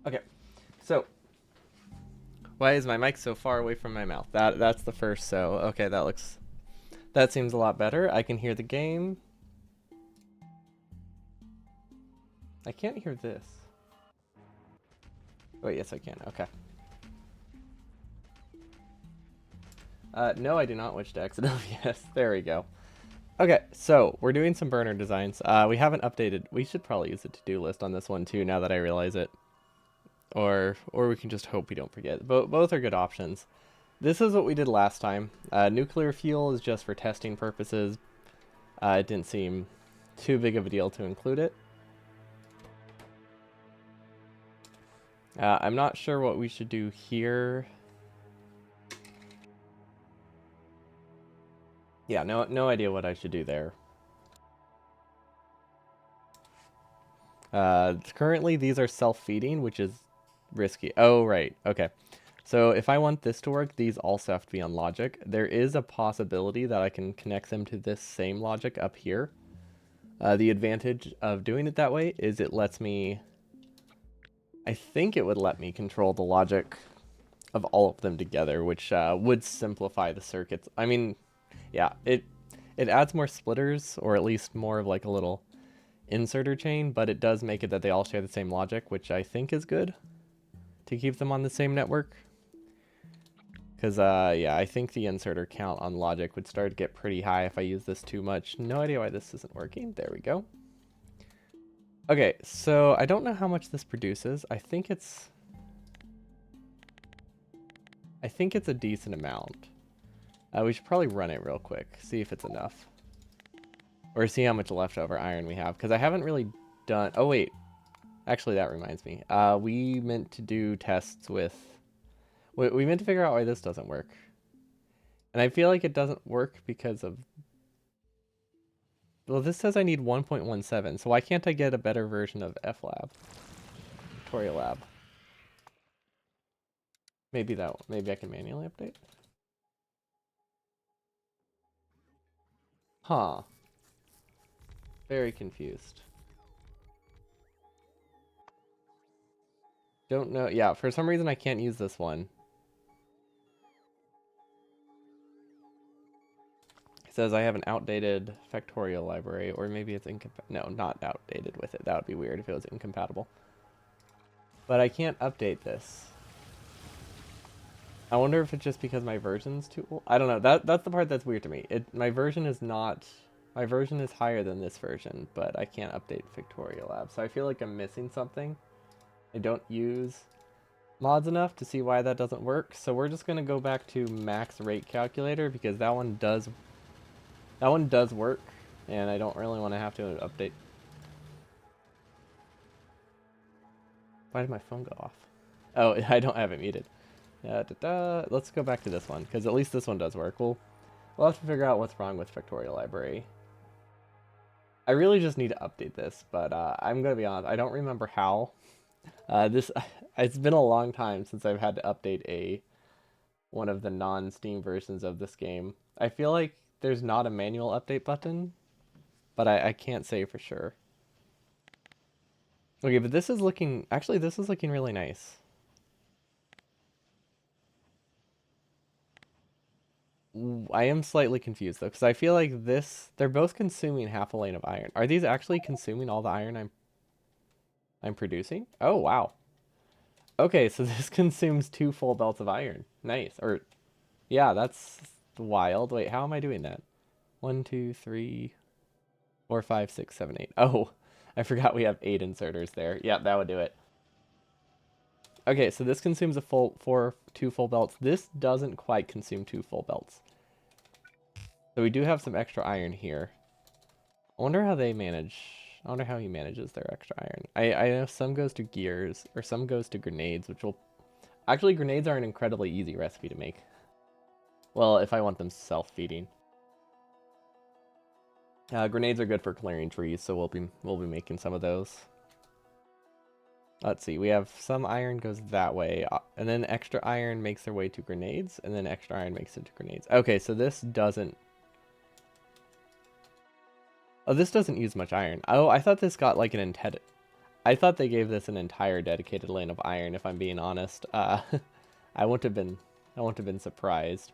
Okay, so why is my mic so far away from my mouth? That's the first. So okay, that seems a lot better. I can hear the game. I can't hear this. Wait, yes I can. Okay. No, I do not wish to exit OBS. There we go. Okay, so we're doing some burner designs. We haven't updated. We should probably use the to-do list on this one too. Now that I realize it, or we can just hope we don't forget. Both are good options. This is what we did last time. Nuclear fuel is just for testing purposes. It didn't seem too big of a deal to include it. I'm not sure what we should do here. Yeah, no idea what I should do there. Currently these are self-feeding, which is risky. Oh, right. Okay. So if I want this to work, these also have to be on logic. There is a possibility that I can connect them to this same logic up here. The advantage of doing it that way is it lets me... I think it would let me control the logic of all of them together, which would simplify the circuits. I mean, yeah, it adds more splitters, or at least more of like a little inserter chain, but it does make it that they all share the same logic, which I think is good to keep them on the same network. Because, yeah, I think the inserter count on logic would start to get pretty high if I use this too much. No idea why this isn't working. There we go. Okay, so I don't know how much this produces. I think it's a decent amount. We should probably run it real quick, see if it's enough. Or see how much leftover iron we have, because I haven't really done... Oh, wait. Actually, that reminds me. We meant to do tests with... We meant to figure out why this doesn't work. And I feel like it doesn't work because of... Well, this says I need 1.17, so why can't I get a better version of FLab? Tutorial Lab. Maybe I can manually update? Huh. Very confused. Don't know. Yeah, for some reason I can't use this one. It says I have an outdated factorial library, or maybe it's incompatible. No, not outdated with it. That would be weird if it was incompatible. But I can't update this. I wonder if it's just because my version's too old. I don't know. That's the part that's weird to me. My version is not... My version is higher than this version, but I can't update Factorial Lab. So I feel like I'm missing something. I don't use mods enough to see why that doesn't work. So we're just going to go back to max rate calculator because that one does work, and I don't really want to have to update. Why did my phone go off? Oh, I don't have it muted. Let's go back to this one because at least this one does work. We'll have to figure out what's wrong with Factorial Library. I really just need to update this, but I'm gonna be honest, I don't remember how. It's been a long time since I've had to update one of the non-Steam versions of this game. I feel like there's not a manual update button, but I can't say for sure. Okay, but this is looking really nice. I am slightly confused though, because I feel like they're both consuming half a lane of iron. Are these actually consuming all the iron I'm producing? Oh, wow. Okay, so this consumes 2 full belts of iron. Nice. Or, yeah, that's wild. Wait, how am I doing that? 1, 2, 3, 4, 5, 6, 7, 8. Oh, I forgot we have 8 inserters there. Yeah, that would do it. Okay, so this consumes a 2 full belts. This doesn't quite consume 2 full belts. So we do have some extra iron here. I wonder how they manage. I wonder how he manages their extra iron. I know some goes to gears, or some goes to grenades, which will... Actually, grenades are an incredibly easy recipe to make. Well, if I want them self-feeding. Grenades are good for clearing trees, so we'll be making some of those. Let's see, we have some iron goes that way, and then extra iron makes their way to grenades, and then extra iron makes it to grenades. Okay, so this doesn't... Oh, this doesn't use much iron. Oh, I thought this got like an intended... I thought they gave this an entire dedicated lane of iron, if I'm being honest. I wouldn't have been surprised.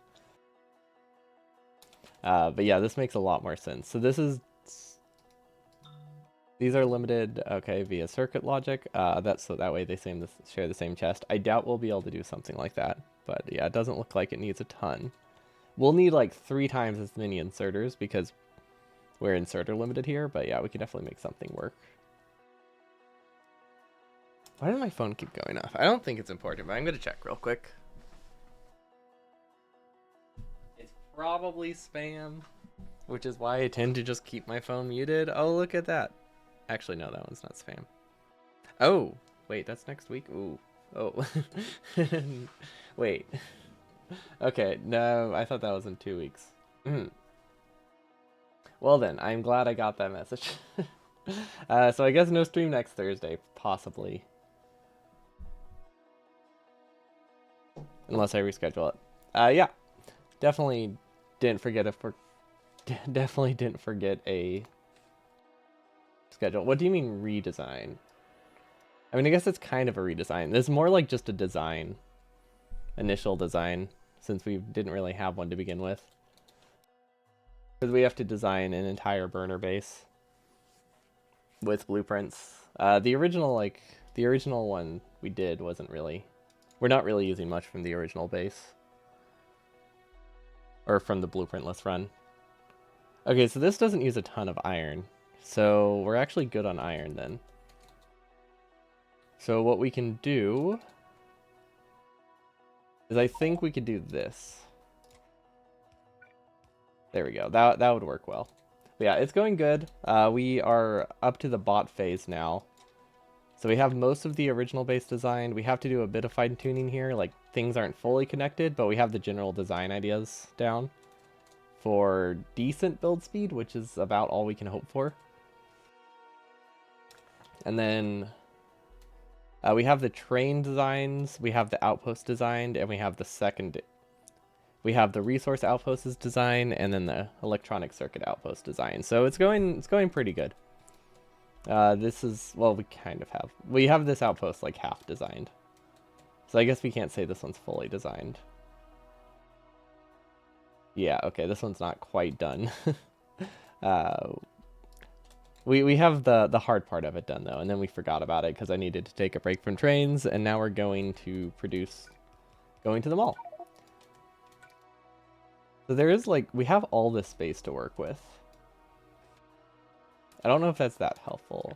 But yeah, this makes a lot more sense. So these are limited, okay, via circuit logic. That's so that way they share the same chest. I doubt we'll be able to do something like that, but yeah, it doesn't look like it needs a ton. We'll need like 3 times as many inserters because we're inserter limited here, but yeah, we can definitely make something work. Why did my phone keep going off? I don't think it's important, but I'm gonna check real quick. It's probably spam, which is why I tend to just keep my phone muted. Oh, look at that. Actually, no, that one's not spam. Oh, wait, that's next week? Ooh. Oh. Wait. Okay, no, I thought that was in 2 weeks. Well then, I'm glad I got that message. So I guess no stream next Thursday, possibly. Unless I reschedule it. Yeah. Definitely didn't forget definitely didn't forget a schedule. What do you mean redesign? I mean, I guess it's kind of a redesign. This is more like just a design. Initial design, since we didn't really have one to begin with. Because we have to design an entire burner base with blueprints. The original one we did wasn't really... We're not really using much from the original base. Or from the blueprintless run. Okay, so this doesn't use a ton of iron. So we're actually good on iron then. So what we can do is I think we could do this. There we go. That would work well. But yeah, it's going good. We are up to the bot phase now. So we have most of the original base designed. We have to do a bit of fine tuning here. Like, things aren't fully connected, but we have the general design ideas down for decent build speed, which is about all we can hope for. And then we have the train designs, we have the outpost designed, and we have the resource outposts design, and then the electronic circuit outpost design. So it's going pretty good. This is, well, we have this outpost like half designed. So I guess we can't say this one's fully designed. Yeah, okay, this one's not quite done. We have the hard part of it done though, and then we forgot about it because I needed to take a break from trains, and now we're going to going to the mall. So there is we have all this space to work with. I don't know if that's that helpful.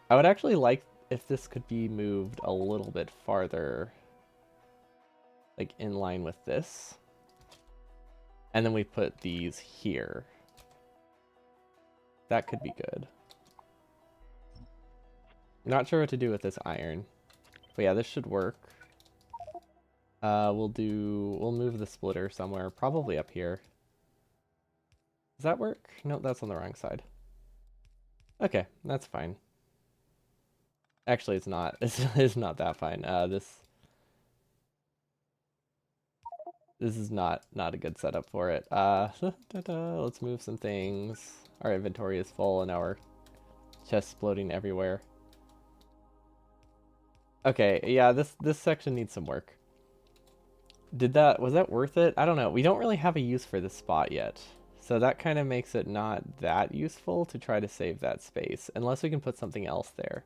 I would actually like if this could be moved a little bit farther, like in line with this. And then we put these here. That could be good. Not sure what to do with this iron. But yeah, this should work. We'll move the splitter somewhere, probably up here. Does that work? No, that's on the wrong side. Okay, that's fine. Actually, it's not. It's not that fine. This is not a good setup for it. Let's move some things. Our inventory is full and our chest's floating everywhere. Okay, yeah, this section needs some work. Was that worth it? I don't know. We don't really have a use for this spot yet. So that kind of makes it not that useful to try to save that space, unless we can put something else there.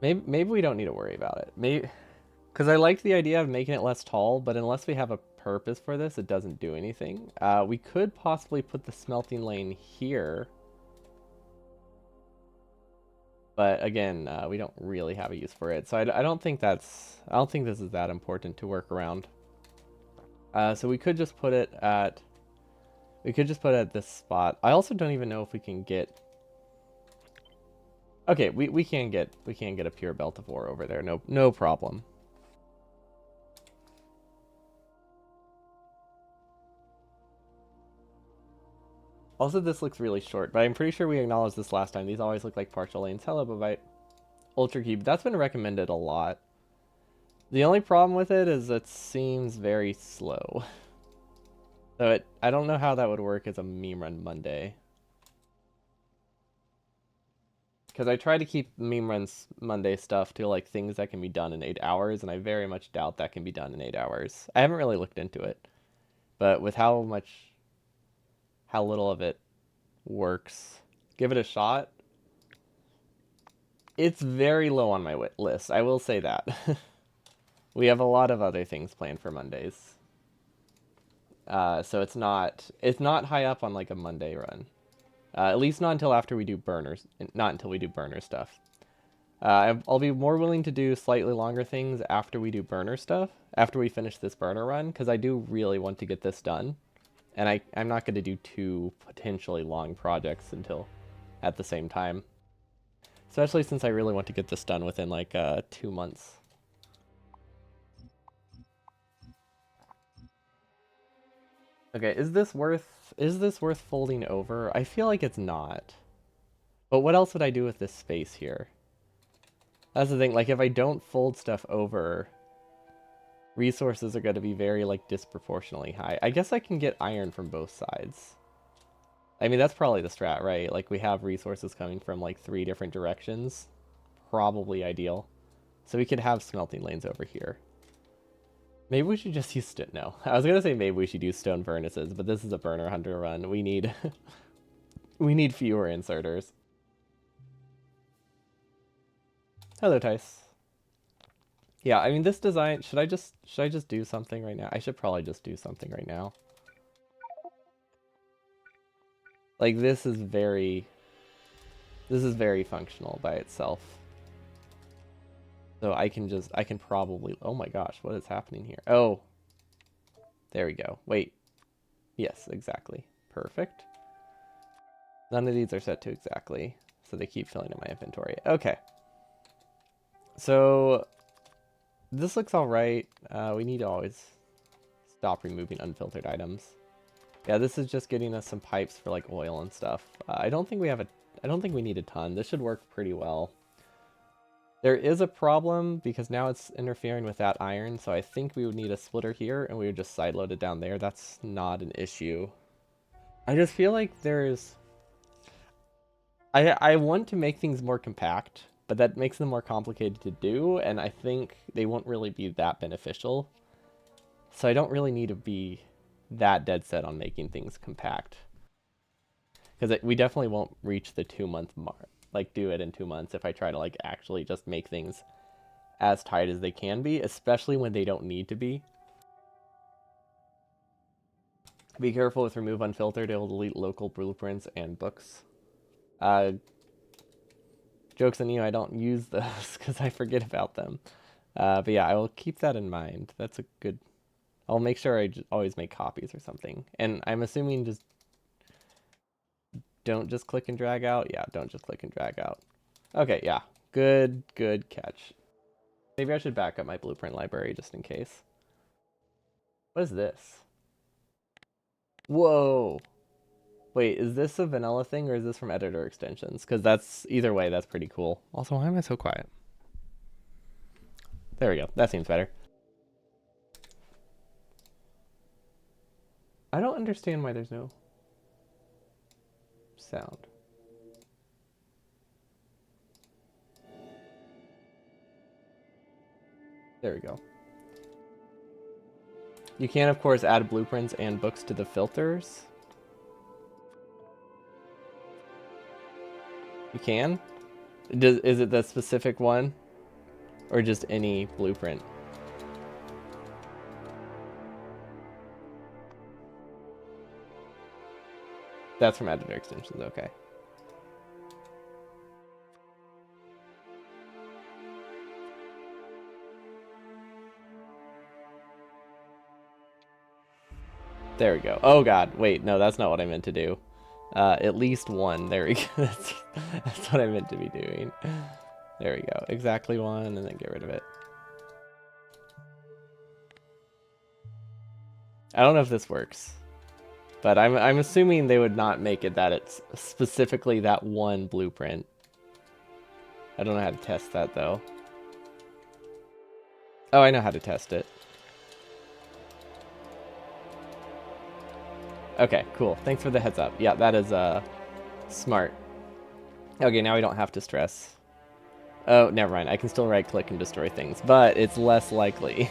Maybe we don't need to worry about it. Maybe, because I liked the idea of making it less tall, but unless we have a purpose for this, it doesn't do anything. We could possibly put the smelting lane here. But again, we don't really have a use for it. So I don't think this is that important to work around. So we could just put it at this spot. I also don't even know if we can get... Okay, we can get a pure belt of ore over there. No problem. Also, this looks really short, but I'm pretty sure we acknowledged this last time. These always look like partial lanes. Hello, Bobite. Ultra Cube. That's been recommended a lot. The only problem with it is it seems very slow. So I don't know how that would work as a meme run Monday. Because I try to keep meme runs Monday stuff to like things that can be done in 8 hours, and I very much doubt that can be done in 8 hours. I haven't really looked into it, but with how little of it works, give it a shot. It's very low on my list. I will say that. We have a lot of other things planned for Mondays, so it's not high up on like a Monday run. At least not until after we do burners. Not until we do burner stuff. I'll be more willing to do slightly longer things after we do burner stuff, after we finish this burner run, because I do really want to get this done. And I'm not going to do two potentially long projects until at the same time. Especially since I really want to get this done within like 2 months. Okay, is this worth folding over? I feel like it's not. But what else would I do with this space here? That's the thing, like if I don't fold stuff over, resources are going to be very like disproportionately high. I guess I can get iron from both sides. I mean, that's probably the strat, right? Like we have resources coming from like 3 different directions. Probably ideal. So we could have smelting lanes over here. Maybe we should just use stone. No, I was gonna say maybe we should use stone furnaces, but this is a burner hunter run. We need we need fewer inserters. Hello, Tice. Yeah, I mean this design. Should I just do something right now? I should probably just do something right now. Like this is very functional by itself. So I can probably, oh my gosh, what is happening here? Oh, there we go. Wait, yes, exactly. Perfect. None of these are set to exactly, so they keep filling in my inventory. Okay. So this looks all right. We need to always stop removing unfiltered items. Yeah, this is just getting us some pipes for like oil and stuff. I don't think we need a ton. This should work pretty well. There is a problem because now it's interfering with that iron, so I think we would need a splitter here and we would just sideload it down there. That's not an issue. I just feel like I want to make things more compact, but that makes them more complicated to do, and I think they won't really be that beneficial. So I don't really need to be that dead set on making things compact. Because we definitely won't reach the 2-month mark. Like do it in 2 months if I try to like actually just make things as tight as they can be, especially when they don't need to be. Be careful with remove unfiltered, it'll delete local blueprints and books. Jokes on you, I don't use those because I forget about them. But yeah, I will keep that in mind. That's a good... I'll make sure I always make copies or something. And I'm assuming just don't just click and drag out. Yeah, don't just click and drag out. Okay, yeah. Good catch. Maybe I should back up my blueprint library just in case. What is this? Whoa. Wait, is this a vanilla thing or is this from editor extensions? Because that's, either way, that's pretty cool. Also, why am I so quiet? There we go. That seems better. I don't understand why there's no sound. There we go. You can, of course, add blueprints and books to the filters. You can? Is it the specific one? Or just any blueprint? That's from editor extensions, okay. There we go. Oh god, wait, no, that's not what I meant to do. At least one. There we go. That's what I meant to be doing. There we go. Exactly one, and then get rid of it. I don't know if this works, but I'm assuming they would not make it that it's specifically that one blueprint. I don't know how to test that though. Oh, I know how to test it. Okay, cool. Thanks for the heads up. Yeah, that is smart. Okay, now I don't have to stress. Oh, never mind. I can still right-click and destroy things, but it's less likely.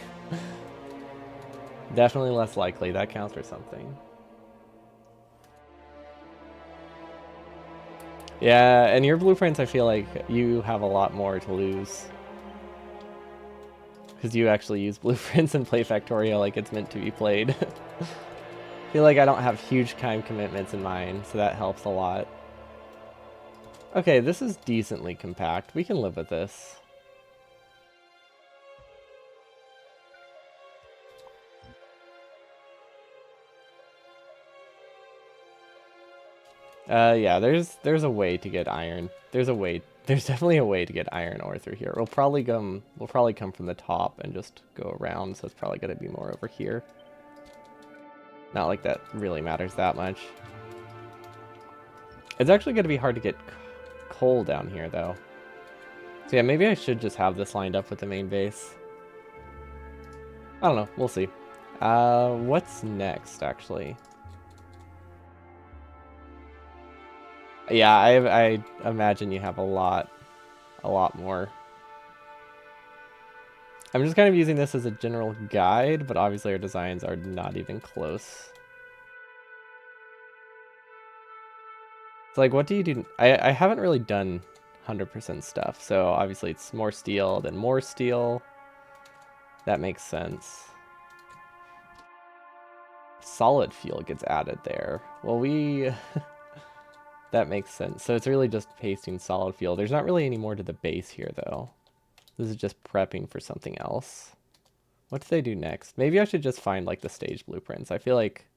Definitely less likely. That counts for something. Yeah, and your blueprints, I feel like you have a lot more to lose. Because you actually use blueprints and play Factorio like it's meant to be played. I feel like I don't have huge time commitments in mine, so that helps a lot. Okay, this is decently compact. We can live with this. Yeah, there's a way to get iron. There's definitely a way to get iron ore through here. We'll probably come from the top and just go around, so it's probably gonna be more over here. Not like that really matters that much. It's actually gonna be hard to get coal down here though. So yeah, maybe I should just have this lined up with the main base. I don't know, we'll see. What's next actually? Yeah, I imagine you have a lot more. I'm just kind of using this as a general guide, but obviously our designs are not even close. It's like, what do you do? I haven't really done 100% stuff, so obviously it's more steel, then more steel. That makes sense. Solid fuel gets added there. Well, that makes sense. So it's really just pasting solid fuel. There's not really any more to the base here, though. This is just prepping for something else. What do they do next? Maybe I should just find, like, the stage blueprints. I feel like...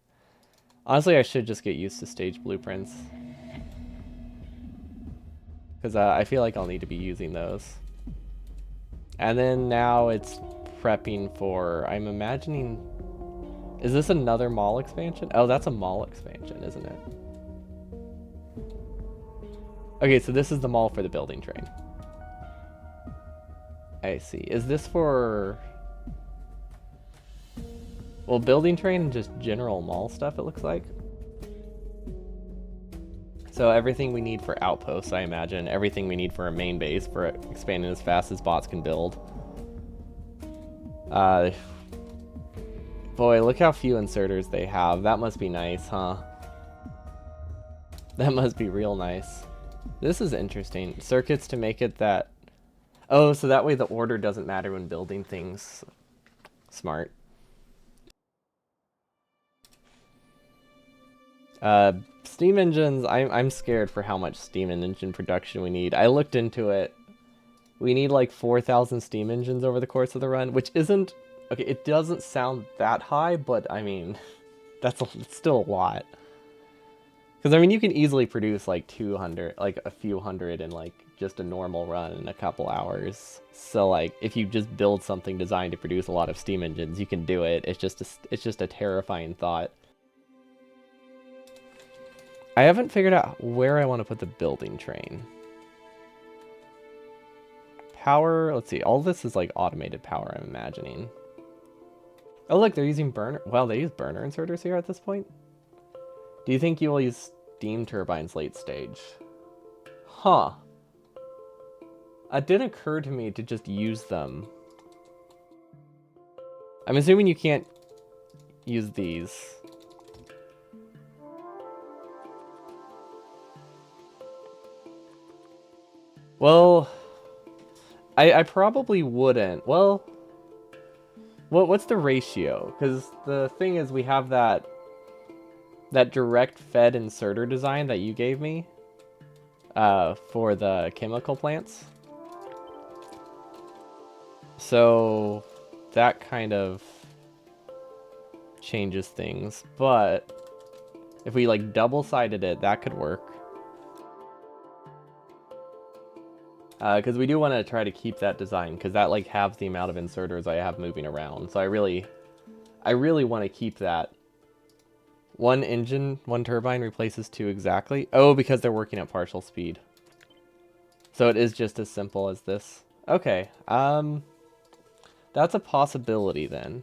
Honestly, I should just get used to stage blueprints. Because I feel like I'll need to be using those. And then now it's prepping for... I'm imagining... Is this another mall expansion? Oh, that's a mall expansion, isn't it? Okay, so this is the mall for the building train. I see. Is this for... Well, building train and just general mall stuff, it looks like. So everything we need for outposts, I imagine. Everything we need for a main base for expanding as fast as bots can build. Boy, look how few inserters they have. That must be nice, huh? That must be real nice. This is interesting. Circuits to make it that... Oh, so that way the order doesn't matter when building things. Smart. Steam engines, I'm scared for how much steam engine production we need. I looked into it. We need like 4,000 steam engines over the course of the run, which isn't... Okay, it doesn't sound that high, but I mean, it's still a lot. Because I mean, you can easily produce like 200, like a few hundred in like just a normal run in a couple hours. So like, if you just build something designed to produce a lot of steam engines, you can do it. It's just a terrifying thought. I haven't figured out where I want to put the building train. Power, let's see, all this is like automated power, I'm imagining. Oh look, they're using burner, well, they use burner inserters here at this point. Do you think you will use steam turbines late stage? Huh. It didn't occur to me to just use them. I'm assuming you can't use these. Well, I probably wouldn't. Well, what's the ratio? Because the thing is, we have that direct fed inserter design that you gave me for the chemical plants. So that kind of changes things. But if we like double-sided it, that could work. Because we do want to try to keep that design, because that like halves the amount of inserters I have moving around. So I really want to keep that. One engine, one turbine replaces two exactly. Oh, because they're working at partial speed. So it is just as simple as this. Okay, that's a possibility then.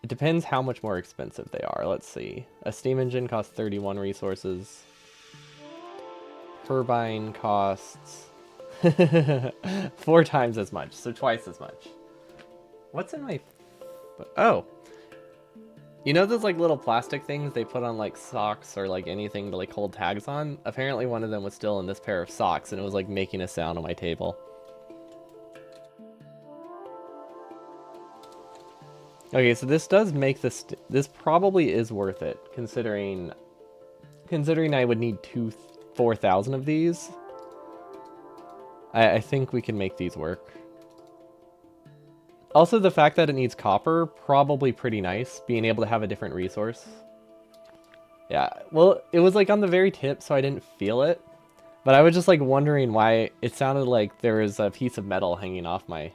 It depends how much more expensive they are. Let's see. A steam engine costs 31 resources. turbine costs 4 times as much, so twice as much. What's in my... Oh! You know those like little plastic things they put on like socks or like anything to like hold tags on? Apparently one of them was still in this pair of socks and it was like making a sound on my table. Okay, so this does make this... This probably is worth it, considering I would need 4,000 of these. I think we can make these work. Also, the fact that it needs copper, probably pretty nice, being able to have a different resource. Yeah, well, it was like on the very tip, so I didn't feel it. But I was just like wondering why it sounded like there was a piece of metal hanging off my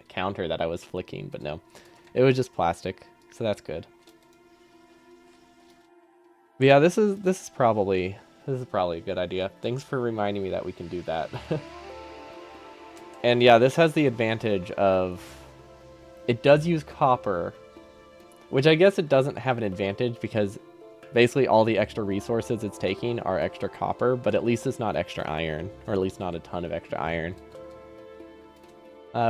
counter that I was flicking, but no. It was just plastic, so that's good. But yeah, this is probably a good idea. Thanks for reminding me that we can do that. And yeah, this has the advantage of it does use copper, which I guess it doesn't have an advantage because basically all the extra resources it's taking are extra copper, but at least it's not extra iron, or at least not a ton of extra iron.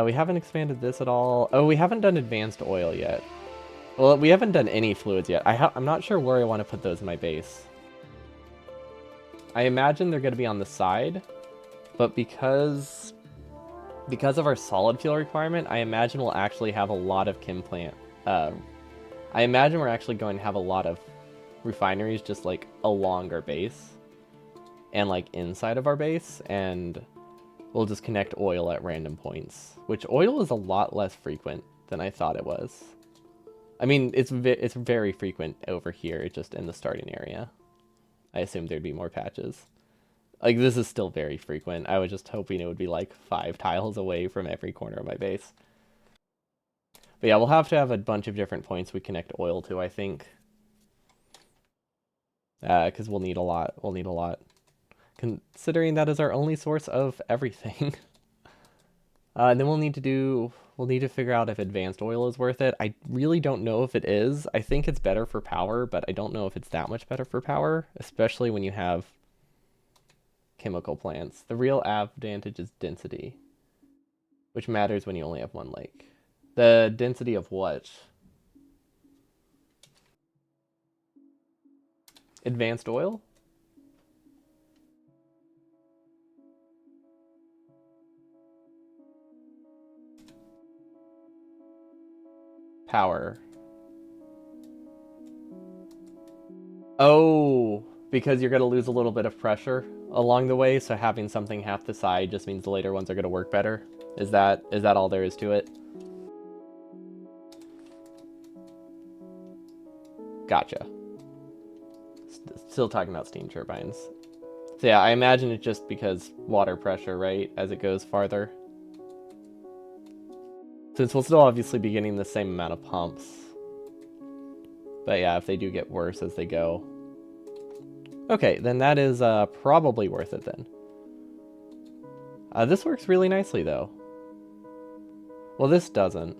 We haven't expanded this at all. Oh, we haven't done advanced oil yet. Well, we haven't done any fluids yet. I'm not sure where I want to put those in my base. I imagine they're going to be on the side, but because of our solid fuel requirement, I imagine we'll actually have a lot of chem plant. I imagine we're actually going to have a lot of refineries just like along our base and like inside of our base, and we'll just connect oil at random points, which oil is a lot less frequent than I thought it was. I mean, it's very frequent over here, just in the starting area. I assumed there'd be more patches. Like, this is still very frequent. I was just hoping it would be like 5 tiles away from every corner of my base. But yeah, we'll have to have a bunch of different points we connect oil to, I think. Because we'll need a lot. We'll need a lot. Considering that is our only source of everything. And then we'll need to figure out if advanced oil is worth it. I really don't know if it is. I think it's better for power, but I don't know if it's that much better for power, especially when you have chemical plants. The real advantage is density, which matters when you only have one lake. The density of what? Advanced oil? Power. Oh, because you're going to lose a little bit of pressure along the way, so having something half the side just means the later ones are going to work better. Is that all there is to it? Gotcha. Still talking about steam turbines. So yeah, I imagine it's just because water pressure, right, as it goes farther. Since we'll still obviously be getting the same amount of pumps. But yeah, if they do get worse as they go. Okay, then that is probably worth it then. This works really nicely though. Well, this doesn't.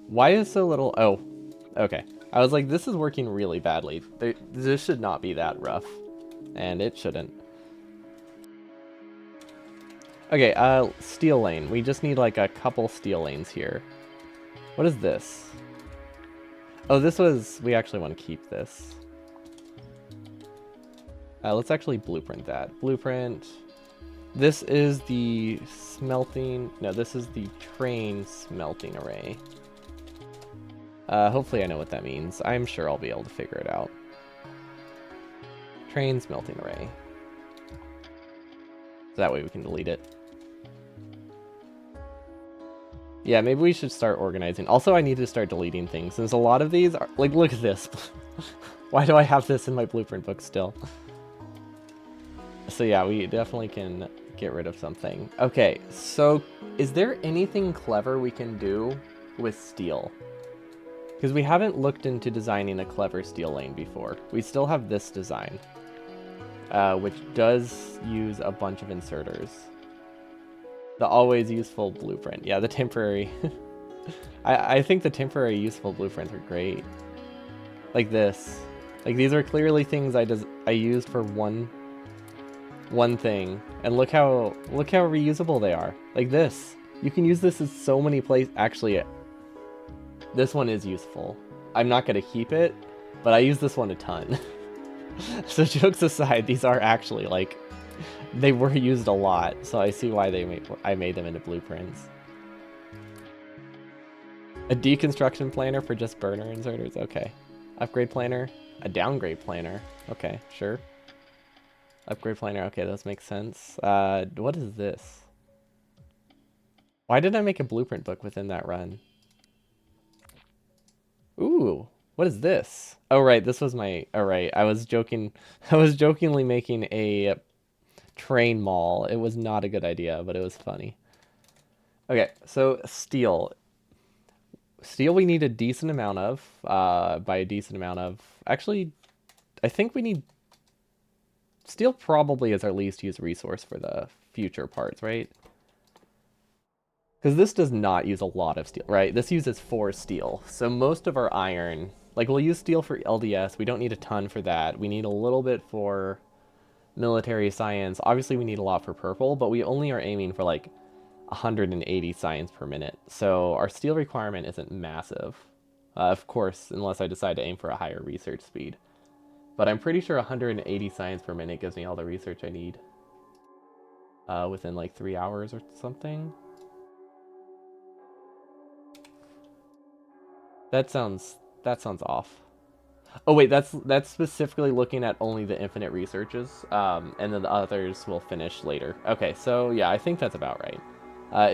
Why is so little... Oh, okay. I was like, this is working really badly. This should not be that rough. And it shouldn't. Okay, steel lane. We just need like a couple steel lanes here. What is this? Oh, this was... We actually want to keep this. Let's actually blueprint that. Blueprint. This is the smelting... No, this is the train smelting array. Hopefully I know what that means. I'm sure I'll be able to figure it out. Train smelting array. So that way we can delete it. Yeah, maybe we should start organizing. Also, I need to start deleting things, since a lot of these are... Like, look at this. Why do I have this in my blueprint book still? So yeah, we definitely can get rid of something. Okay, so is there anything clever we can do with steel? Because we haven't looked into designing a clever steel lane before. We still have this design, which does use a bunch of inserters. The always useful blueprint. Yeah, the temporary. I think the temporary useful blueprints are great. Like this. Like these are clearly things I used for one thing, and look how reusable they are. Like this. You can use this in so many places. Actually, this one is useful. I'm not gonna keep it, but I use this one a ton. So jokes aside, these are actually like they were used a lot. So I see why I made them into blueprints. A deconstruction planner for just burner inserters. Okay. Upgrade planner. A downgrade planner. Okay, sure. Upgrade planner. Okay, those make sense. What is this? Why did I make a blueprint book within that run? Ooh, what is this? Oh, right, this was my... Oh, right, I was joking. I was jokingly making a train mall. It was not a good idea, but it was funny. Okay, so steel. Steel we need a decent amount of. By a decent amount of... Actually, I think we need... Steel probably is our least used resource for the future parts, right? Because this does not use a lot of steel, right? This uses 4 steel. So most of our iron, like we'll use steel for LDS. We don't need a ton for that. We need a little bit for military science. Obviously we need a lot for purple, but we only are aiming for like 180 science per minute. So our steel requirement isn't massive. Of course, unless I decide to aim for a higher research speed. But I'm pretty sure 180 science per minute gives me all the research I need. Within like 3 hours or something. That sounds off. Oh wait, that's specifically looking at only the infinite researches, and then the others will finish later. Okay, so yeah, I think that's about right.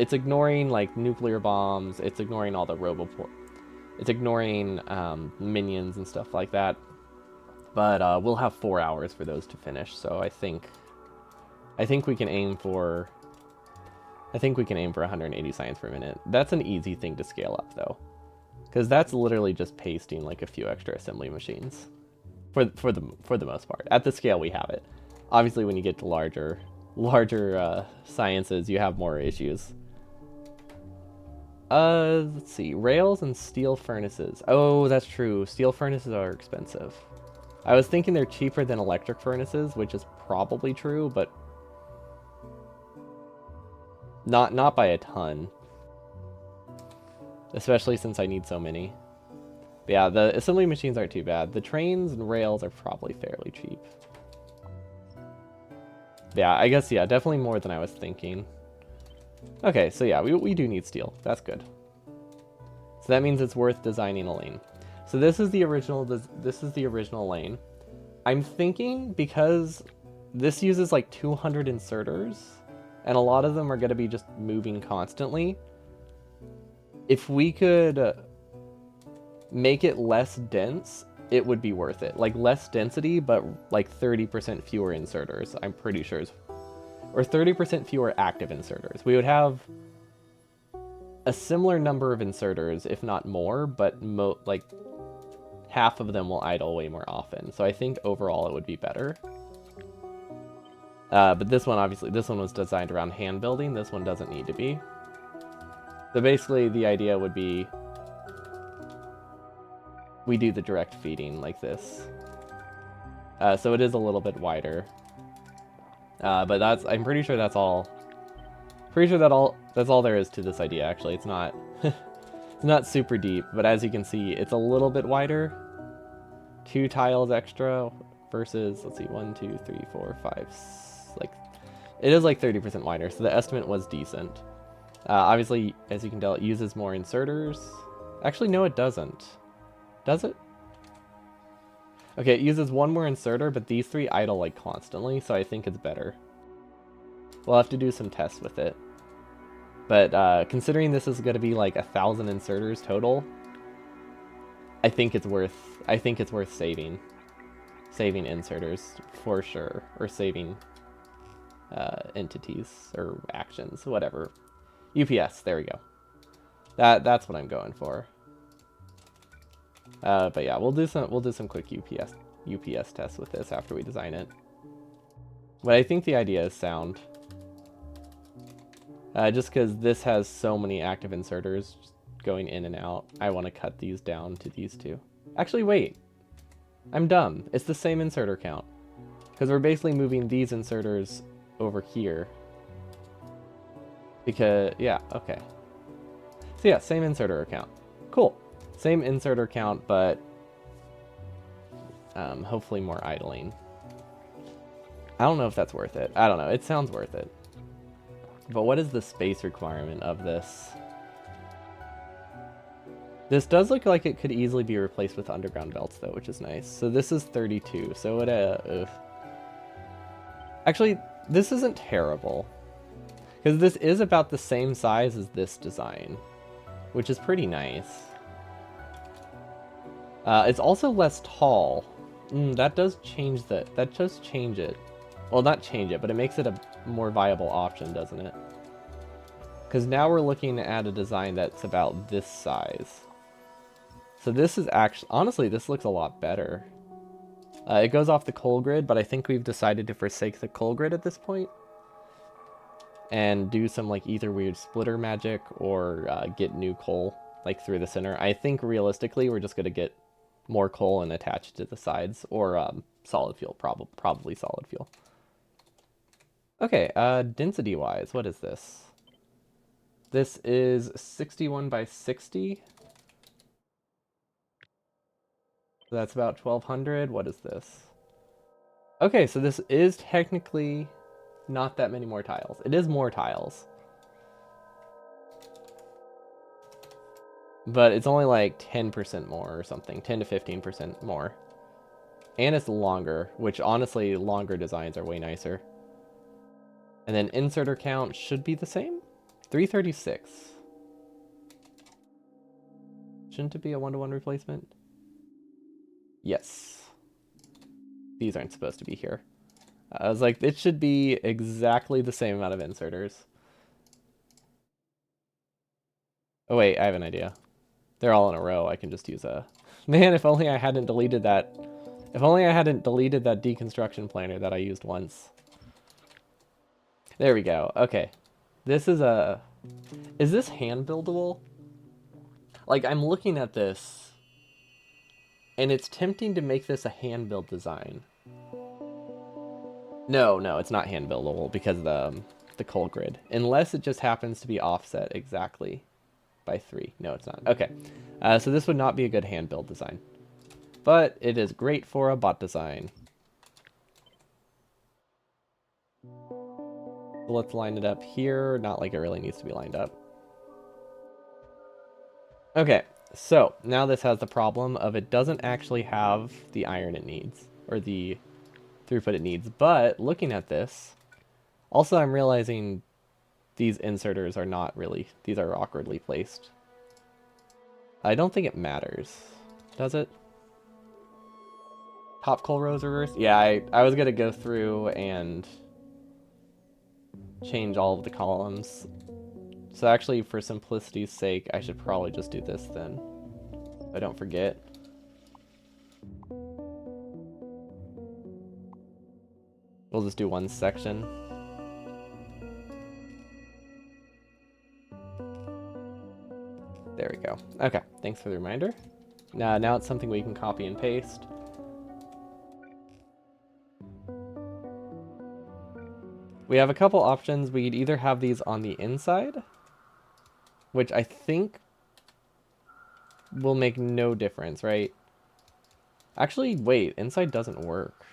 It's ignoring like nuclear bombs. It's ignoring all the It's ignoring minions and stuff like that. But we'll have 4 hours for those to finish. So I think we can aim for. I think we can aim for 180 science per minute. That's an easy thing to scale up though. Because that's literally just pasting like a few extra assembly machines, for the most part. At the scale we have it. Obviously, when you get to larger sciences, you have more issues. Let's see, rails and steel furnaces. Oh, that's true. Steel furnaces are expensive. I was thinking they're cheaper than electric furnaces, which is probably true, but not by a ton. Especially since I need so many. But yeah, the assembly machines aren't too bad. The trains and rails are probably fairly cheap. Yeah, I guess, yeah, definitely more than I was thinking. Okay, so yeah, we do need steel. That's good. So that means it's worth designing a lane. So this is the original lane. I'm thinking because this uses like 200 inserters, and a lot of them are going to be just moving constantly. If we could make it less dense, it would be worth it. Like less density, but like 30% fewer inserters, I'm pretty sure. Or 30% fewer active inserters. We would have a similar number of inserters, if not more, but like half of them will idle way more often. So I think overall it would be better. But this one, obviously, this one was designed around hand building. This one doesn't need to be. So basically, the idea would be we do the direct feeding like this. So it is a little bit wider. But I'm pretty sure that's all. Pretty sure that's all there is to this idea. Actually, it's not it's not super deep, but as you can see, it's a little bit wider. 2 tiles extra versus, let's see, 1, 2, 3, 4, 5. Like it is like 30% wider. So the estimate was decent. Obviously, as you can tell, it uses more inserters. Actually, no, it doesn't. Does it? Okay, it uses 1 more inserter, but these 3 idle like constantly, so I think it's better. We'll have to do some tests with it. But considering this is going to be like 1,000 inserters total, I think it's worth saving inserters for sure, or saving entities or actions, whatever. UPS, there we go. That's what I'm going for. But yeah, we'll do some quick UPS tests with this after we design it. But I think the idea is sound. Just because this has so many active inserters going in and out, I want to cut these down to these 2. Actually, wait. I'm dumb. It's the same inserter count. Because we're basically moving these inserters over here. Because, yeah, okay. So yeah, same inserter count. Cool. Same inserter count, but hopefully more idling. I don't know if that's worth it. I don't know. It sounds worth it. But what is the space requirement of this? This does look like it could easily be replaced with underground belts, though, which is nice. So this is 32. So it, actually, this isn't terrible. Because this is about the same size as this design, which is pretty nice. It's also less tall. That does change that. That does change it. Well, not change it, but it makes it a more viable option, doesn't it? Because now we're looking at a design that's about this size. So this is actually, honestly, this looks a lot better. It goes off the coal grid, but I think we've decided to forsake the coal grid at this point. And do some like either weird splitter magic or get new coal like through the center. I think realistically we're just going to get more coal and attach it to the sides, or solid fuel, probably solid fuel. Okay, density wise, what is this? This is 61 by 60. So that's about 1200. What is this? Okay, so this is technically not that many more tiles. It is more tiles. But it's only like 10% more or something. 10 to 15% more. And it's longer, which honestly, longer designs are way nicer. And then inserter count should be the same? 336. Shouldn't it be a 1-to-1 replacement? Yes. These aren't supposed to be here. I was like, it should be exactly the same amount of inserters. Oh wait, I have an idea. They're all in a row. I can just use a... Man, if only I hadn't deleted that. If only I hadn't deleted that deconstruction planner that I used once. There we go. Okay. This is a... Is this hand buildable? Like, I'm looking at this, and it's tempting to make this a hand build design. No, it's not hand buildable because of the coal grid. Unless it just happens to be offset exactly by 3. No, it's not. Okay. So this would not be a good hand build design. But it is great for a bot design. So let's line it up here. Not like it really needs to be lined up. Okay, so now this has the problem of it doesn't actually have the iron it needs, or the throughput it needs. But looking at this, also I'm realizing these inserters are not really, these are awkwardly placed. I don't think it matters, does it? Top coal rows reversed? Yeah, I was gonna go through and change all of the columns. So actually, for simplicity's sake, I should probably just do this then. So I don't forget. We'll just do one section. There we go. Okay, thanks for the reminder. Now it's something we can copy and paste. We have a couple options. We'd either have these on the inside, which I think will make no difference, right? Actually, wait, inside doesn't work.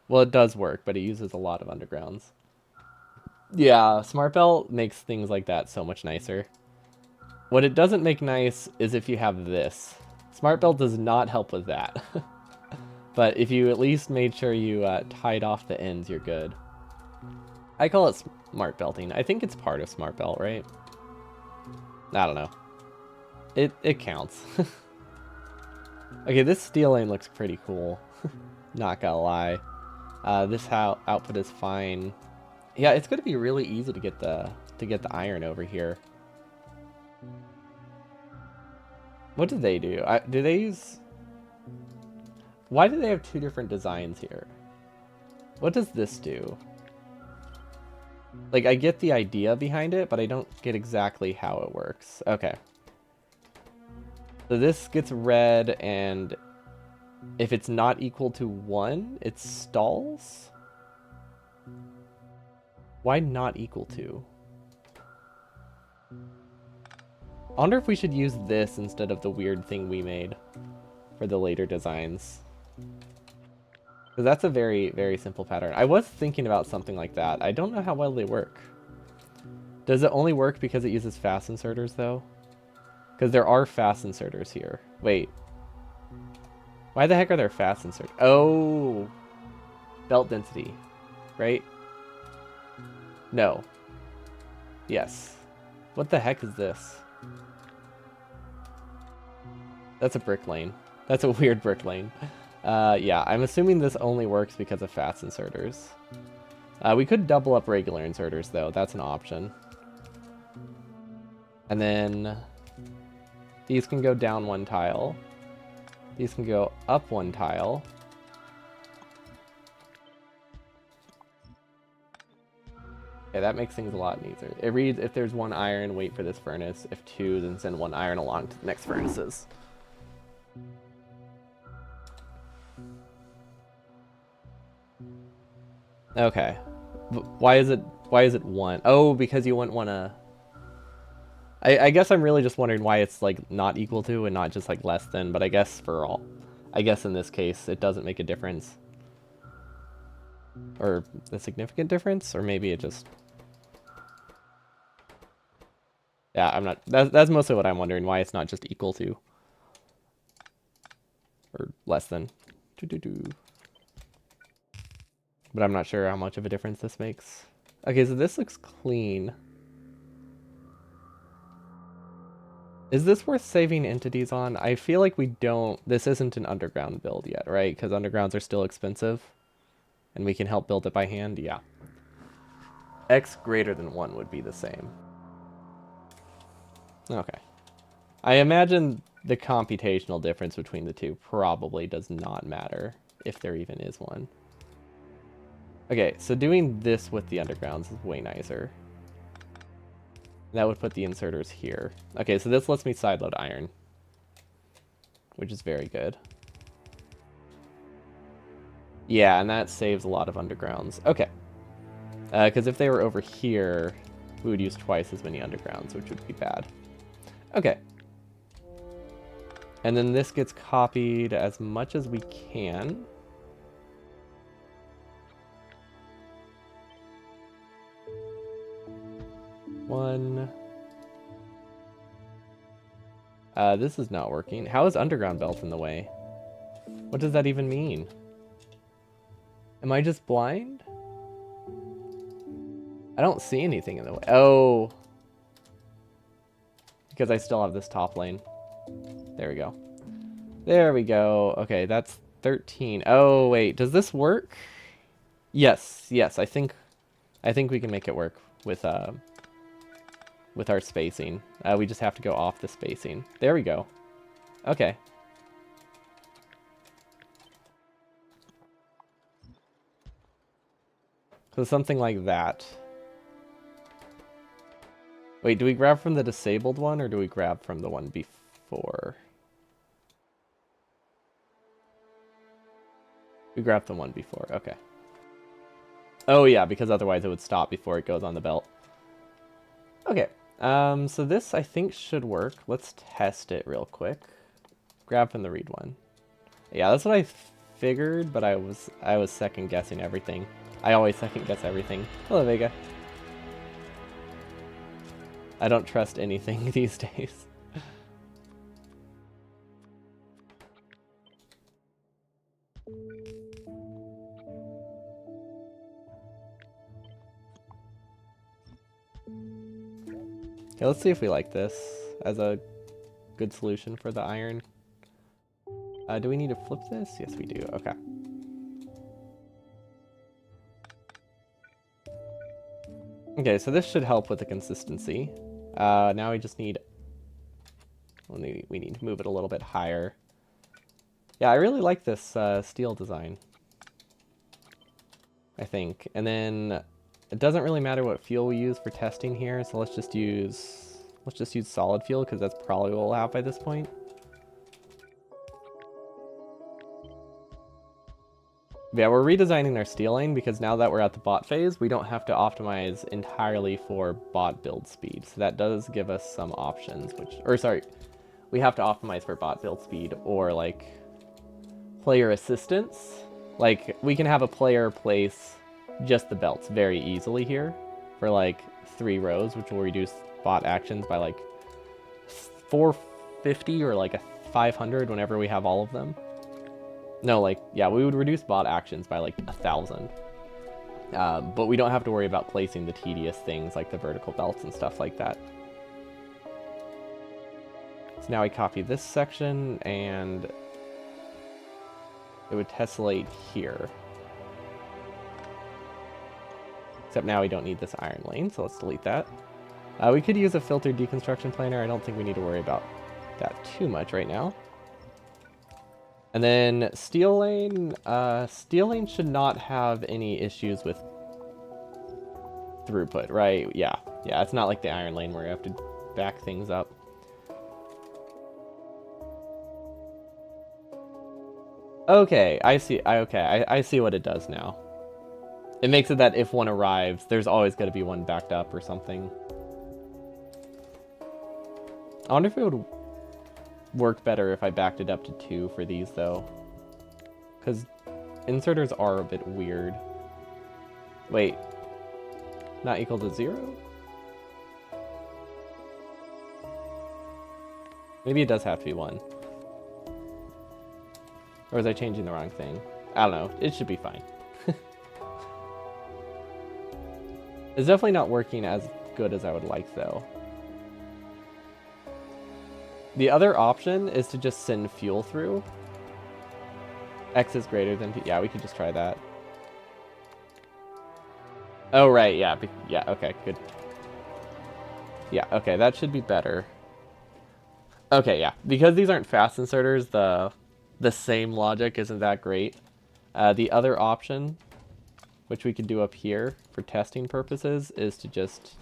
Well, it does work, but it uses a lot of undergrounds. Yeah, Smart Belt makes things like that so much nicer. What it doesn't make nice is if you have this. Smart Belt does not help with that. But if you at least made sure you tied off the ends, you're good. I call it Smart Belting. I think it's part of Smart Belt, right? I don't know. It counts. Okay, this steel lane looks pretty cool. Not gonna lie. This output is fine. Yeah, it's gonna be really easy to get the iron over here. What do they do? Do they use... Why do they have two different designs here? What does this do? Like, I get the idea behind it, but I don't get exactly how it works. Okay. So this gets red, and If it's not equal to 1, it stalls? Why not equal to? I wonder if we should use this instead of the weird thing we made for the later designs. Because that's a very, very simple pattern. I was thinking about something like that. I don't know how well they work. Does it only work because it uses fast inserters, though? Because there are fast inserters here. Wait. Why the heck are there fast inserters? Oh! Belt density. Right? No. Yes. What the heck is this? That's a brick lane. That's a weird brick lane. Yeah, I'm assuming this only works because of fast inserters. We could double up regular inserters, though. That's an option. And then these can go down 1 tile. These can go up 1 tile. Okay, that makes things a lot easier. It reads, if there's 1 iron, wait for this furnace. If 2, then send 1 iron along to the next furnaces. Okay. Why is it 1? Oh, because you wouldn't want to... I guess I'm really just wondering why it's like not equal to and not just like less than, but I guess in this case it doesn't make a difference. Or a significant difference, or maybe it just... Yeah, I'm not... That's mostly what I'm wondering, why it's not just equal to. Or less than. But I'm not sure how much of a difference this makes. Okay, so this looks clean. Is this worth saving entities on? I feel like we don't... This isn't an underground build yet, right? Because undergrounds are still expensive. And we can help build it by hand? Yeah. X greater than 1 would be the same. Okay. I imagine the computational difference between the two probably does not matter, if there even is one. Okay, so doing this with the undergrounds is way nicer. That would put the inserters here. Okay, so this lets me sideload iron, which is very good. Yeah, and that saves a lot of undergrounds. Okay. Because if they were over here, we would use twice as many undergrounds, which would be bad. Okay. And then this gets copied as much as we can. One. This is not working. How is underground belt in the way? What does that even mean? Am I just blind? I don't see anything in the way. Oh. Because I still have this top lane. There we go. There we go. Okay, that's 13. Oh, wait. Does this work? Yes. Yes, I think we can make it work with our spacing. We just have to go off the spacing. There we go. Okay. So something like that. Wait, do we grab from the disabled one, or do we grab from the one before? We grab the one before, okay. Oh yeah, because otherwise it would stop before it goes on the belt. Okay, so this I think should work. Let's test it real quick. Grab from the read one. Yeah, that's what I figured, but I was second guessing everything. I always second guess everything. Hello, Vega. I don't trust anything these days. Okay, let's see if we like this as a good solution for the iron. Do we need to flip this? Yes, we do. Okay. Okay, so this should help with the consistency. Now we just need... we need to move it a little bit higher. Yeah, I really like this steel design, I think. And then it doesn't really matter what fuel we use for testing here, so let's just use solid fuel, because that's probably what we'll have by this point. Yeah, we're redesigning our steel lane because now that we're at the bot phase, we don't have to optimize entirely for bot build speed. So that does give us some options, we have to optimize for bot build speed or like player assistance. Like we can have a player place just the belts very easily here for like 3 rows, which will reduce bot actions by like 450 or like a 500 whenever we have all of them. No, like, yeah, we would reduce bot actions by like 1,000. But we don't have to worry about placing the tedious things like the vertical belts and stuff like that. So now we copy this section and it would tessellate here. Except now we don't need this iron lane, so let's delete that. We could use a filtered deconstruction planar. I don't think we need to worry about that too much right now. And then steel lane should not have any issues with throughput, right? Yeah, it's not like the iron lane where you have to back things up. Okay, I see. I see what it does now. It makes it that if one arrives, there's always going to be one backed up or something. I wonder if it would work better if I backed it up to 2 for these, though. Because inserters are a bit weird. Wait. Not equal to 0? Maybe it does have to be 1. Or was I changing the wrong thing? I don't know. It should be fine. It's definitely not working as good as I would like, though. The other option is to just send fuel through. X is greater than P. Yeah, we could just try that. Oh, right, yeah. Yeah, okay, good. Yeah, okay, that should be better. Okay, yeah. Because these aren't fast inserters, the same logic isn't that great. The other option, which we could do up here for testing purposes, is to just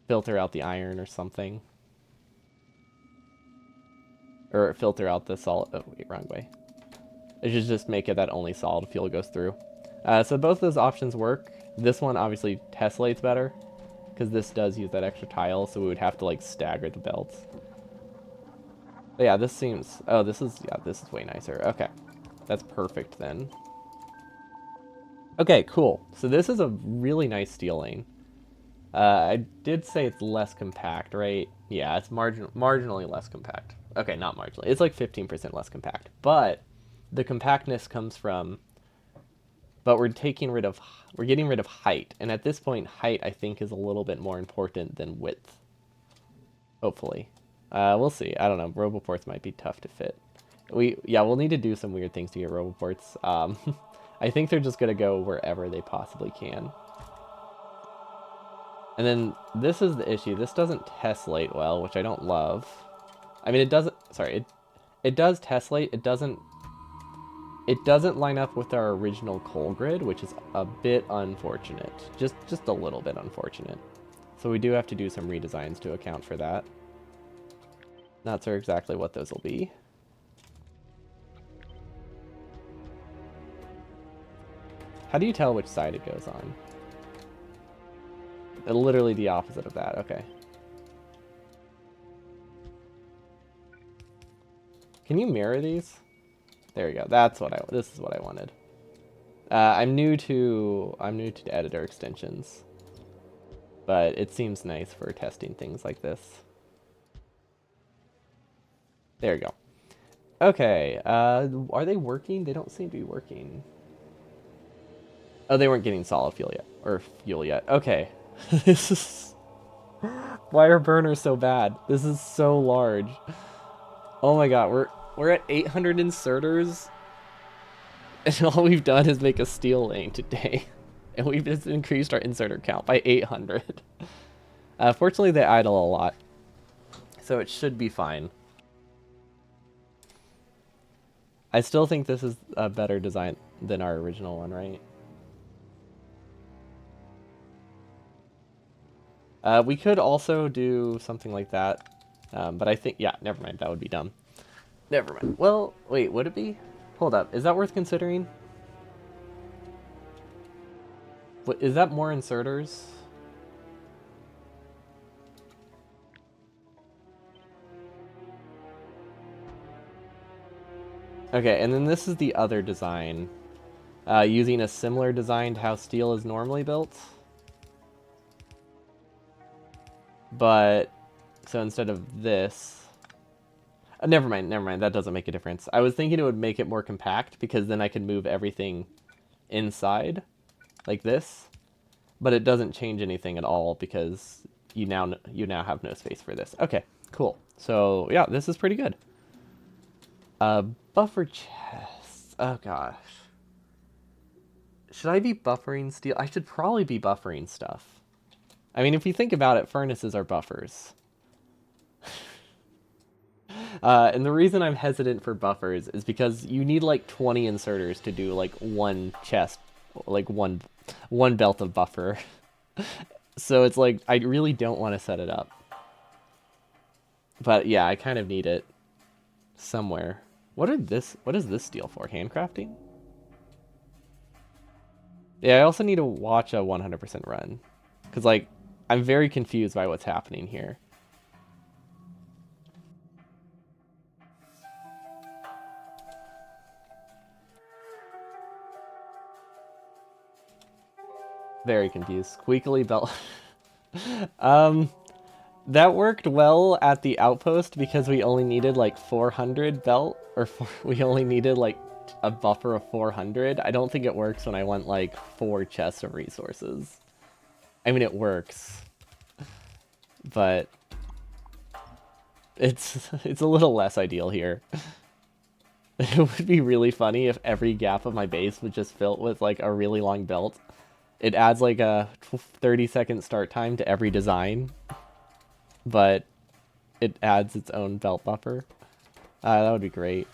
filter out the iron or something. Or filter out the solid... Oh, wait, wrong way. It should just make it that only solid fuel goes through. So both those options work. This one obviously tessellates better, because this does use that extra tile, so we would have to like stagger the belts. But yeah, this seems... Oh, this is way nicer. Okay. That's perfect then. Okay, cool. So this is a really nice steel lane. I did say it's less compact, right? Yeah, it's marginally less compact. Okay, not marginally. It's like 15% less compact. But the compactness comes from... But we're getting rid of height. And at this point, height, I think, is a little bit more important than width. Hopefully. We'll see. I don't know. Roboports might be tough to fit. We'll need to do some weird things to get Roboports. I think they're just going to go wherever they possibly can. And then this is the issue. This doesn't tessellate well, which I don't love. I mean, it doesn't... Sorry, it does tessellate. It doesn't line up with our original coal grid, which is a bit unfortunate. Just a little bit unfortunate. So we do have to do some redesigns to account for that. Not sure exactly what those will be. How do you tell which side it goes on? Literally the opposite of that, okay. Can you mirror these? There you go. This is what I wanted. I'm new to editor extensions, but it seems nice for testing things like this. There you go. Okay. Are they working? They don't seem to be working. Oh, they weren't getting solid fuel yet, or fuel yet. Okay. This is... Why are burners so bad? This is so large. Oh my god, we're at 800 inserters, and all we've done is make a steel lane today. And we've just increased our inserter count by 800. Fortunately, they idle a lot, so it should be fine. I still think this is a better design than our original one, right? We could also do something like that, but I think, yeah, never mind, that would be dumb. Never mind. Well, wait, would it be? Hold up. Is that worth considering? Is that more inserters? Okay, and then this is the other design. Using a similar design to how steel is normally built. But, so instead of this... never mind, that doesn't make a difference. I was thinking it would make it more compact, because then I could move everything inside, like this. But it doesn't change anything at all, because you now have no space for this. Okay, cool. So, yeah, this is pretty good. Buffer chests. Oh, gosh. Should I be buffering steel? I should probably be buffering stuff. I mean, if you think about it, furnaces are buffers. And the reason I'm hesitant for buffers is because you need like 20 inserters to do like one chest, like one belt of buffer. So it's like, I really don't want to set it up. But yeah, I kind of need it somewhere. What is this steel for? Handcrafting? Yeah, I also need to watch a 100% run. Because, like, I'm very confused by what's happening here. Very confused. Squeakily belt. That worked well at the outpost because we only needed like 400 belt, or we only needed like a buffer of 400. I don't think it works when I want like 4 chests of resources. I mean, it works, but it's a little less ideal here. It would be really funny if every gap of my base was just filled with like a really long belt. It adds like a 30-second start time to every design, but it adds its own belt buffer. That would be great.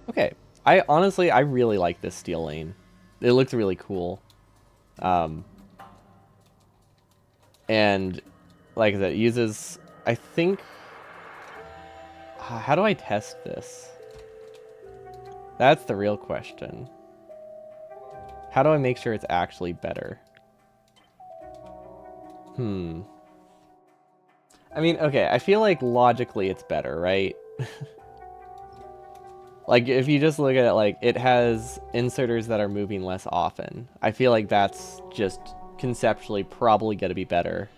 Okay, I really like this steel lane. It looks really cool. And like I said, it uses, I think, how do I test this? That's the real question. How do I make sure it's actually better? I mean, okay, I feel like logically it's better, right? Like, if you just look at it, like, it has inserters that are moving less often. I feel like that's just conceptually probably going to be better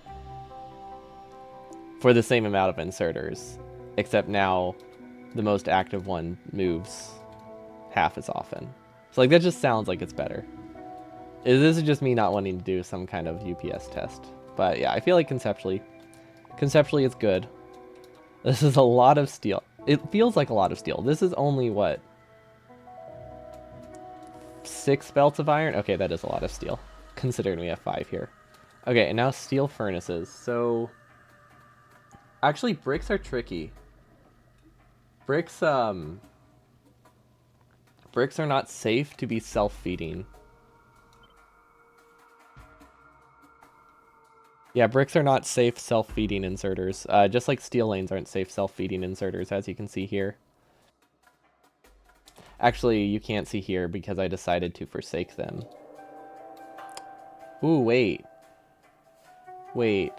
for the same amount of inserters. Except now, the most active one moves half as often. So, like, that just sounds like it's better. This is just me not wanting to do some kind of UPS test. But yeah, I feel like conceptually it's good. This is a lot of steel. It feels like a lot of steel. This is only, what, 6 belts of iron? Okay, that is a lot of steel, considering we have 5 here. Okay, and now steel furnaces. So, actually, bricks are tricky. Bricks are not safe to be self-feeding. Yeah, bricks are not safe self-feeding inserters. Just like steel lanes aren't safe self-feeding inserters, as you can see here. Actually, you can't see here because I decided to forsake them. Ooh, wait. Wait.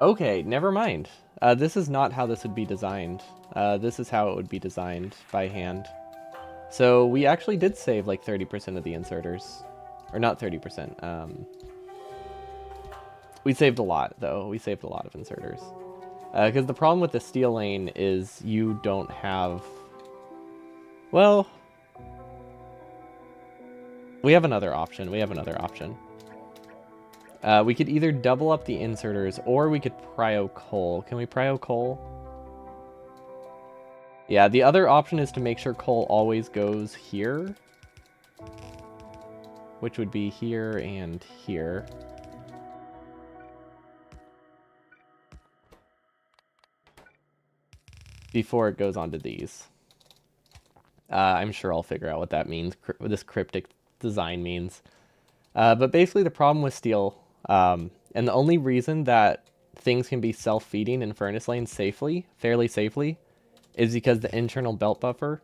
Okay, never mind. This is not how this would be designed. This is how it would be designed by hand. So we actually did save like 30% of the inserters. Or not 30%. We saved a lot, though. We saved a lot of inserters. Because the problem with the steel lane is you don't have... Well... We have another option. We could either double up the inserters, or we could prio coal. Can we prio coal? Yeah, the other option is to make sure coal always goes here. Which would be here and here. Before it goes on to these. I'm sure I'll figure out what that means, what this cryptic design means. But basically, the problem with steel, and the only reason that things can be self-feeding in furnace lanes fairly safely, is because the internal belt buffer,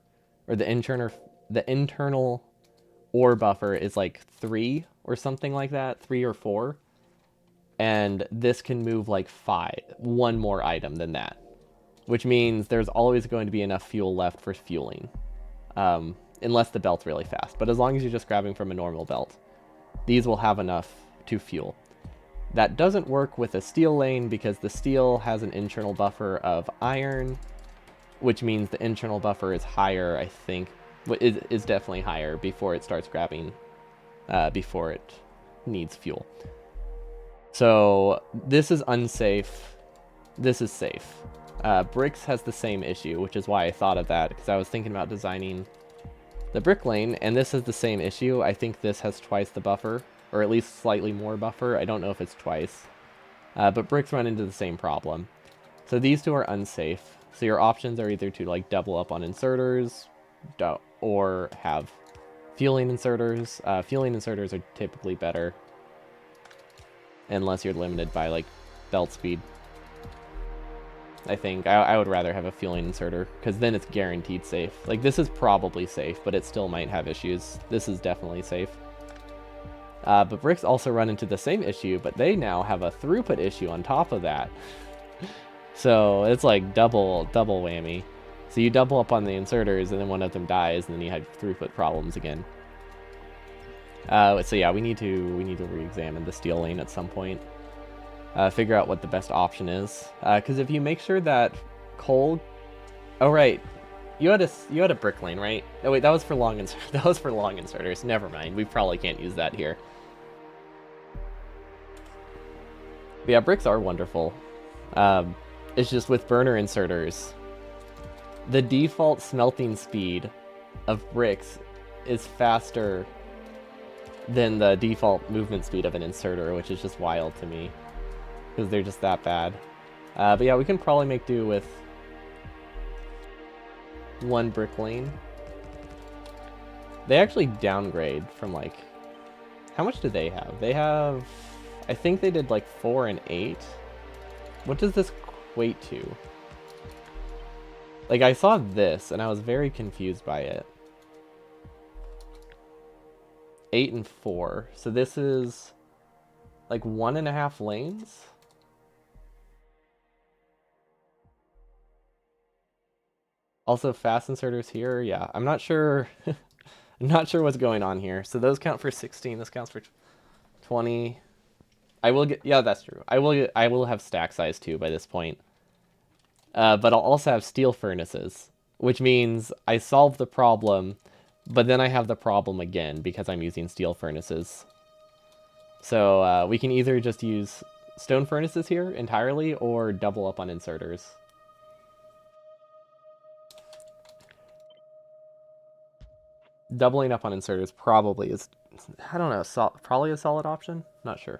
or the internal ore buffer is like 3 or something like that, 3 or 4, and this can move like 1 more item than that, which means there's always going to be enough fuel left for fueling, unless the belt's really fast. But as long as you're just grabbing from a normal belt, these will have enough to fuel. That doesn't work with a steel lane because the steel has an internal buffer of iron, which means the internal buffer is higher, I think. Is definitely higher before it starts grabbing, before it needs fuel. So this is unsafe. This is safe. Bricks has the same issue, which is why I thought of that, because I was thinking about designing the brick lane, and this is the same issue. I think this has twice the buffer, or at least slightly more buffer. I don't know if it's twice. But bricks run into the same problem. So these two are unsafe. So your options are either to like double up on inserters, or have fueling inserters. Fueling inserters are typically better, unless you're limited by like belt speed. I think I would rather have a fueling inserter, because then it's guaranteed safe. Like, this is probably safe, but it still might have issues. This is definitely safe. But bricks also run into the same issue, but they now have a throughput issue on top of that. So it's like double whammy. So you double up on the inserters, and then one of them dies, and then you have throughput problems again. So yeah, we need to re-examine the steel lane at some point. Figure out what the best option is. Because if you make sure that coal... Oh, right. You had a brick lane, right? Oh, wait, that was for long that was for long inserters. Never mind. We probably can't use that here. But yeah, bricks are wonderful. It's just with burner inserters, the default smelting speed of bricks is faster than the default movement speed of an inserter, which is just wild to me, because they're just that bad. But yeah, we can probably make do with 1 brick lane. They actually downgrade from like... How much do they have? They have... I think they did like 4 and 8. What does this equate to? Like, I saw this, and I was very confused by it. 8 and 4. So this is like 1.5 lanes? Also, fast inserters here. Yeah, I'm not sure. I'm not sure what's going on here. So those count for 16. This counts for 20. I will get... Yeah, that's true. I will have stack size 2 by this point. But I'll also have steel furnaces, which means I solve the problem, but then I have the problem again because I'm using steel furnaces. So we can either just use stone furnaces here entirely, or double up on inserters. Doubling up on inserters probably is, I don't know, probably a solid option? Not sure.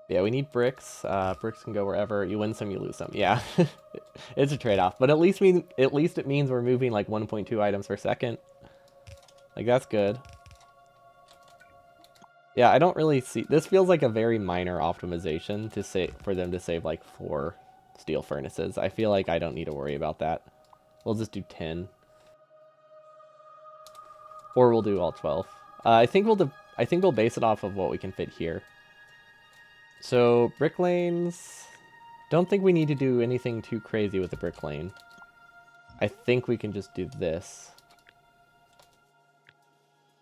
Yeah, we need bricks. Bricks can go wherever. You win some, you lose some. Yeah, it's a trade-off. But at least it means we're moving like 1.2 items per second. Like, that's good. Yeah, I don't really see... This feels like a very minor optimization for them to save like 4 steel furnaces. I feel like I don't need to worry about that. We'll just do 10. Or we'll do all 12. I think we'll base it off of what we can fit here. So, brick lanes... Don't think we need to do anything too crazy with the brick lane. I think we can just do this.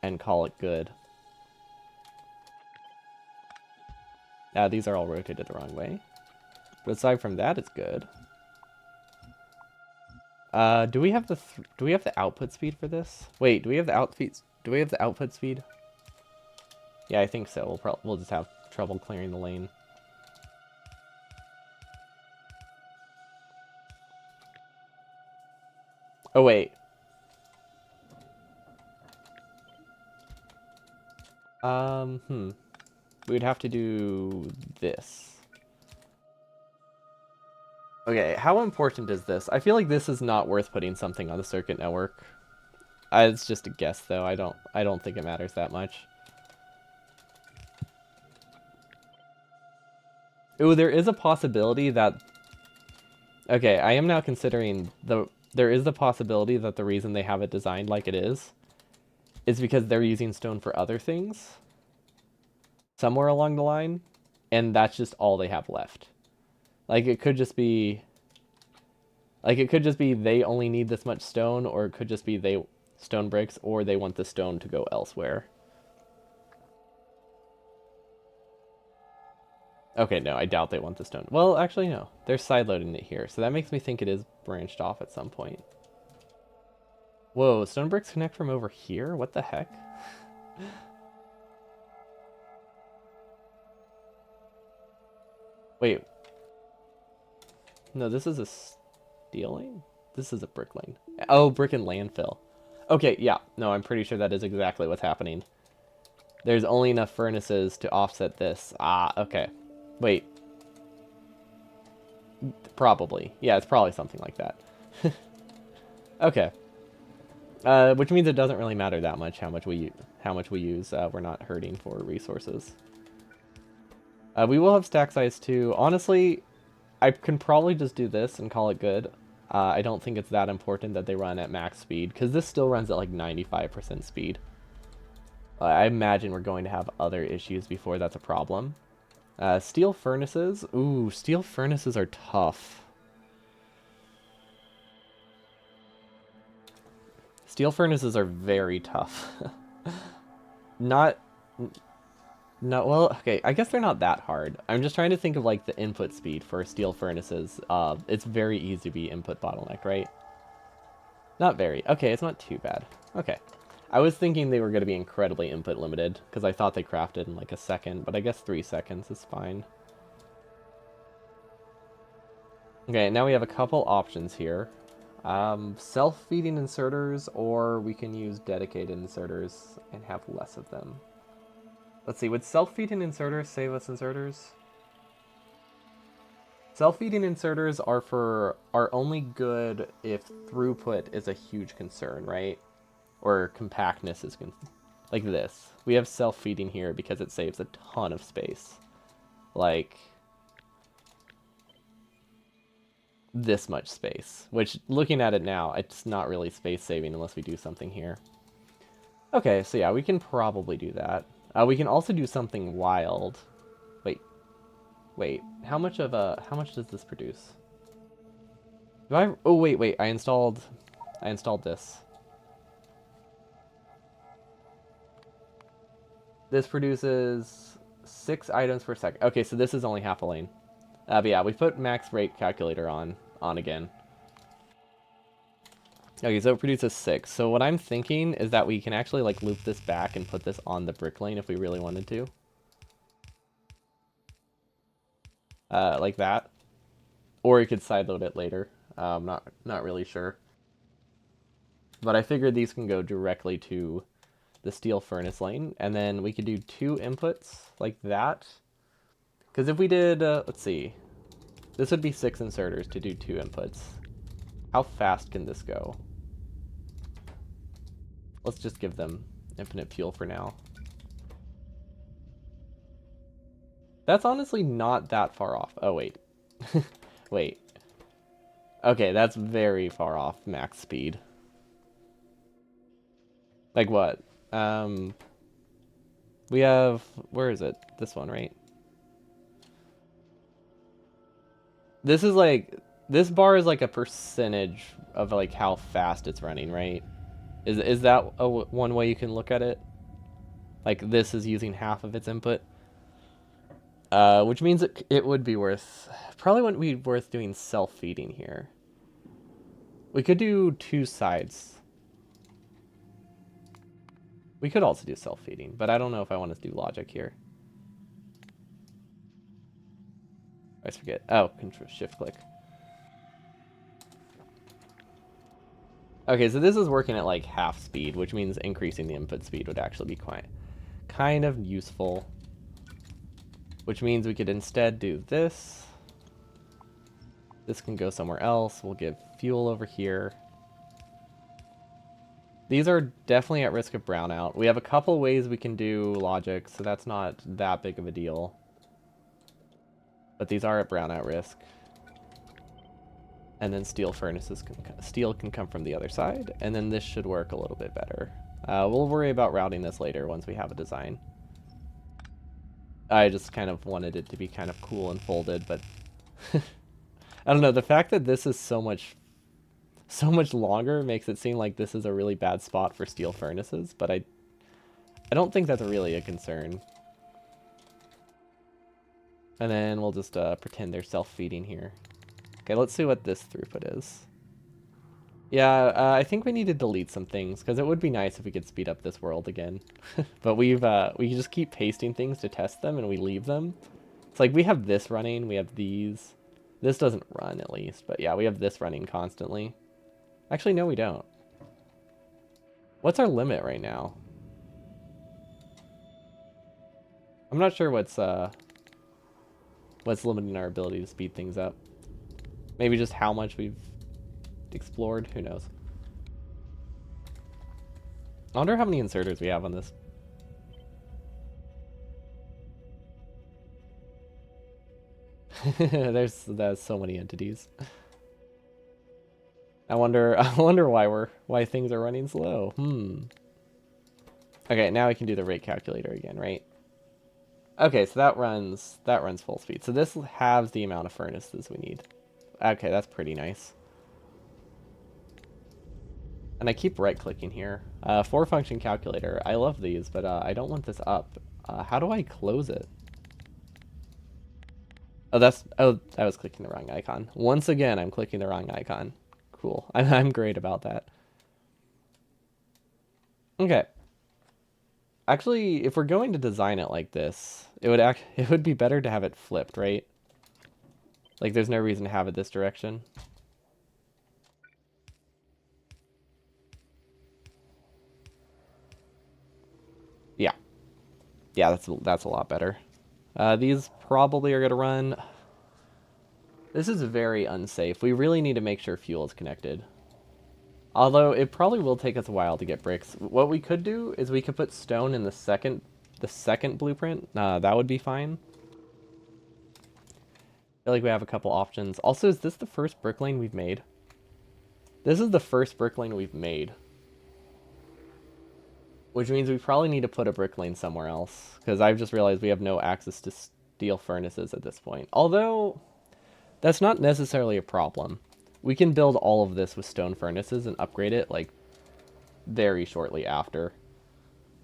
And call it good. These are all rotated the wrong way. But aside from that, it's good. Do we have the output speed for this? Wait, do we have the output speed? Yeah, I think so. We'll just have trouble clearing the lane. Oh wait. We would have to do this. Okay, how important is this? I feel like this is not worth putting something on the circuit network. It's just a guess, though. I don't think it matters that much. Ooh, there is a possibility that... Okay, I am now considering there is the possibility that the reason they have it designed like it is because they're using stone for other things somewhere along the line, and that's just all they have left. Like, it could just be... Like, it could just be they only need this much stone, or it could just be they stone bricks, or they want the stone to go elsewhere. Okay, no, I doubt they want the stone. Well, actually, no. They're sideloading it here, so that makes me think it is branched off at some point. Whoa, stone bricks connect from over here? What the heck? Wait. No, this is a steel lane? This is a brick lane. Oh, brick and landfill. Okay, yeah. No, I'm pretty sure that is exactly what's happening. There's only enough furnaces to offset this. Ah, okay. Wait. Probably. Yeah, it's probably something like that. Okay. Which means it doesn't really matter that much how much we use. We're not hurting for resources. We will have stack size too. Honestly, I can probably just do this and call it good. I don't think it's that important that they run at max speed, because this still runs at like 95% speed. I imagine we're going to have other issues before that's a problem. Steel furnaces. Ooh, steel furnaces are tough. Steel furnaces are very tough. Not... No, well, okay, I guess they're not that hard. I'm just trying to think of, like, the input speed for steel furnaces. It's very easy to be input bottleneck, right? Not very. Okay, it's not too bad. Okay. I was thinking they were going to be incredibly input limited, because I thought they crafted in, like, a second, but I guess 3 seconds is fine. Okay, now we have a couple options here. Self-feeding inserters, or we can use dedicated inserters and have less of them. Let's see, would self-feeding inserters save us inserters? Self-feeding inserters are only good if throughput is a huge concern, right? Or compactness is like this. We have self-feeding here because it saves a ton of space. Like this much space, which looking at it now, it's not really space saving unless we do something here. Okay, so yeah, we can probably do that. We can also do something wild. Wait. How much does this produce? Oh, wait. I installed this. This produces 6 items per second. Okay, so this is only half a lane. But yeah, we put max rate calculator on again. Okay, so it produces 6. So what I'm thinking is that we can actually like loop this back and put this on the brick lane if we really wanted to. Like that. Or you could sideload it later. Not really sure. But I figured these can go directly to the steel furnace lane, and then we could do 2 inputs like that. Because if we did, let's see, this would be 6 inserters to do 2 inputs. How fast can this go? Let's just give them infinite fuel for now. That's honestly not that far off. Oh, wait. Wait. Okay, that's very far off max speed. Like what? We have... Where is it? This one, right? This is like... This bar is like a percentage of like how fast it's running, right? Is that one way you can look at it? Like this is using half of its input? Which means it would be worth... Probably wouldn't be worth doing self-feeding here. We could do 2 sides. We could also do self-feeding, but I don't know if I want to do logic here. I always forget. Oh, Control Shift click. Okay, so this is working at like half speed, which means increasing the input speed would actually be kind of useful. Which means we could instead do this. This can go somewhere else. We'll give fuel over here. These are definitely at risk of brownout. We have a couple ways we can do logic, so that's not that big of a deal. But these are at brownout risk. And then steel can come from the other side, and then this should work a little bit better. We'll worry about routing this later once we have a design. I just kind of wanted it to be kind of cool and folded, but I don't know, the fact that this is so much longer makes it seem like this is a really bad spot for steel furnaces, but I don't think that's really a concern. And then we'll just pretend they're self-feeding here. Okay, let's see what this throughput is. Yeah, I think we need to delete some things, because it would be nice if we could speed up this world again. But we just keep pasting things to test them, and we leave them. It's like we have this running, we have these. This doesn't run, at least. But yeah, we have this running constantly. Actually, no, we don't. What's our limit right now? I'm not sure what's limiting our ability to speed things up. Maybe just how much we've explored? Who knows? I wonder how many inserters we have on this. There's so many entities. I wonder why things are running slow. Okay, now we can do the rate calculator again, right? Okay, so that runs full speed. So this halves the amount of furnaces we need. Okay, that's pretty nice. And I keep right-clicking here. For function calculator. I love these, but I don't want this up. How do I close it? Oh, I was clicking the wrong icon. Once again, I'm clicking the wrong icon. Cool. I'm great about that. Okay. Actually, if we're going to design it like this, it would be better to have it flipped, right? Like, there's no reason to have it this direction. Yeah. Yeah, that's a lot better. These probably are going to run... This is very unsafe. We really need to make sure fuel is connected. Although, it probably will take us a while to get bricks. What we could do is we could put stone in the second blueprint. That would be fine. I feel like we have a couple options. Also, is this the first brick lane we've made? This is the first brick lane we've made. Which means we probably need to put a brick lane somewhere else. Because I've just realized we have no access to steel furnaces at this point. Although, that's not necessarily a problem. We can build all of this with stone furnaces and upgrade it, like, very shortly after.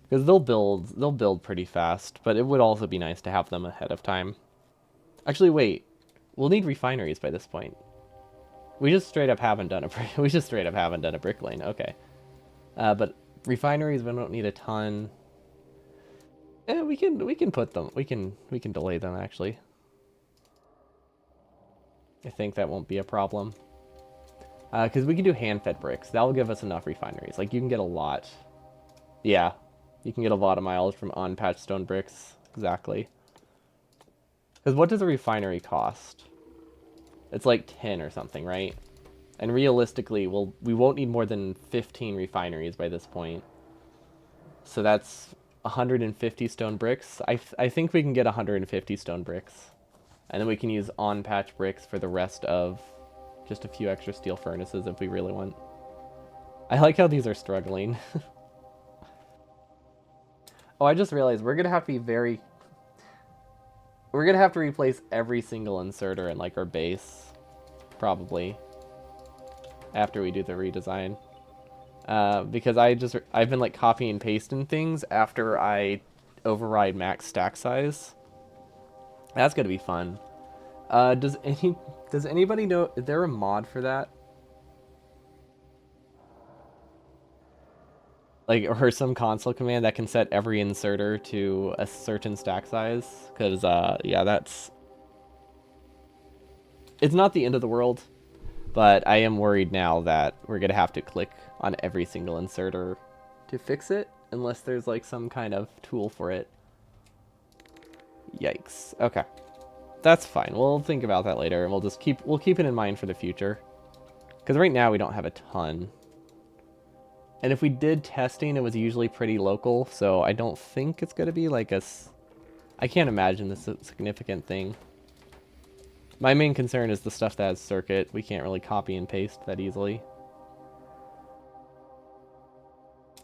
Because they'll build pretty fast, but it would also be nice to have them ahead of time. Actually, wait. We'll need refineries by this point. We just straight up haven't done a brick lane. Okay. But refineries, we don't need a ton. We can put them. We can delay them actually. I think that won't be a problem. Because we can do hand-fed bricks. That'll give us enough refineries. Like, you can get a lot. Yeah. You can get a lot of mileage from unpatched stone bricks. Exactly. Because what does a refinery cost? It's like 10 or something, right? And realistically, we won't need more than 15 refineries by this point. So that's 150 stone bricks. I think we can get 150 stone bricks. And then we can use on-patch bricks for the rest of just a few extra steel furnaces if we really want. I like how these are struggling. Oh, I just realized we're going to have to be we're going to have to replace every single inserter in, like, our base. Probably. After we do the redesign. Because I've been, like, copying and pasting things after I override max stack size. That's going to be fun. Does anybody know, is there a mod for that? Like, or some console command that can set every inserter to a certain stack size? Because, yeah, it's not the end of the world, but I am worried now that we're going to have to click on every single inserter to fix it, unless there's, like, some kind of tool for it. Yikes. Okay. That's fine. We'll think about that later, and we'll keep it in mind for the future. Because right now we don't have a ton. And if we did testing, it was usually pretty local, so I don't think it's going to be like I can't imagine this a significant thing. My main concern is the stuff that has circuit. We can't really copy and paste that easily.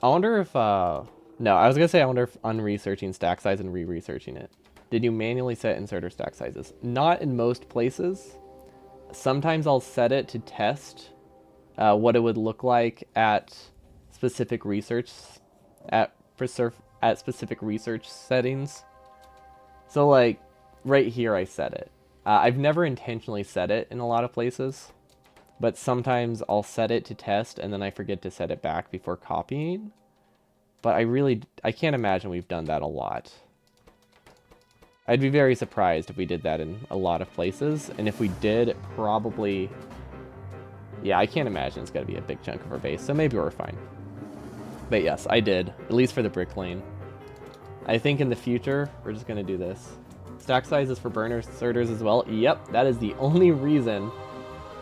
I wonder if, no, I was going to say I wonder if unresearching stack size and re-researching it. Did you manually set inserter stack sizes? Not in most places. Sometimes I'll set it to test what it would look like at specific research at specific research settings. So like right here I set it. I've never intentionally set it in a lot of places, but sometimes I'll set it to test and then I forget to set it back before copying. But I can't imagine we've done that a lot. I'd be very surprised if we did that in a lot of places, and if we did, probably... Yeah, I can't imagine it's going to be a big chunk of our base, so maybe we're fine. But yes, I did, at least for the brick lane. I think in the future, we're just going to do this. Stack sizes for burner inserters as well. Yep, that is the only reason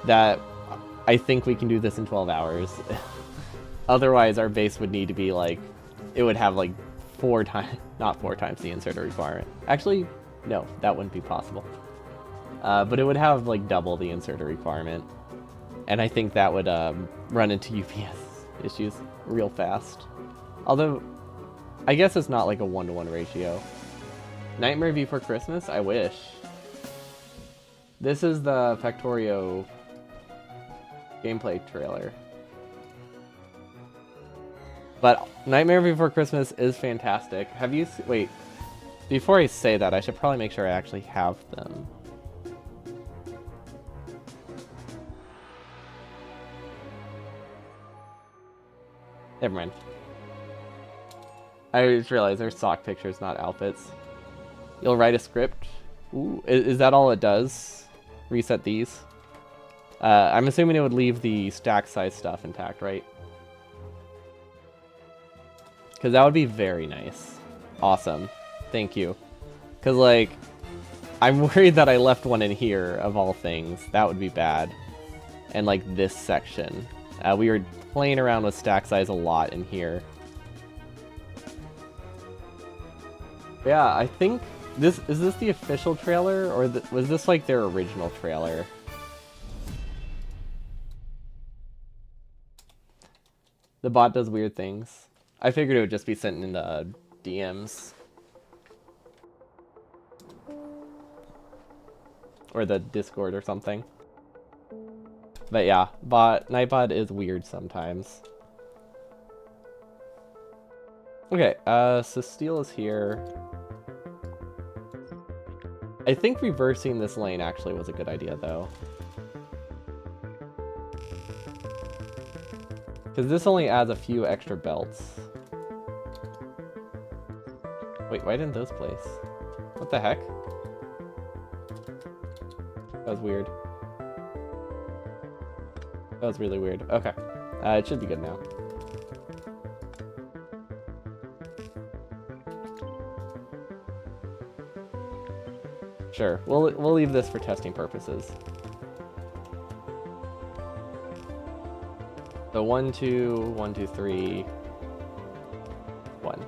that I think we can do this in 12 hours. Otherwise, our base would need to be like... It would have like 4 times... Not 4 times the inserter requirement. Actually, no, that wouldn't be possible. But it would have like double the inserter requirement. And I think that would run into UPS issues real fast. Although, I guess it's not like a 1-to-1 ratio. Nightmare Before Christmas? I wish. This is the Factorio gameplay trailer. But Nightmare Before Christmas is fantastic. Have you... Wait. Before I say that, I should probably make sure I actually have them. Never mind. I just realized there's sock pictures, not outfits. You'll write a script. Ooh, is that all it does? Reset these? I'm assuming it would leave the stack size stuff intact, right? Because that would be very nice. Awesome. Thank you. Because, like, I'm worried that I left one in here, of all things. That would be bad. And, like, this section. We were playing around with stack size a lot in here. Yeah, I think... Is this the official trailer, or was this, like, their original trailer? The bot does weird things. I figured it would just be sent in the DMs. Or the Discord or something. But yeah, Nightbot is weird sometimes. Okay, so Steel is here. I think reversing this lane actually was a good idea, though. Because this only adds a few extra belts. Wait, why didn't those place? What the heck? That was weird. That was really weird. Okay. It should be good now. Sure, we'll leave this for testing purposes. So 1, 2, 1, 2, 3, 1.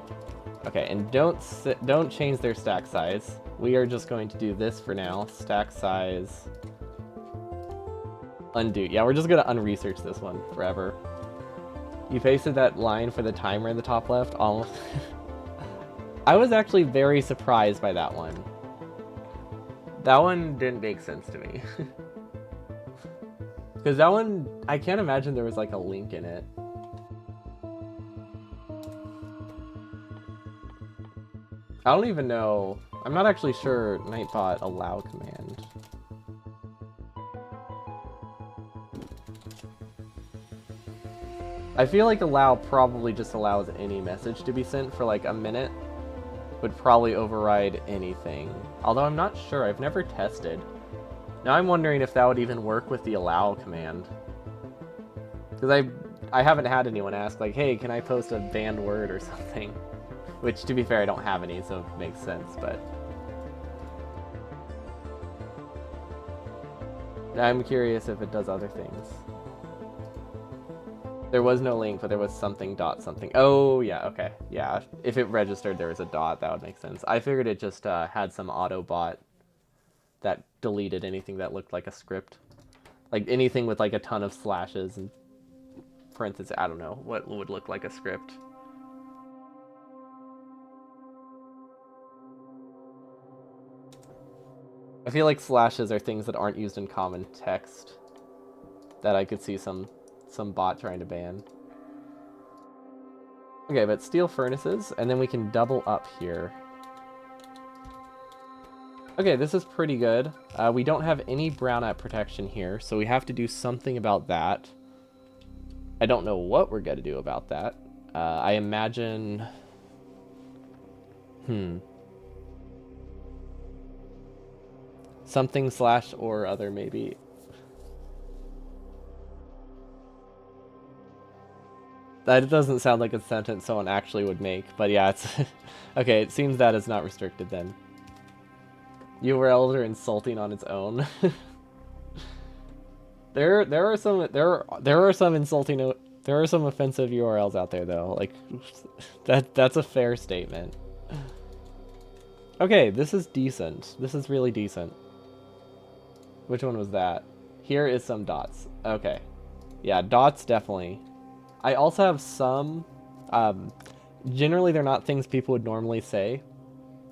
Okay, and don't change their stack size. We are just going to do this for now. Stack size. Undo. Yeah, we're just gonna unresearch this one forever. You pasted that line for the timer in the top left. Almost. I was actually very surprised by that one. That one didn't make sense to me. Because that one, I can't imagine there was like a link in it. I don't even know. I'm not actually sure Nightbot allow command. I feel like allow probably just allows any message to be sent for like a minute. Would probably override anything. Although I'm not sure, I've never tested. Now I'm wondering if that would even work with the allow command. Because I haven't had anyone ask like, hey, can I post a banned word or something? Which, to be fair, I don't have any, so it makes sense, but... I'm curious if it does other things. There was no link, but there was something dot something. Oh, yeah, okay. Yeah, if it registered there was a dot, that would make sense. I figured it just had some auto bot that deleted anything that looked like a script. Like anything with like a ton of slashes and parentheses. I don't know what would look like a script. I feel like slashes are things that aren't used in common text that I could see some bot trying to ban. Okay, but steel furnaces, and then we can double up here. Okay, this is pretty good. We don't have any brownout protection here, so we have to do something about that. I don't know what we're going to do about that. I imagine... Something slash or other, maybe. That doesn't sound like a sentence someone actually would make, but yeah, it's... Okay, it seems that is not restricted then. URLs are insulting on its own. There are some insulting, there are some offensive URLs out there though. Like that's a fair statement. Okay, this is decent. This is really decent. Which one was that? Here is some dots. Okay. Yeah, dots definitely. I also have some generally they're not things people would normally say,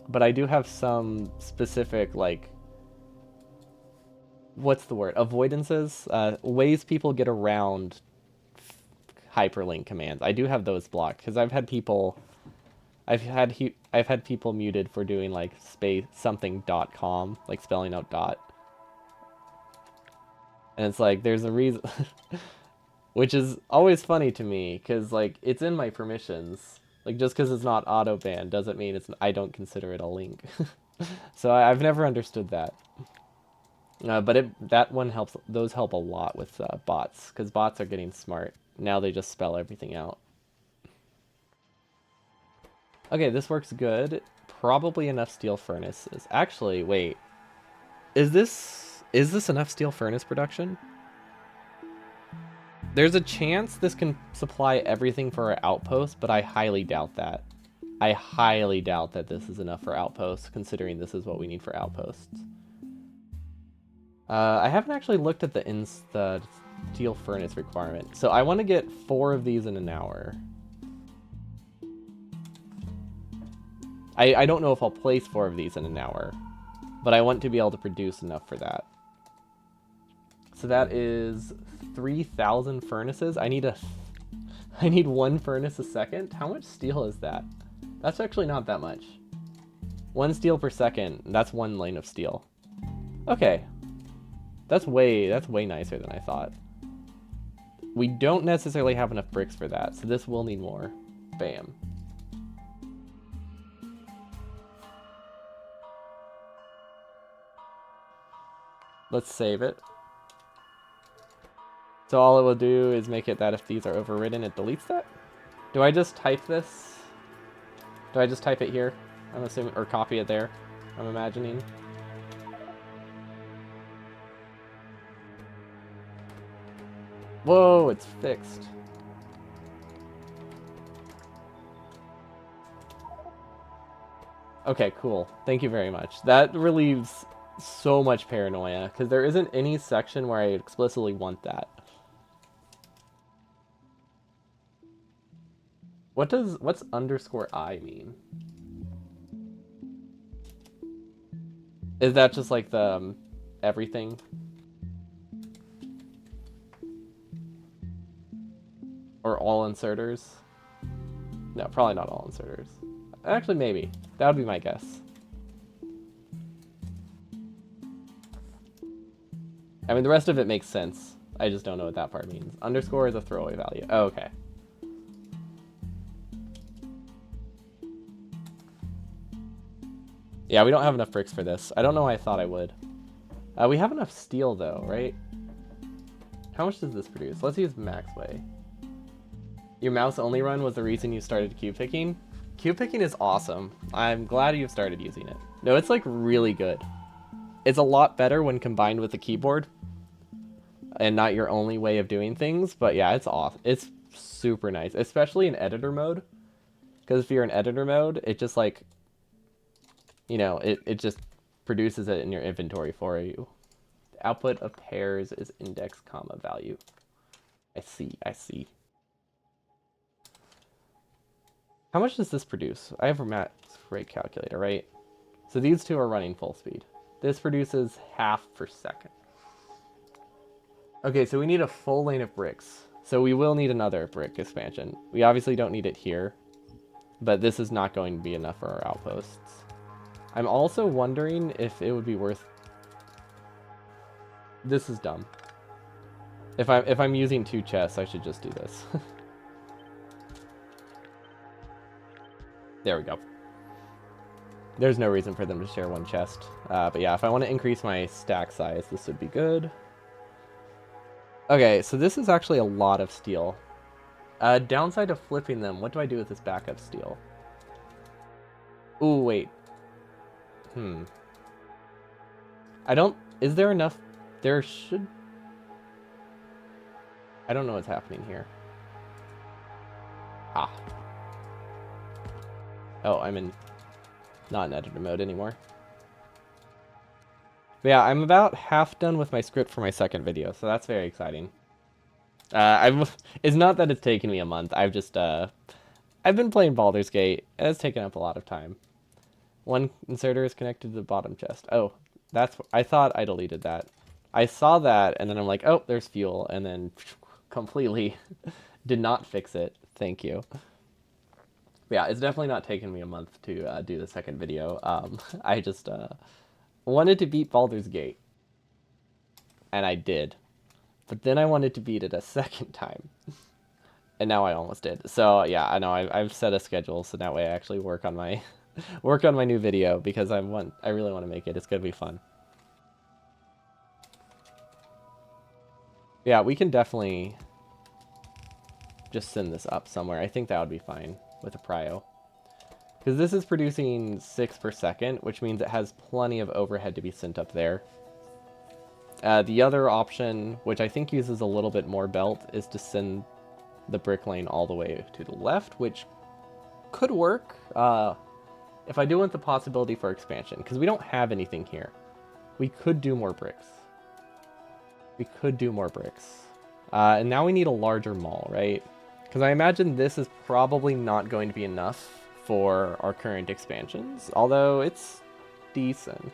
but I do have some specific, like, what's the word? Avoidances? Ways people get around hyperlink commands. I do have those blocked because I've had people muted for doing like space something.com, like spelling out dot. And it's like there's a reason which is always funny to me because like it's in my permissions. Like just because it's not auto banned doesn't mean I don't consider it a link. So I've never understood that. But that one helps. Those help a lot with bots because bots are getting smart. Now they just spell everything out. Okay, this works good. Probably enough steel furnaces. Actually, wait. Is this enough steel furnace production? There's a chance this can supply everything for our outpost, but I highly doubt that. I highly doubt that this is enough for outposts, considering this is what we need for outposts. I haven't actually looked at the steel furnace requirement. So I want to get 4 of these in an hour. I don't know if I'll place 4 of these in an hour, but I want to be able to produce enough for that. So that is 3,000 furnaces. I need 1 furnace a second. How much steel is that? That's actually not that much. 1 steel per second. That's 1 lane of steel. Okay. That's way nicer than I thought. We don't necessarily have enough bricks for that, so this will need more. Bam. Let's save it. So all it will do is make it that if these are overridden, it deletes that? Do I just type this? Do I just type it here? I'm assuming, or copy it there, I'm imagining. Whoa, it's fixed. Okay, cool. Thank you very much. That relieves so much paranoia, because there isn't any section where I explicitly want that. What's underscore I mean? Is that just like the everything? Or all inserters? No, probably not all inserters. Actually, maybe. That would be my guess. I mean, the rest of it makes sense. I just don't know what that part means. Underscore is a throwaway value. Oh, okay. Yeah, we don't have enough bricks for this. I don't know why I thought I would. We have enough steel, though, right? How much does this produce? Let's use Maxway. Your mouse only run was the reason you started cube picking? Cube picking is awesome. I'm glad you've started using it. No, it's like really good. It's a lot better when combined with the keyboard. and not your only way of doing things. But yeah, it's off. It's super nice, especially in editor mode. Because if you're in editor mode, it just like, it just produces it in your inventory for you. The output of pairs is index comma value. I see, I see. How much does this produce? I have a math rate calculator, right? So these two are running full speed. This produces half per second. Okay, so we need a full lane of bricks. So we will need another brick expansion. We obviously don't need it here, but this is not going to be enough for our outposts. I'm also wondering if it would be worth... This is dumb. If I'm using 2 chests, I should just do this. There we go. There's no reason for them to share 1 chest. But yeah, if I want to increase my stack size, this would be good. Okay, so this is actually a lot of steel. Downside of flipping them, what do I do with this backup steel? Ooh, wait. Is there enough? There should... I don't know what's happening here. Ah. Oh, I'm not in editor mode anymore. But yeah, I'm about half done with my script for my second video, so that's very exciting. It's not that it's taken me a month. I've been playing Baldur's Gate, and it's taken up a lot of time. 1 inserter is connected to the bottom chest. Oh, I thought I deleted that. I saw that, and then I'm like, oh, there's fuel, and then completely did not fix it. Thank you. But yeah, it's definitely not taken me a month to do the second video. I just wanted to beat Baldur's Gate, and I did. But then I wanted to beat it a second time, and now I almost did. So yeah, I know I've set a schedule so that way I actually work on my new video because I really want to make it. It's gonna be fun. Yeah, we can definitely just send this up somewhere. I think that would be fine with a prio. Because this is producing 6 per second, which means it has plenty of overhead to be sent up there. The other option, which I think uses a little bit more belt, is to send the brick lane all the way to the left, which could work if I do want the possibility for expansion, because we don't have anything here. We could do more bricks. And now we need a larger mall, right? Because I imagine this is probably not going to be enough for our current expansions, although it's decent.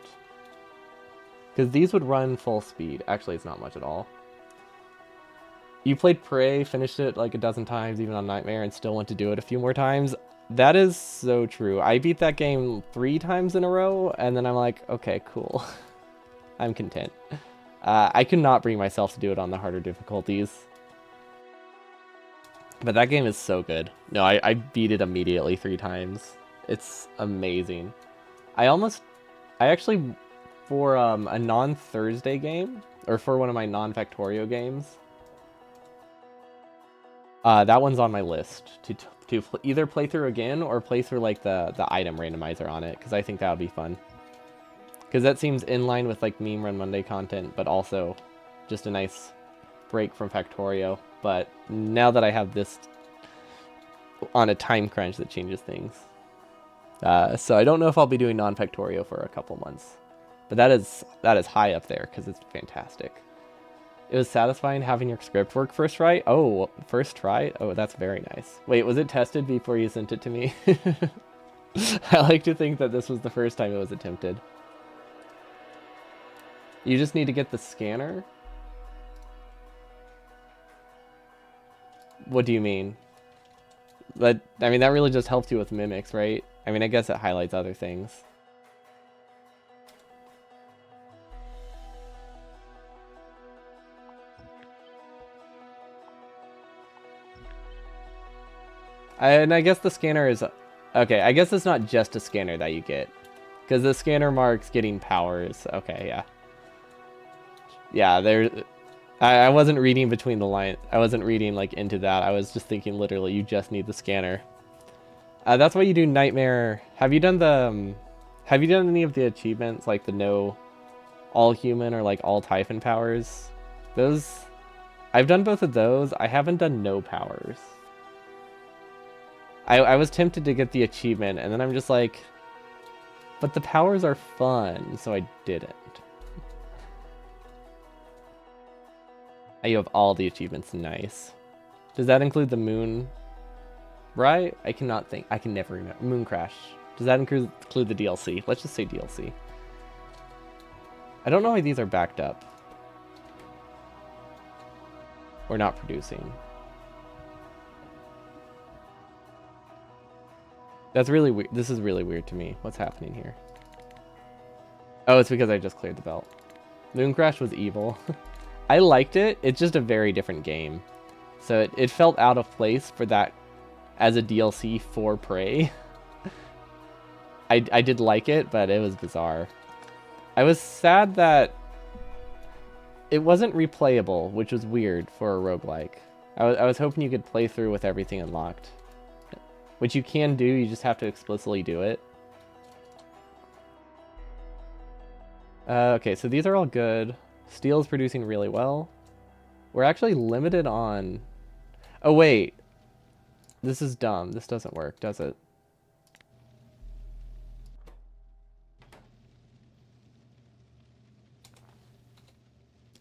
Because these would run full speed. Actually, it's not much at all. You played Prey, finished it like a dozen times, even on Nightmare, and still want to do it a few more times. That is so true. I beat that game 3 times in a row, and then I'm like, okay, cool. I'm content. I could not bring myself to do it on the harder difficulties. But that game is so good. No, I beat it immediately 3 times. It's amazing. I actually, for a non-Thursday game, or for one of my non-Factorio games, that one's on my list to either play through again or play through like the item randomizer on it, because I think that would be fun. Because that seems in line with like Meme Run Monday content, but also just a nice break from Factorio. But now that I have this on a time crunch, that changes things. So I don't know if I'll be doing non-Factorio for a couple months. But that is high up there because it's fantastic. It was satisfying having your script work first try. Oh, first try? Oh, that's very nice. Wait, was it tested before you sent it to me? I like to think that this was the first time it was attempted. You just need to get the scanner? What do you mean? I mean, that really just helps you with mimics, right? I mean, I guess it highlights other things. And I guess the scanner is... Okay, I guess it's not just a scanner that you get. Because the scanner marks getting powers. Okay, yeah. Yeah, I wasn't reading between the lines. I wasn't reading like into that. I was just thinking literally you just need the scanner. That's why you do Nightmare. Have you done any of the achievements, like the no all human or like all Typhon powers? Those I've done both of those. I haven't done no powers. I was tempted to get the achievement, and then I'm just like, but the powers are fun, so I didn't. You have all the achievements. Nice. Does that include the moon? Right? I cannot think. I can never remember. Moon crash. Does that include the DLC? Let's just say DLC. I don't know why these are backed up. Or not producing. That's really weird. This is really weird to me. What's happening here? Oh, it's because I just cleared the belt. Moon Crash was evil. I liked it. It's just a very different game. So it felt out of place for that as a DLC for Prey. I did like it, but it was bizarre. I was sad that it wasn't replayable, which was weird for a roguelike. I was hoping you could play through with everything unlocked. Which you can do, you just have to explicitly do it. Okay, so these are all good. Steel is producing really well. We're actually limited on... Oh, wait. This is dumb. This doesn't work, does it?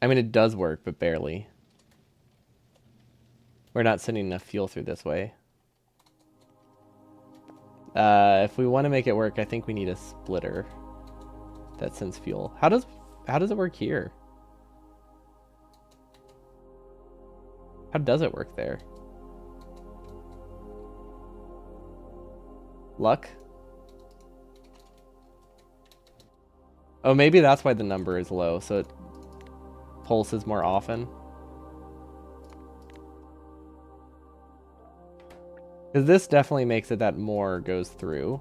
I mean, it does work, but barely. We're not sending enough fuel through this way. If we want to make it work, I think we need a splitter that sends fuel. How does it work here? How does it work there? Luck? Oh, maybe that's why the number is low, so it pulses more often. Because this definitely makes it that more goes through,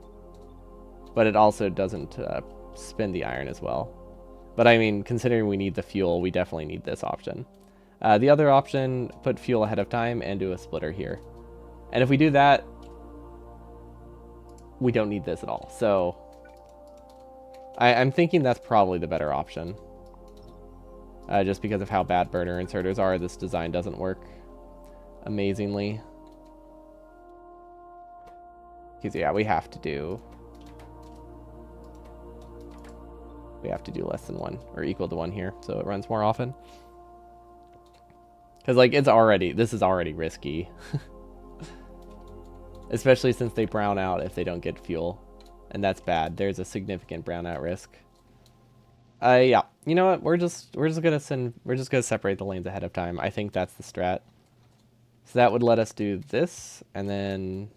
but it also doesn't spin the iron as well. But I mean, considering we need the fuel, we definitely need this option. The other option, put fuel ahead of time and do a splitter here. And if we do that, we don't need this at all. So I'm thinking that's probably the better option. Just because of how bad burner inserters are, this design doesn't work amazingly. Because yeah, we have to do less than 1 or equal to 1 here, so it runs more often. Because like this is already risky. Especially since they brown out if they don't get fuel. And that's bad. There's a significant brownout risk. Yeah. You know what? We're just gonna separate the lanes ahead of time. I think that's the strat. So that would let us do this, and then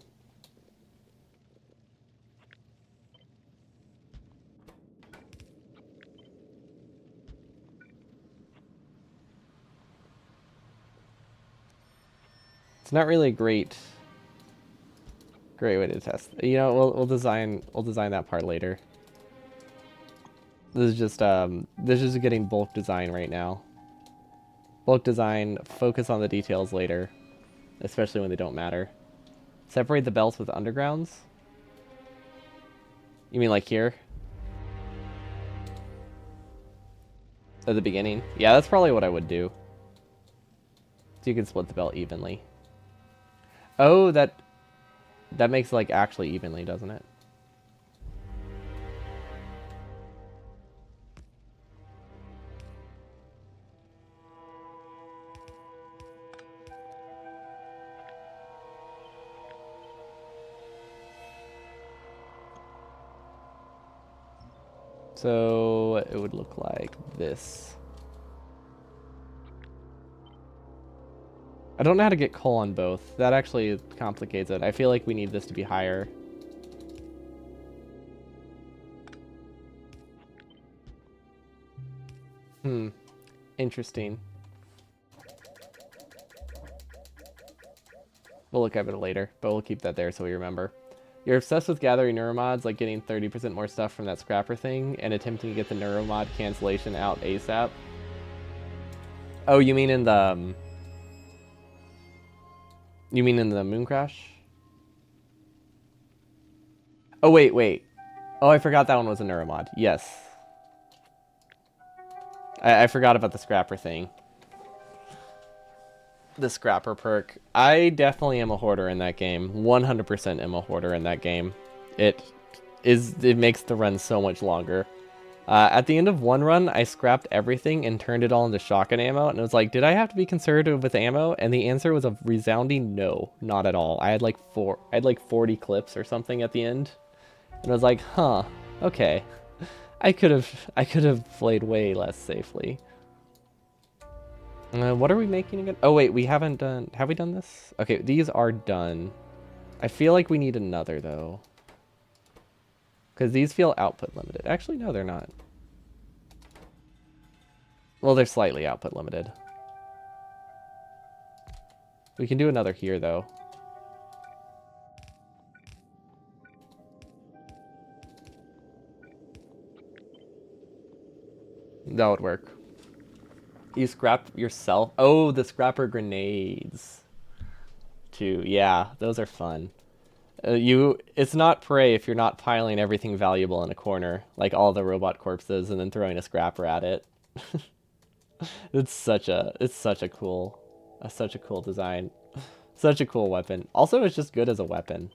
it's not really a great way to test. You know, we'll design that part later. This is getting bulk design right now. Bulk design, focus on the details later, especially when they don't matter. Separate the belts with undergrounds? You mean like here? At the beginning? Yeah, that's probably what I would do. So you can split the belt evenly. Oh, that makes like actually evenly, doesn't it? So it would look like this. I don't know how to get coal on both. That actually complicates it. I feel like we need this to be higher. Interesting. We'll look at it later, but we'll keep that there so we remember. You're obsessed with gathering neuromods, like getting 30% more stuff from that scrapper thing, and attempting to get the neuromod cancellation out ASAP. Oh, you mean in the... You mean in the moon crash? Oh, wait. Oh, I forgot that one was a neuromod. Yes. I forgot about the scrapper thing. the scrapper perk. I definitely am a hoarder in that game. 100% am a hoarder in that game. It makes the run so much longer. At the end of one run, I scrapped everything and turned it all into shotgun ammo, and it was like, did I have to be conservative with ammo? And the answer was a resounding no, not at all. I had like 40 clips or something at the end, and I was like, huh, okay. I could have played way less safely. What are we making again? Oh wait, we haven't done. Have we done this? Okay, these are done. I feel like we need another though, because these feel output limited. Actually, no, they're not. Well, they're slightly output limited. We can do another here though. That would work. You scrap yourself. Oh, the scrapper grenades. Too. Yeah, those are fun. It's not prey if you're not piling everything valuable in a corner, like all the robot corpses, and then throwing a scrapper at it. It's such a cool design. Such a cool weapon. Also, it's just good as a weapon.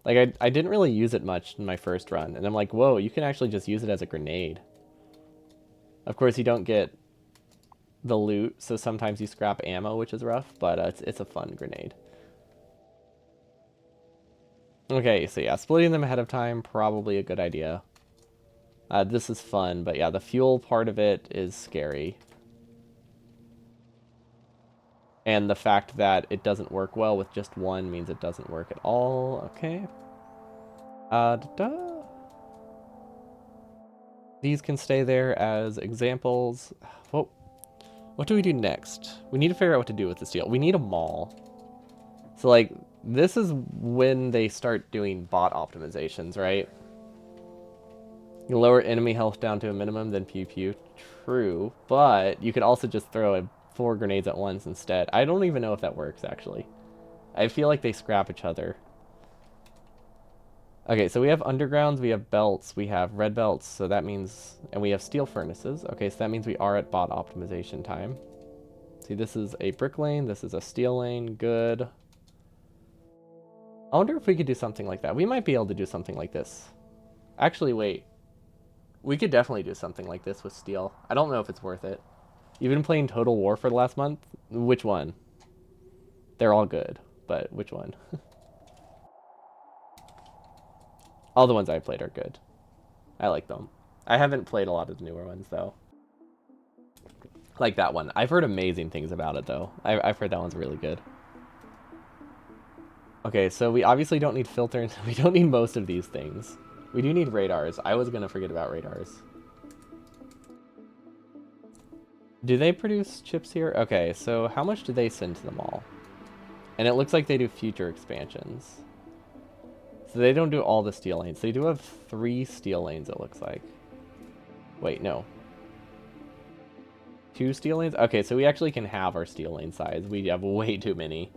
Like, I didn't really use it much in my first run, and I'm like, whoa, you can actually just use it as a grenade. Of course, you don't get the loot, so sometimes you scrap ammo, which is rough, but it's a fun grenade. Okay, so yeah, splitting them ahead of time, probably a good idea. This is fun, but yeah, the fuel part of it is scary. And the fact that it doesn't work well with just one means it doesn't work at all. Okay. Da-da. These can stay there as examples. Whoa. What do we do next? We need to figure out what to do with the steel. We need a mall. So, like, this is when they start doing bot optimizations, right? You lower enemy health down to a minimum, then pew pew. True, but you could also just throw 4 grenades at once instead. I don't even know if that works, actually. I feel like they scrap each other. Okay, so we have undergrounds, we have belts, we have red belts, so that means... And we have steel furnaces. Okay, so that means we are at bot optimization time. See, this is a brick lane, this is a steel lane, good. I wonder if we could do something like that. We might be able to do something like this. Actually, wait. We could definitely do something like this with steel. I don't know if it's worth it. You've been playing Total War for the last month? Which one? They're all good, but which one? All the ones I played are good. I like them. I haven't played a lot of the newer ones, though. Like that one. I've heard amazing things about it, though. I've heard that one's really good. Okay, so we obviously don't need filters. We don't need most of these things. We do need radars. I was going to forget about radars. Do they produce chips here? Okay, so how much do they send to the mall? And it looks like they do future expansions. So they don't do all the steel lanes. They do have 3 steel lanes, it looks like. Wait, no. 2 steel lanes? Okay, so we actually can have our steel lane size. We have way too many.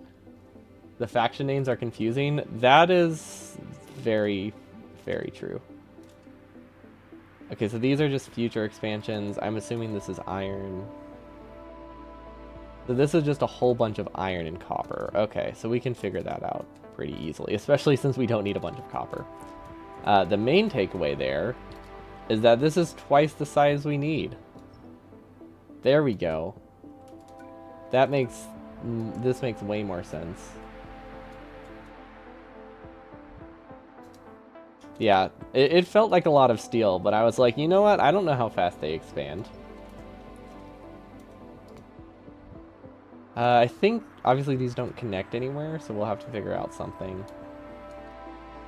The faction names are confusing. That is very, very true. Okay, so these are just future expansions. I'm assuming this is iron. So this is just a whole bunch of iron and copper. Okay, so we can figure that out pretty easily, especially since we don't need a bunch of copper. The main takeaway there is that this is twice the size we need. There we go. That makes... This makes way more sense. Yeah, it felt like a lot of steel, but I was like, you know what? I don't know how fast they expand. I think, obviously, these don't connect anywhere, so we'll have to figure out something.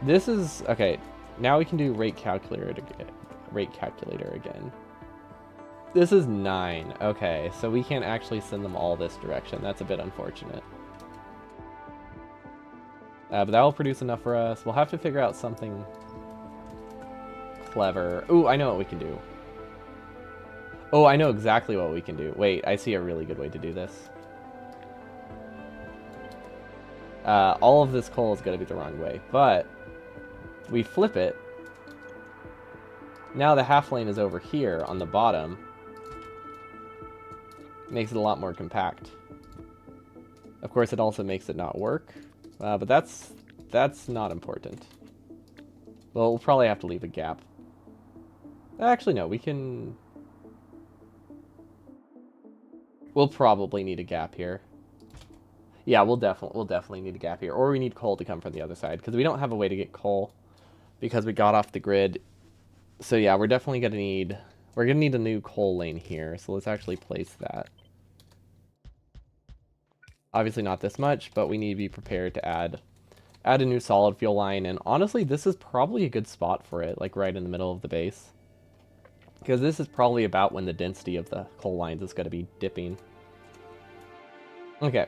This is... Okay, now we can do rate calculator again. This is 9. Okay, so we can't actually send them all this direction. That's a bit unfortunate. But that will produce enough for us. We'll have to figure out something clever. Ooh, I know what we can do. Oh, I know exactly what we can do. Wait, I see a really good way to do this. All of this coal is going to be the wrong way, but we flip it. Now the half lane is over here on the bottom. Makes it a lot more compact. Of course, it also makes it not work, but that's not important. Well, we'll probably have to leave a gap. Actually, no, we can... We'll probably need a gap here. Yeah, we'll definitely need a gap here. Or we need coal to come from the other side, because we don't have a way to get coal because we got off the grid. So yeah, we're definitely going to need... We're going to need a new coal lane here, so let's actually place that. Obviously not this much, but we need to be prepared to add a new solid fuel line. And honestly, this is probably a good spot for it, like right in the middle of the base. Because this is probably about when the density of the coal lines is going to be dipping. Okay.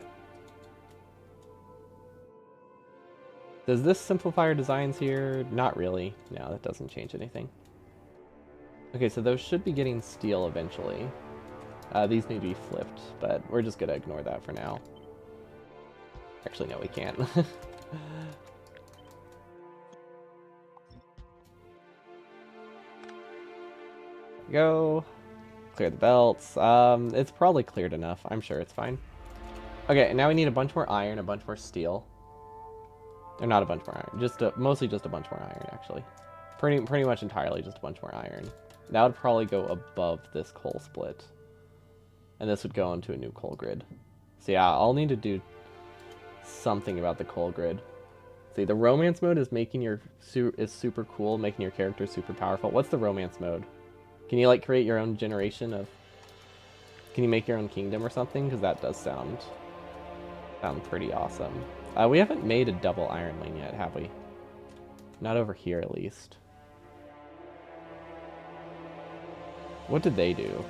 Does this simplify our designs here? Not really. No, that doesn't change anything. Okay, so those should be getting steel eventually. These need to be flipped, but we're just going to ignore that for now. Actually, no, we can't. Go. Clear the belts. It's probably cleared enough. I'm sure it's fine. Okay, and now we need a bunch more iron, a bunch more steel. Or not a bunch more iron. Mostly just a bunch more iron, actually. Pretty much entirely just a bunch more iron. That would probably go above this coal split. And this would go into a new coal grid. So yeah, I'll need to do something about the coal grid. See, the romance mode is making is super cool, making your character super powerful. What's the romance mode? Can you like create your own generation of... Can you make your own kingdom or something? Because that does sound pretty awesome. We haven't made a double iron lane yet, have we? Not over here, at least. What did they do?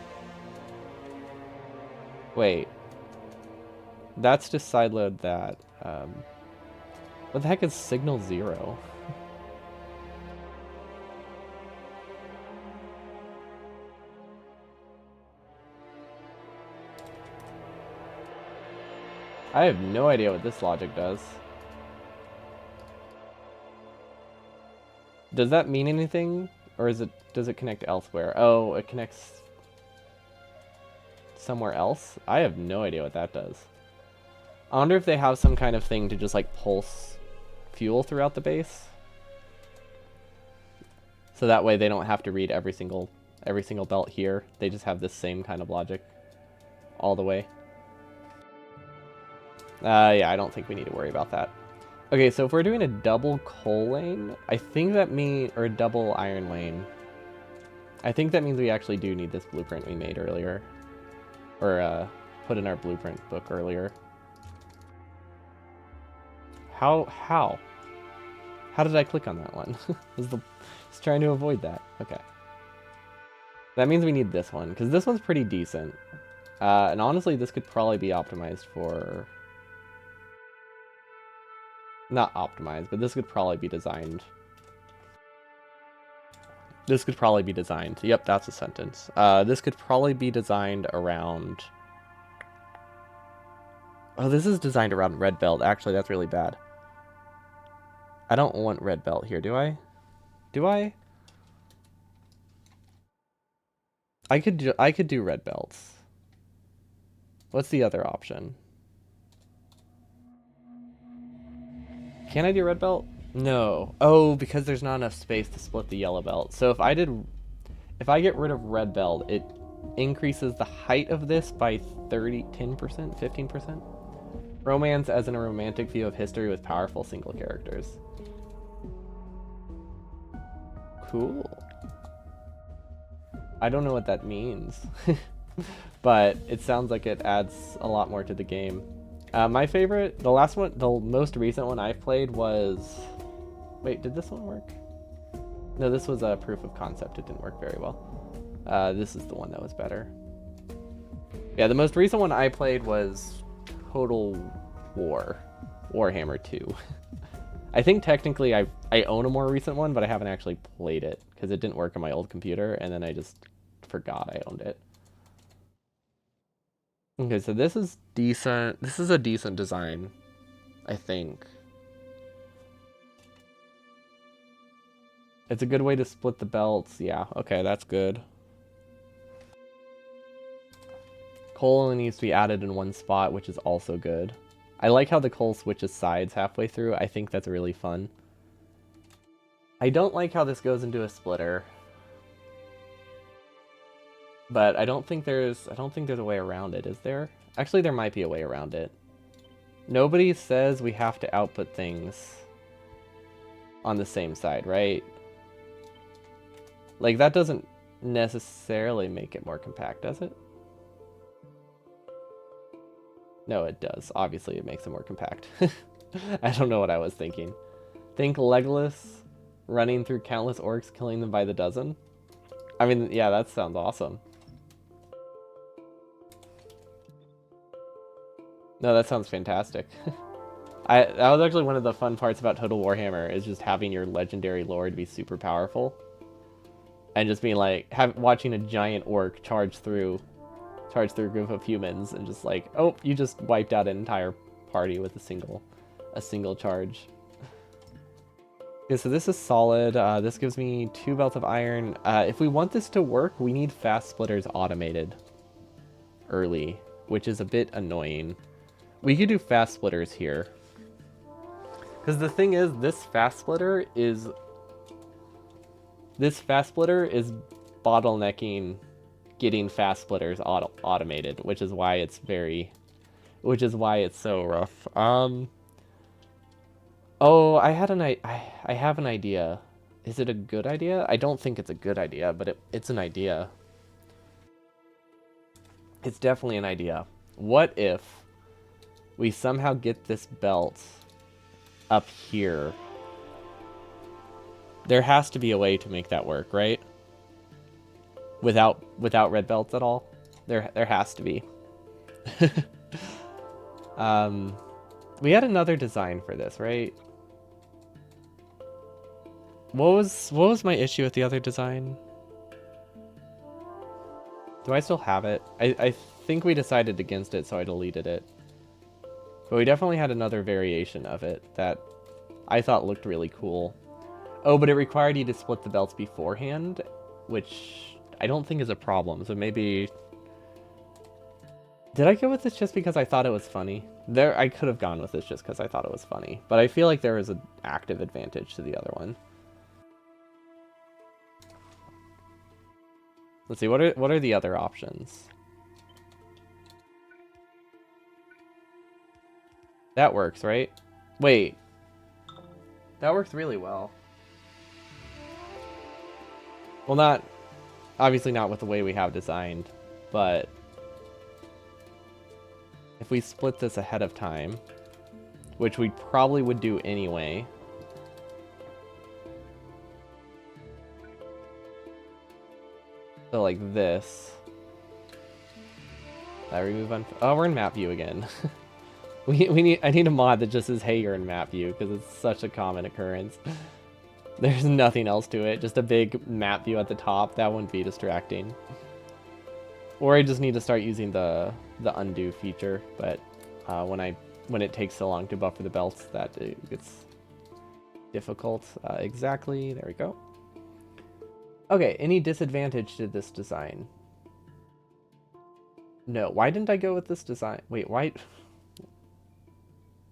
Wait. That's to sideload that. What the heck is signal 0? I have no idea what this logic does. Does that mean anything? Or does it connect elsewhere? Oh, it connects somewhere else? I have no idea what that does. I wonder if they have some kind of thing to just like pulse fuel throughout the base. So that way they don't have to read every single belt here. They just have this same kind of logic all the way. Yeah, I don't think we need to worry about that. Okay, so if we're doing a double coal lane, I think that means, or a double iron lane, I think that means we actually do need this blueprint we made earlier. Or, put in our blueprint book earlier. How? How did I click on that one? was trying to avoid that. Okay. That means we need this one, because this one's pretty decent. And honestly, this could probably be optimized for... Not optimized, but this could probably be designed. This could probably be designed. Yep, that's a sentence. This could probably be designed around... Oh, this is designed around red belt. Actually, that's really bad. I don't want red belt here, do I? Do I? I could do red belts. What's the other option? Can I do red belt? No. Oh, because there's not enough space to split the yellow belt. So if I get rid of red belt, it increases the height of this by 10%, 15%. Romance as in a romantic view of history with powerful single characters. Cool. I don't know what that means, but it sounds like it adds a lot more to the game. My favorite, the most recent one I've played was... Wait, did this one work? No, this was a proof of concept. It didn't work very well. This is the one that was better. Yeah, the most recent one I played was Total War. Warhammer 2. I think technically I own a more recent one, but I haven't actually played it because it didn't work on my old computer, and then I just forgot I owned it. Okay, so this is decent. This is a decent design, I think. It's a good way to split the belts. Yeah, okay, that's good. Coal only needs to be added in one spot, which is also good. I like how the coal switches sides halfway through. I think that's really fun. I don't like how this goes into a splitter. But I don't think there's a way around it, is there? Actually, there might be a way around it. Nobody says we have to output things on the same side, right? Like, that doesn't necessarily make it more compact, does it? No, it does. Obviously, it makes it more compact. I don't know what I was thinking. Think Legolas running through countless orcs, killing them by the dozen? I mean, yeah, that sounds awesome. No, that sounds fantastic. That was actually one of the fun parts about Total Warhammer, is just having your legendary lord be super powerful. And just being like, watching a giant orc charge through a group of humans, and just like, oh, you just wiped out an entire party with a single charge. Okay, so this is solid. This gives me 2 belts of iron. If we want this to work, we need fast splitters automated early, which is a bit annoying. We could do fast splitters here. Because the thing is, this fast splitter is bottlenecking getting fast splitters automated, which is why it's so rough. Oh, I have an idea. Is it a good idea? I don't think it's a good idea, but it's an idea. It's definitely an idea. What if we somehow get this belt up here? There has to be a way to make that work, right? Without red belts at all? There has to be. We had another design for this, right? What was my issue with the other design? Do I still have it? I think we decided against it, so I deleted it. But we definitely had another variation of it that I thought looked really cool. Oh, but it required you to split the belts beforehand, which I don't think is a problem. So maybe... Did I go with this just because I thought it was funny? I could have gone with this just because I thought it was funny. But I feel like there is an active advantage to the other one. Let's see, what are the other options? That works, right? Wait. That works really well. Well, obviously not with the way we have designed, but if we split this ahead of time, which we probably would do anyway. So like this. Remove oh, we're in map view again. I need a mod that just says, hey, you're in map view, because it's such a common occurrence. There's nothing else to it, just a big map view at the top. That wouldn't be distracting. Or I just need to start using the undo feature, but when it takes so long to buffer the belts, that it gets difficult. Exactly, there we go. Okay, any disadvantage to this design? No, why didn't I go with this design? Wait, why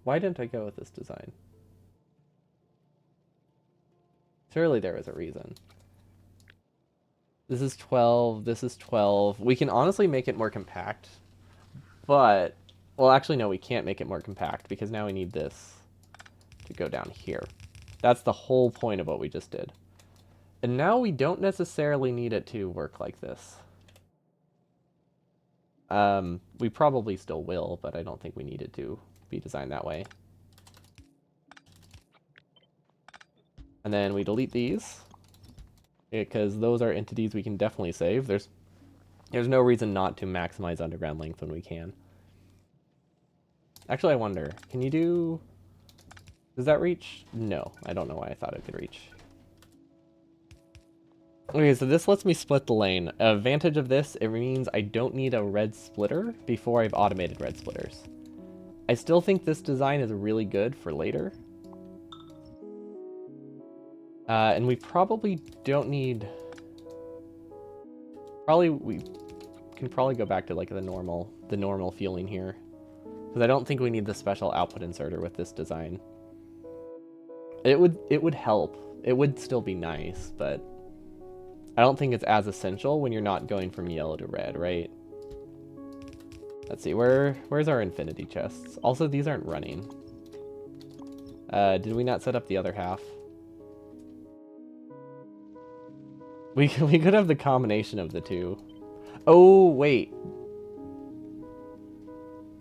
didn't I go with this design? Surely there was a reason. This is 12, this is 12. We can honestly make it more compact, but... Well, actually, no, we can't make it more compact, because now we need this to go down here. That's the whole point of what we just did. And now we don't necessarily need it to work like this. We probably still will, but I don't think we need it to be designed that way. And then we delete these, because those are entities we can definitely save. There's no reason not to maximize underground length when we can. Actually, I wonder, can you do... Does that reach? No, I don't know why I thought it could reach. Okay, so this lets me split the lane. Advantage of this, it means I don't need a red splitter before I've automated red splitters. I still think this design is really good for later. And we probably don't need... we can probably go back to like the normal fueling here. Because I don't think we need the special output inserter with this design. It would help. It would still be nice, but I don't think it's as essential when you're not going from yellow to red, right? Let's see, where's our infinity chests? Also, these aren't running. Did we not set up the other half? We could have the combination of the two. Oh, wait.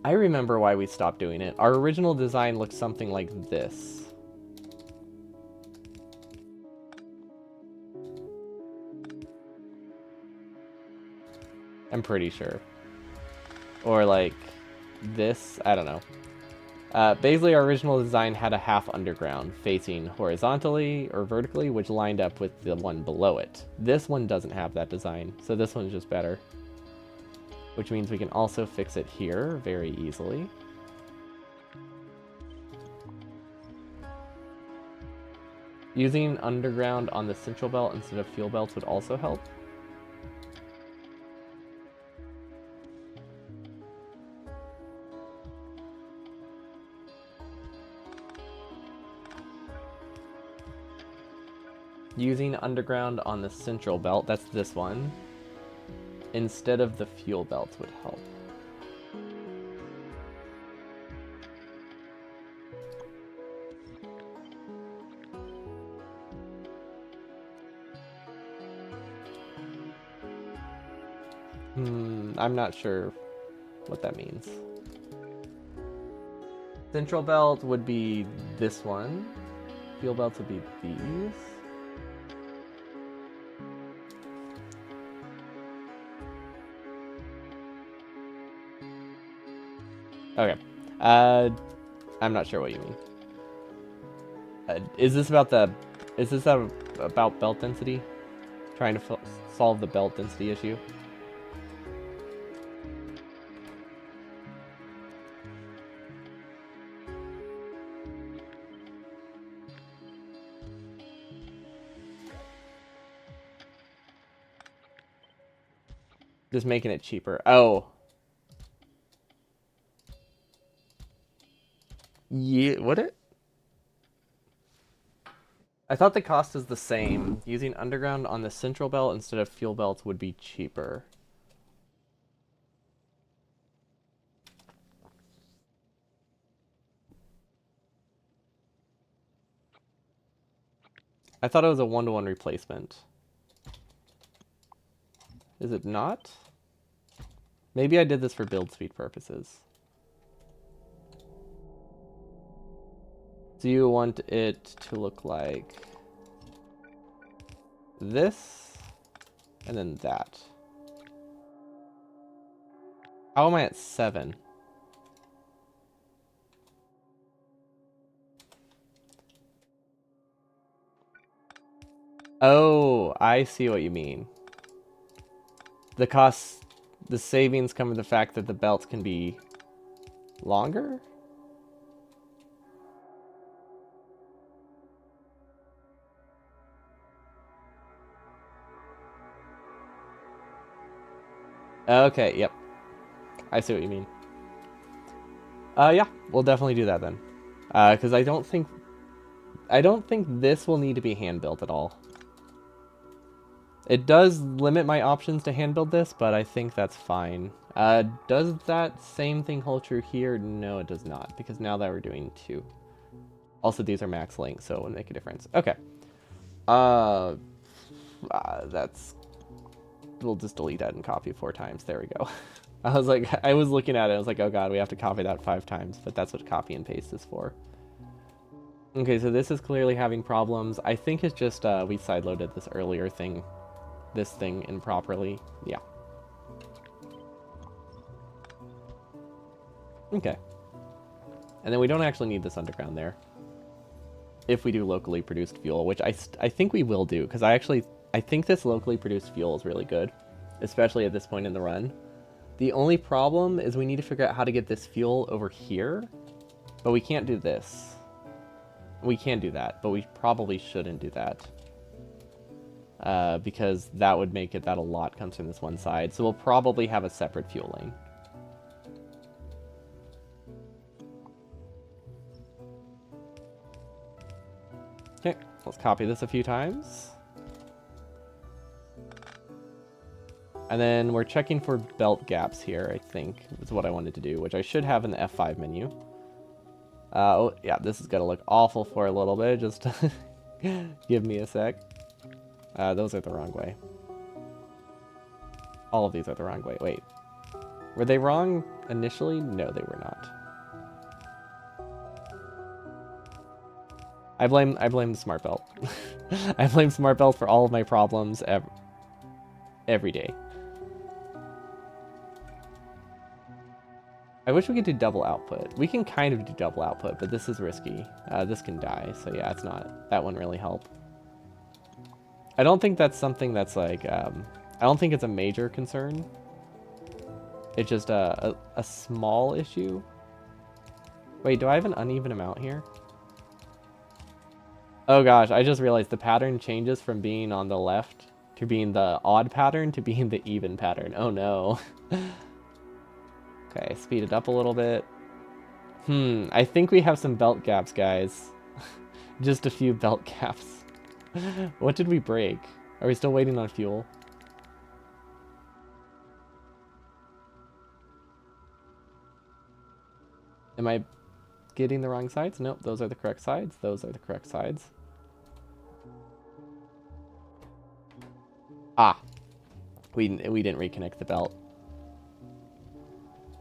I remember why we stopped doing it. Our original design looked something like this. I'm pretty sure. Or like this, I don't know. Basically, our original design had a half underground facing horizontally or vertically, which lined up with the one below it. This one doesn't have that design, so this one's just better. Which means we can also fix it here very easily. Using underground on the central belt instead of fuel belts would also help. Using underground on the central belt, that's this one, instead of the fuel belts would help. I'm not sure what that means. Central belt would be this one. Fuel belts would be these. Okay. I'm not sure what you mean. Is this about about belt density? Trying to solve the belt density issue? Just making it cheaper. Oh. Yeah, would it? I thought the cost is the same. Using underground on the central belt instead of fuel belts would be cheaper. I thought it was a one-to-one replacement. Is it not? Maybe I did this for build speed purposes. Do you want it to look like this and then that? How am I at 7? Oh, I see what you mean. The savings come from the fact that the belts can be longer? Okay, yep. I see what you mean. Yeah, we'll definitely do that then. Because I don't think this will need to be hand built at all. It does limit my options to hand build this, but I think that's fine. Does that same thing hold true here? No, it does not, because now that we're doing 2. Also, these are max length, so it would make a difference. Okay. That's... We'll just delete that and copy 4 times. There we go. I was looking at it, I was like, oh god, we have to copy that 5 times, but that's what copy and paste is for. Okay, so this is clearly having problems. I think it's just, we sideloaded this thing improperly. Yeah. Okay. And then we don't actually need this underground there. If we do locally produced fuel, which I think we will do, because I think this locally produced fuel is really good, especially at this point in the run. The only problem is we need to figure out how to get this fuel over here, but we can't do this. We can do that, but we probably shouldn't do that. Because that would make it that a lot comes from this one side. So we'll probably have a separate fuel lane. Okay, let's copy this a few times. And then we're checking for belt gaps here, I think, is what I wanted to do, which I should have in the F5 menu. Oh, yeah, this is going to look awful for a little bit. Just give me a sec. Those are the wrong way. All of these are the wrong way. Wait. Were they wrong initially? No, they were not. I blame the smart belt. I blame smart belt for all of my problems every day. I wish we could do double output. We can kind of do double output, but this is risky. This can die, so yeah, it's not. That wouldn't really help. I don't think that's something that's like, I don't think it's a major concern. It's just a small issue. Wait, do I have an uneven amount here? Oh gosh, I just realized the pattern changes from being on the left to being the odd pattern to being the even pattern. Oh no. Okay, speed it up a little bit. I think we have some belt gaps, guys. Just a few belt gaps. What did we break? Are we still waiting on fuel? Am I getting the wrong sides? Nope, those are the correct sides. Those are the correct sides. Ah, we didn't reconnect the belt.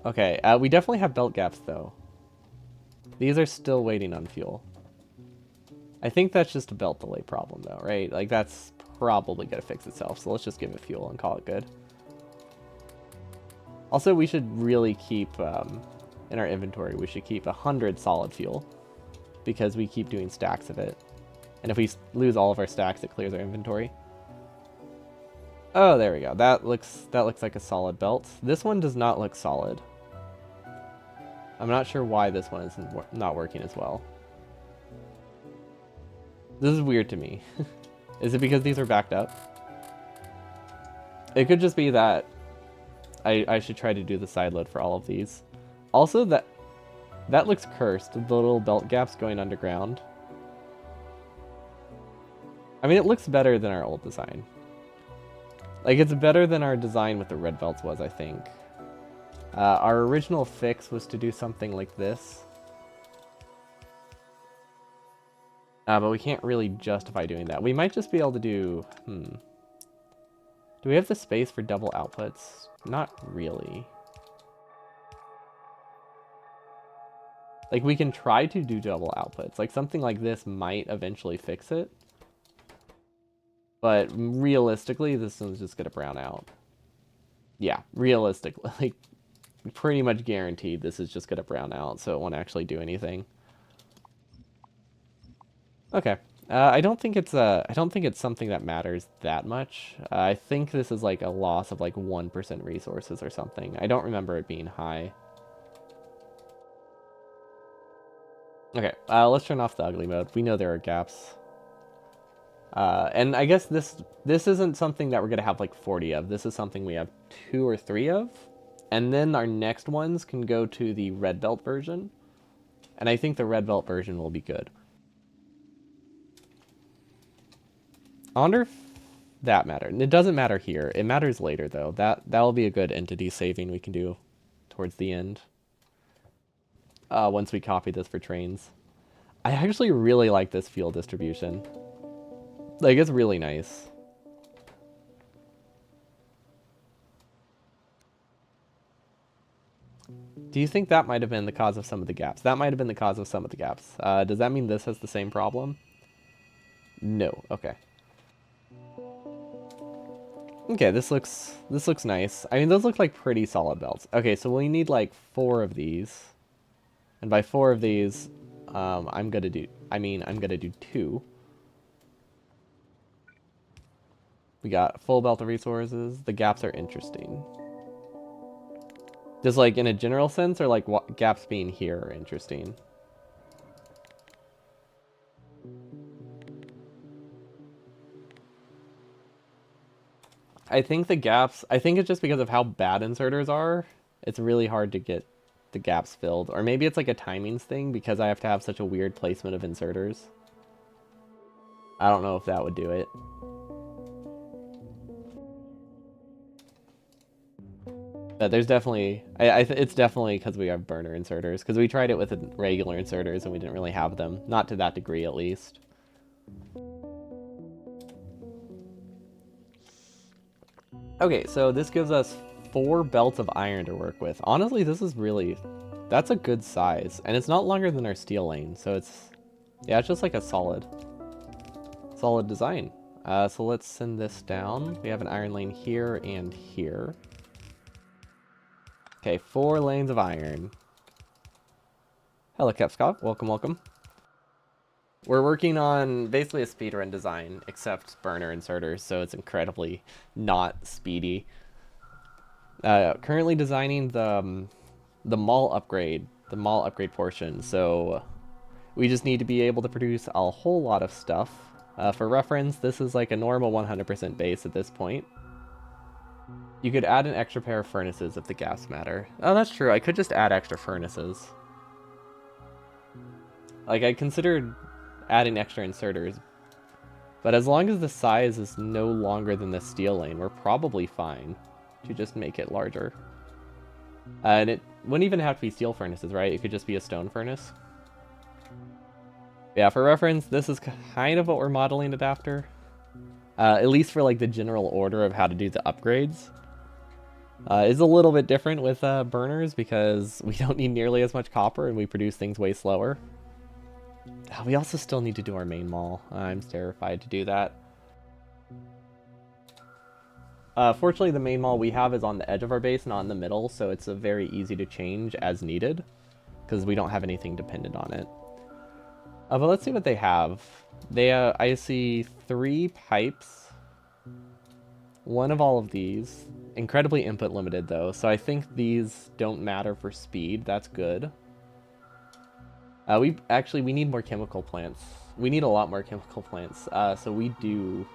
Okay, we definitely have belt gaps though. These are still waiting on fuel. I think that's just a belt delay problem though, right? Like that's probably gonna fix itself. So let's just give it fuel and call it good. Also, we should really keep, in our inventory, we should keep 100 solid fuel because we keep doing stacks of it. And if we lose all of our stacks, it clears our inventory. Oh, there we go. That looks like a solid belt. This one does not look solid. I'm not sure why this one is not working as well. This is weird to me. Is it because these are backed up? It could just be that I should try to do the side load for all of these. Also, that looks cursed. The little belt gaps going underground. I mean, it looks better than our old design. Like, it's better than our design with the red belts was, I think. Our original fix was to do something like this. But we can't really justify doing that. We might just be able to do... Do we have the space for double outputs? Not really. Like, we can try to do double outputs. Like, something like this might eventually fix it. But realistically, this one's just gonna brown out. Yeah, realistically. Like, pretty much guaranteed this is just gonna brown out, so it won't actually do anything. Okay. I don't think it's something that matters that much. I think this is like a loss of like 1% resources or something. I don't remember it being high. Okay, let's turn off the ugly mode. We know there are gaps. And I guess this isn't something that we're gonna have like 40 of. This is something we have 2 or 3 of. And then our next ones can go to the red belt version. And I think the red belt version will be good. I wonder if that mattered. It doesn't matter here. It matters later, though. That'll be a good entity saving we can do towards the end. Once we copy this for trains. I actually really like this fuel distribution. Like, it's really nice. Do you think that might have been the cause of some of the gaps? That might have been the cause of some of the gaps. Does that mean this has the same problem? No. Okay. Okay, this looks nice. I mean, those look like pretty solid belts. Okay, so we need like 4 of these. And by 4 of these, I'm gonna do 2. We got full belt of resources. The gaps are interesting. Just like in a general sense, or like what gaps being here are interesting? I think it's just because of how bad inserters are. It's really hard to get the gaps filled. Or maybe it's like a timings thing because I have to have such a weird placement of inserters. I don't know if that would do it. But there's definitely, it's definitely because we have burner inserters. Because we tried it with regular inserters and we didn't really have them. Not to that degree, at least. Okay, so this gives us 4 belts of iron to work with. Honestly, this is really, that's a good size. And it's not longer than our steel lane. So it's, yeah, it's just like a solid design. So let's send this down. We have an iron lane here and here. Okay, 4 lanes of iron. Hello, Kepskov. Welcome, welcome. We're working on basically a speedrun design, except burner inserters, so it's incredibly not speedy. Currently designing the mall upgrade portion, so we just need to be able to produce a whole lot of stuff. For reference, this is like a normal 100% base at this point. You could add an extra pair of furnaces if the gas matter. Oh, that's true. I could just add extra furnaces. Like, I considered adding extra inserters, but as long as the size is no longer than the steel lane, we're probably fine to just make it larger. And it wouldn't even have to be steel furnaces, right? It could just be a stone furnace. Yeah, for reference, this is kind of what we're modeling it after. At least for like the general order of how to do the upgrades. It's a little bit different with burners because we don't need nearly as much copper and we produce things way slower. We also still need to do our main mall. I'm terrified to do that. Fortunately, the main mall we have is on the edge of our base, not in the middle, so it's very easy to change as needed because we don't have anything dependent on it. But let's see what they have. They, I see 3 pipes. 1 of all of these. Incredibly input limited though, so I think these don't matter for speed. That's good. We need more chemical plants. We need a lot more chemical plants. So we do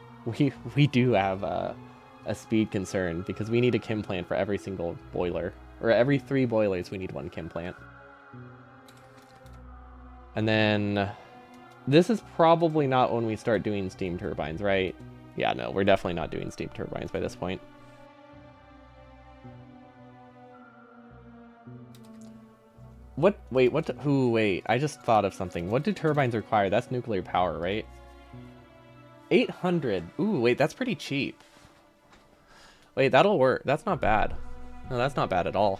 have a speed concern because we need a chem plant for every single boiler, or every 3 boilers we need 1 chem plant. And then this is probably not when we start doing steam turbines, right? Yeah, no, we're definitely not doing steam turbines by this point. What? Wait, what? Wait, I just thought of something. What do turbines require? That's nuclear power, right? 800. Ooh, wait, that's pretty cheap. Wait, that'll work. That's not bad. No, that's not bad at all.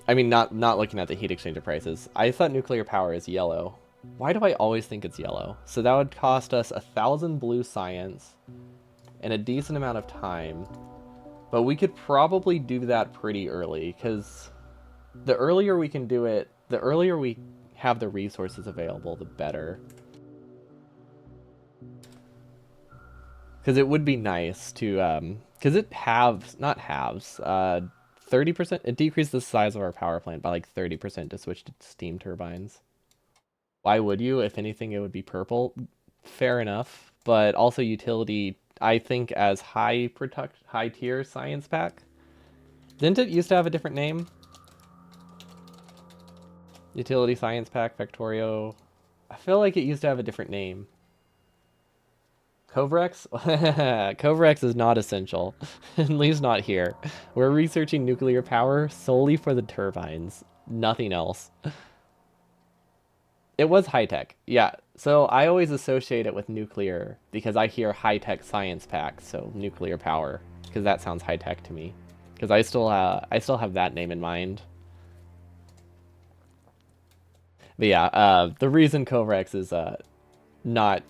I mean, not looking at the heat exchanger prices. I thought nuclear power is yellow. Why do I always think it's yellow? So that would cost us 1,000 blue science and a decent amount of time. But we could probably do that pretty early, because the earlier we can do it, the earlier we have the resources available, the better. Because it would be nice to, because it halves, not halves, 30%, it decreased the size of our power plant by like 30% to switch to steam turbines. Why would you? If anything, it would be purple. Fair enough. But also utility, I think, as high tier science pack. Didn't it used to have a different name? Utility science pack, Factorio. I feel like it used to have a different name. Covrex? Covrex is not essential. At least not here. We're researching nuclear power solely for the turbines. Nothing else. It was high-tech, yeah. So I always associate it with nuclear because I hear high-tech science pack, so nuclear power, because that sounds high-tech to me. Because I still have that name in mind. But yeah, the reason Covrex is not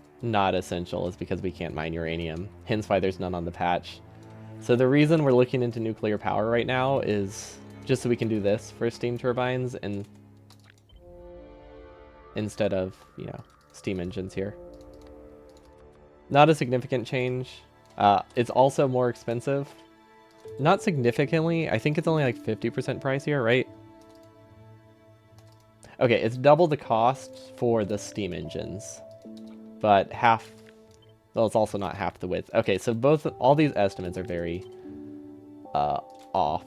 essential is because we can't mine uranium, hence why there's none on the patch. So the reason we're looking into nuclear power right now is just so we can do this for steam turbines and instead of, you know, steam engines here. Not a significant change. It's also more expensive. Not significantly. I think it's only like 50% pricier, right? Okay, it's double the cost for the steam engines, but half. Well, it's also not half the width. Okay, so all these estimates are very off.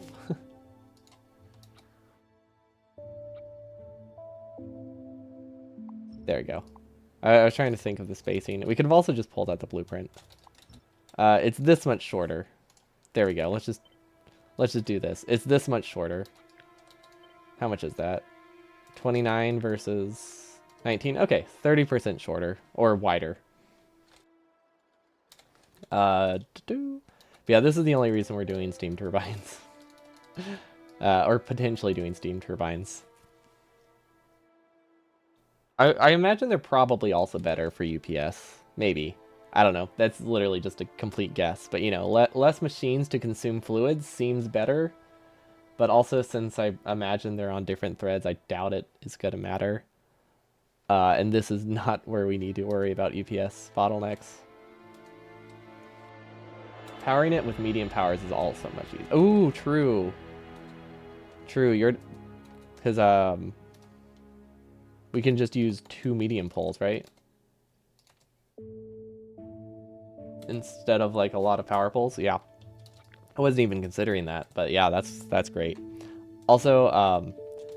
There we go. I was trying to think of the spacing. We could have also just pulled out the blueprint. It's this much shorter. There we go. Let's just do this. It's this much shorter. How much is that? 29 versus 19. Okay, 30% shorter or wider. Yeah, this is the only reason we're doing steam turbines. Or potentially doing steam turbines. I imagine they're probably also better for UPS. Maybe. I don't know. That's literally just a complete guess. But, you know, less machines to consume fluids seems better. But also, since I imagine they're on different threads, I doubt it is going to matter. And this is not where we need to worry about UPS bottlenecks. Powering it with medium powers is also much easier. Oh, true. True, because we can just use 2 medium poles, right? Instead of like a lot of power poles. Yeah. I wasn't even considering that, but yeah, that's great. Also,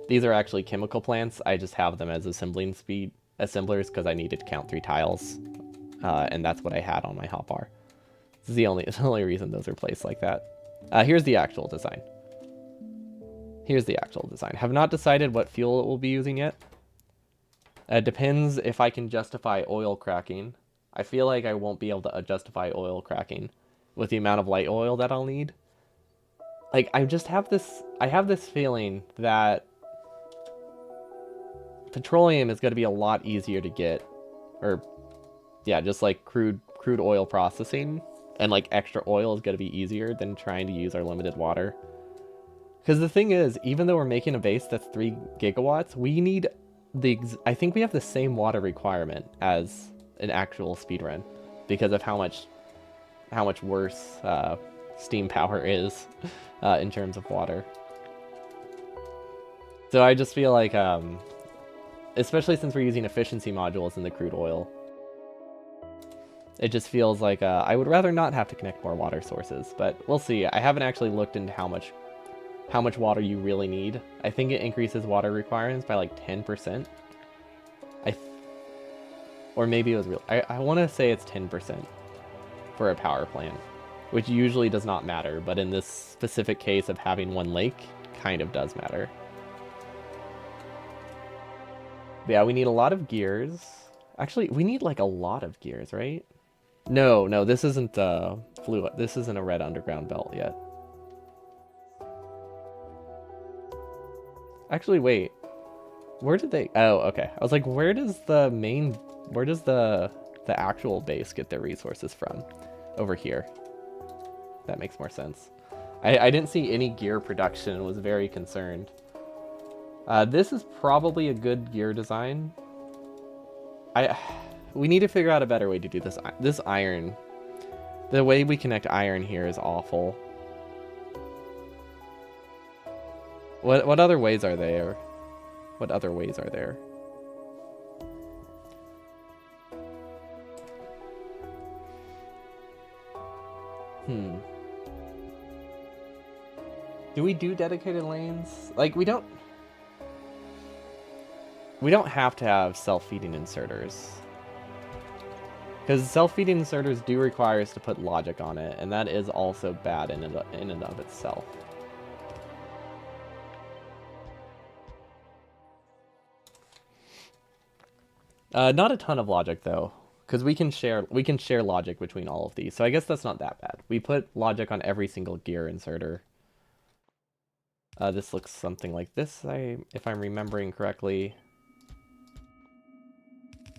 these are actually chemical plants. I just have them as assemblers because I needed to count 3 tiles. And that's what I had on my hotbar. This is the only reason those are placed like that. Here's the actual design. Have not decided what fuel it will be using yet. Depends if I can justify oil cracking. I feel like I won't be able to justify oil cracking with the amount of light oil that I'll need. Like, I have this feeling that petroleum is going to be a lot easier to get. Or, yeah, just like crude oil processing. And like extra oil is going to be easier than trying to use our limited water. Because the thing is, even though we're making a base that's 3 gigawatts, we need I think we have the same water requirement as an actual speedrun because of how much worse steam power is in terms of water. So I just feel like, especially since we're using efficiency modules in the crude oil, it just feels like I would rather not have to connect more water sources, but we'll see. I haven't actually looked into how much water you really need. I think it increases water requirements by like 10%. Or maybe it was real. I want to say it's 10% for a power plant, which usually does not matter, but in this specific case of having 1 lake, kind of does matter. But yeah, we need a lot of gears. Actually, we need like a lot of gears, right? No, this isn't fluid. This isn't a red underground belt yet. Actually, wait. Where did they... Oh, okay. I was like, where does the actual base get their resources from? Over here. That makes more sense. I didn't see any gear production and was very concerned. This is probably a good gear design. We need to figure out a better way to do this. This iron... The way we connect iron here is awful. What other ways are there? What other ways are there? Do we do dedicated lanes? Like, we don't have to have self-feeding inserters. Because self-feeding inserters do require us to put logic on it, and that is also bad in and of itself. Not a ton of logic though, because we can share logic between all of these. So I guess that's not that bad. We put logic on every single gear inserter. This looks something like this, if I'm remembering correctly.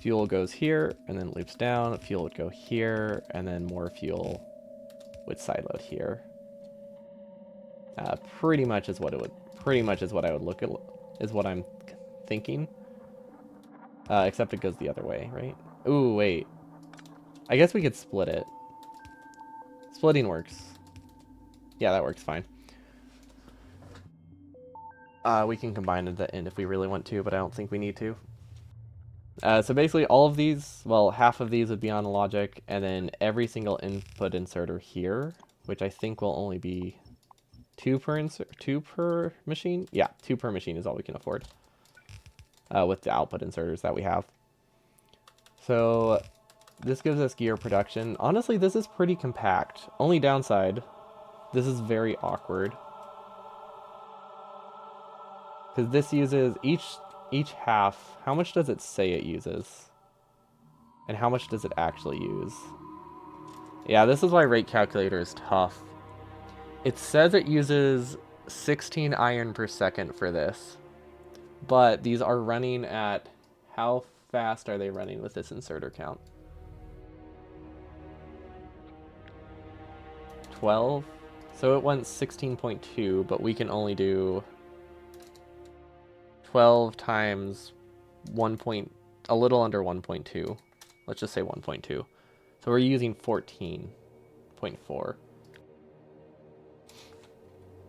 Fuel goes here and then loops down. Fuel would go here, and then more fuel would sideload here. Pretty much is what I would look at, is what I'm thinking. Except it goes the other way, right? Ooh, wait. I guess we could split it. Splitting works. Yeah, that works fine. We can combine at the end if we really want to, but I don't think we need to. So basically all of these, well, half of these would be on logic, and then every single input inserter here, which I think will only be 2 per machine? Yeah, 2 per machine is all we can afford. With the output inserters that we have. So this gives us gear production. Honestly, this is pretty compact. Only downside, this is very awkward. Because this uses each half. How much does it say it uses? And how much does it actually use? Yeah, this is why rate calculator is tough. It says it uses 16 iron per second for this. But these are running at... How fast are they running with this inserter count? 12? So it went 16.2, but we can only do 12 times 1 point, a little under 1.2. Let's just say 1.2. So we're using 14.4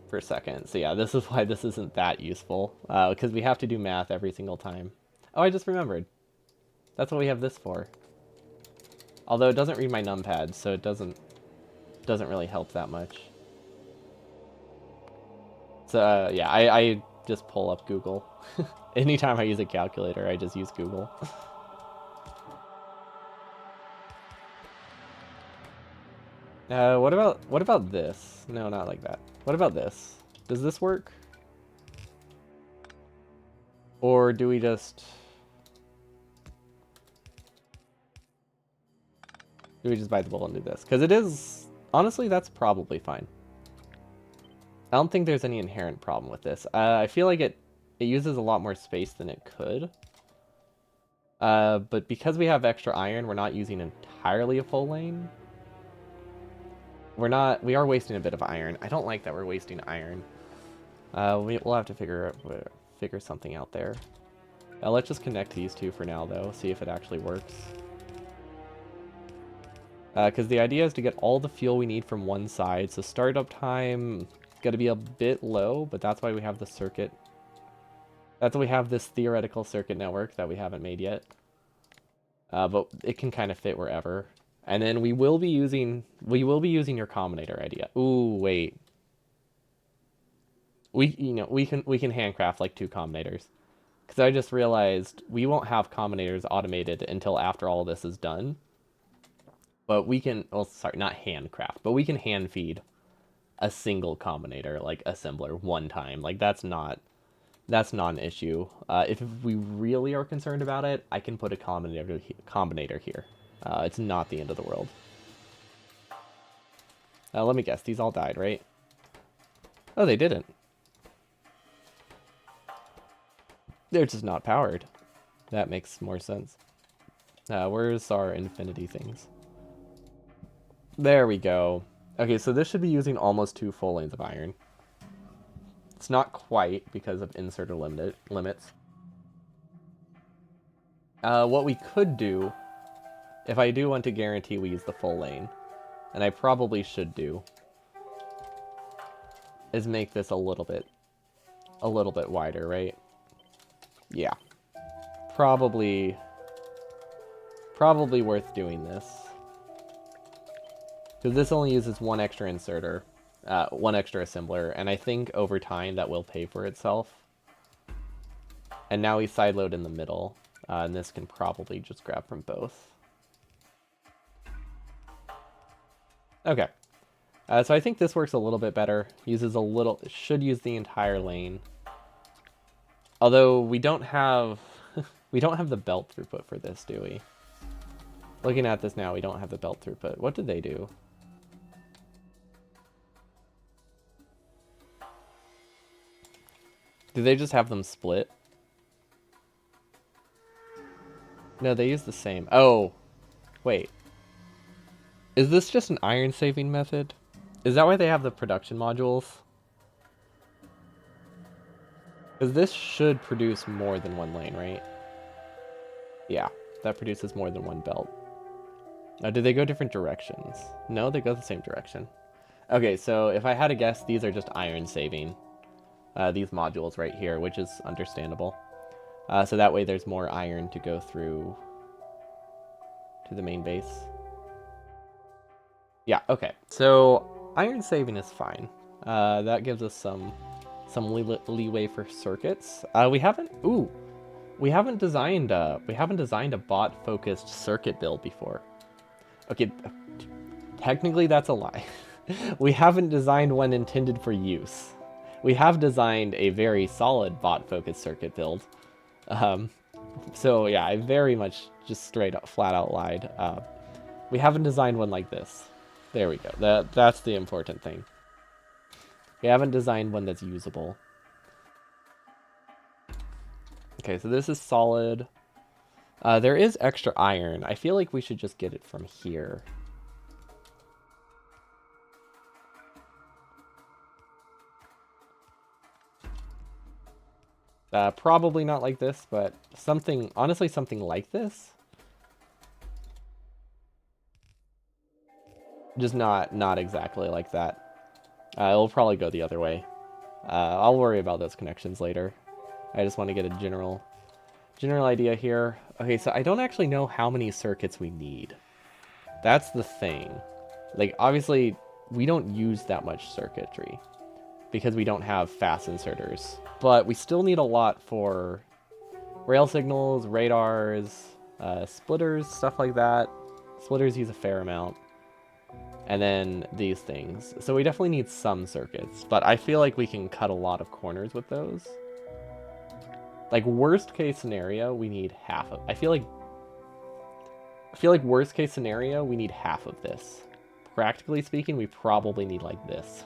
per second. So yeah, this is why this isn't that useful, because we have to do math every single time. Oh, I just remembered. That's what we have this for. Although it doesn't read my numpad, so it doesn't really help that much. So yeah, I just pull up Google. Anytime I use a calculator, I just use Google. What about this? No, not like that. What about this? Does this work? Or do we just bite the bullet and do this? Because it is, honestly, that's probably fine. I don't think there's any inherent problem with this. I feel like it uses a lot more space than it could. But because we have extra iron, we're not using entirely a full lane. We are wasting a bit of iron. I don't like that we're wasting iron. We'll have to figure something out there. Let's just connect these two for now, though. See if it actually works. Because the idea is to get all the fuel we need from one side. So startup time is going to be a bit low, but that's why we have the circuit. That's why we have this theoretical circuit network that we haven't made yet. But it can kind of fit wherever. And then we will be using your combinator idea. Ooh, wait. We can handcraft like 2 combinators. Because I just realized we won't have combinators automated until after all this is done. But we can, well, sorry, not handcraft, but we can hand feed a single combinator, like assembler, one time. Like that's not an issue. If we really are concerned about it, I can put a combinator here. It's not the end of the world. Let me guess, these all died, right? Oh, they didn't. They're just not powered. That makes more sense. Where's our infinity things? There we go. Okay, so this should be using almost 2 full lanes of iron. It's not quite because of inserter limits. What we could do, if I do want to guarantee we use the full lane, and I probably should do, is make this a little bit wider, right? Yeah. Probably worth doing this. Because this only uses 1 extra inserter, 1 extra assembler, and I think over time that will pay for itself. And now we sideload in the middle, and this can probably just grab from both. Okay. So I think this works a little bit better. Should use the entire lane. Although we don't have the belt throughput for this, do we? Looking at this now, we don't have the belt throughput. What did they do? Do they just have them split? No, they use the same. Oh, wait. Is this just an iron saving method? Is that why they have the production modules? Because this should produce more than 1 lane, right? Yeah, that produces more than 1 belt. Now, do they go different directions? No, they go the same direction. Okay, so if I had to guess, these are just iron saving. These modules right here, which is understandable. So that way there's more iron to go through to the main base. Yeah, okay. So iron saving is fine. That gives us some leeway for circuits. We haven't... Ooh! we haven't designed a bot focused circuit build before. Okay, technically that's a lie. We haven't designed one intended for use. We have designed a very solid bot focused circuit build. Um, so yeah, I very much just straight up flat out lied. We haven't designed one like this. There we go. That's the important thing. We haven't designed one that's usable. Okay, so this is solid. There is extra iron. I feel like we should just get it from here. Probably not like this, but something, honestly, something like this. Just not exactly like that. It'll probably go the other way. I'll worry about those connections later. I just want to get a general idea here. Okay, so I don't actually know how many circuits we need. That's the thing. Like, obviously, we don't use that much circuitry because we don't have fast inserters. But we still need a lot for rail signals, radars, splitters, stuff like that. Splitters use a fair amount. And then these things. So we definitely need some circuits, but I feel like we can cut a lot of corners with those. Like, worst case scenario, we need half of... I feel like worst case scenario, we need half of this. Practically speaking, we probably need like this.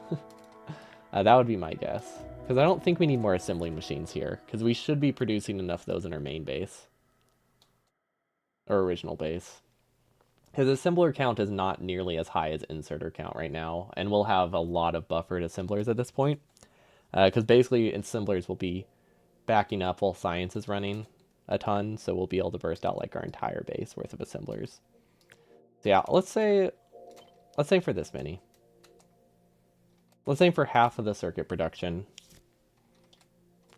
That would be my guess. Because I don't think we need more assembly machines here, because we should be producing enough of those in our main base. Or original base. His assembler count is not nearly as high as inserter count right now, and we'll have a lot of buffered assemblers at this point. Because basically, assemblers will be backing up while science is running a ton, so we'll be able to burst out like our entire base worth of assemblers. So yeah, let's say for this many. Let's aim for half of the circuit production.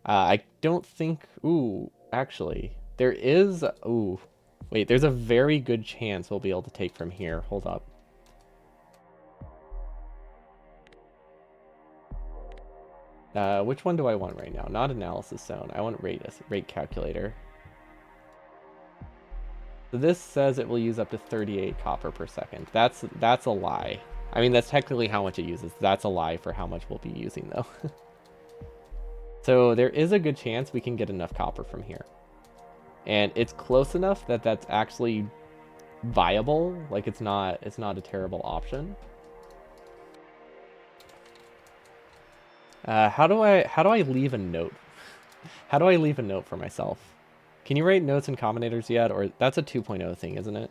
I don't think... Ooh, actually, there is... Ooh, wait, there's a very good chance we'll be able to take from here. Hold up. Which one do I want right now? Not analysis zone. I want rate calculator. So this says it will use up to 38 copper per second. That's a lie. I mean, that's technically how much it uses. That's a lie for how much we'll be using, though. So there is a good chance we can get enough copper from here. And it's close enough that that's actually viable. Like, it's not a terrible option. How do I leave a note? How do I leave a note for myself? Can you write notes in combinators yet? Or that's a 2.0 thing, isn't it?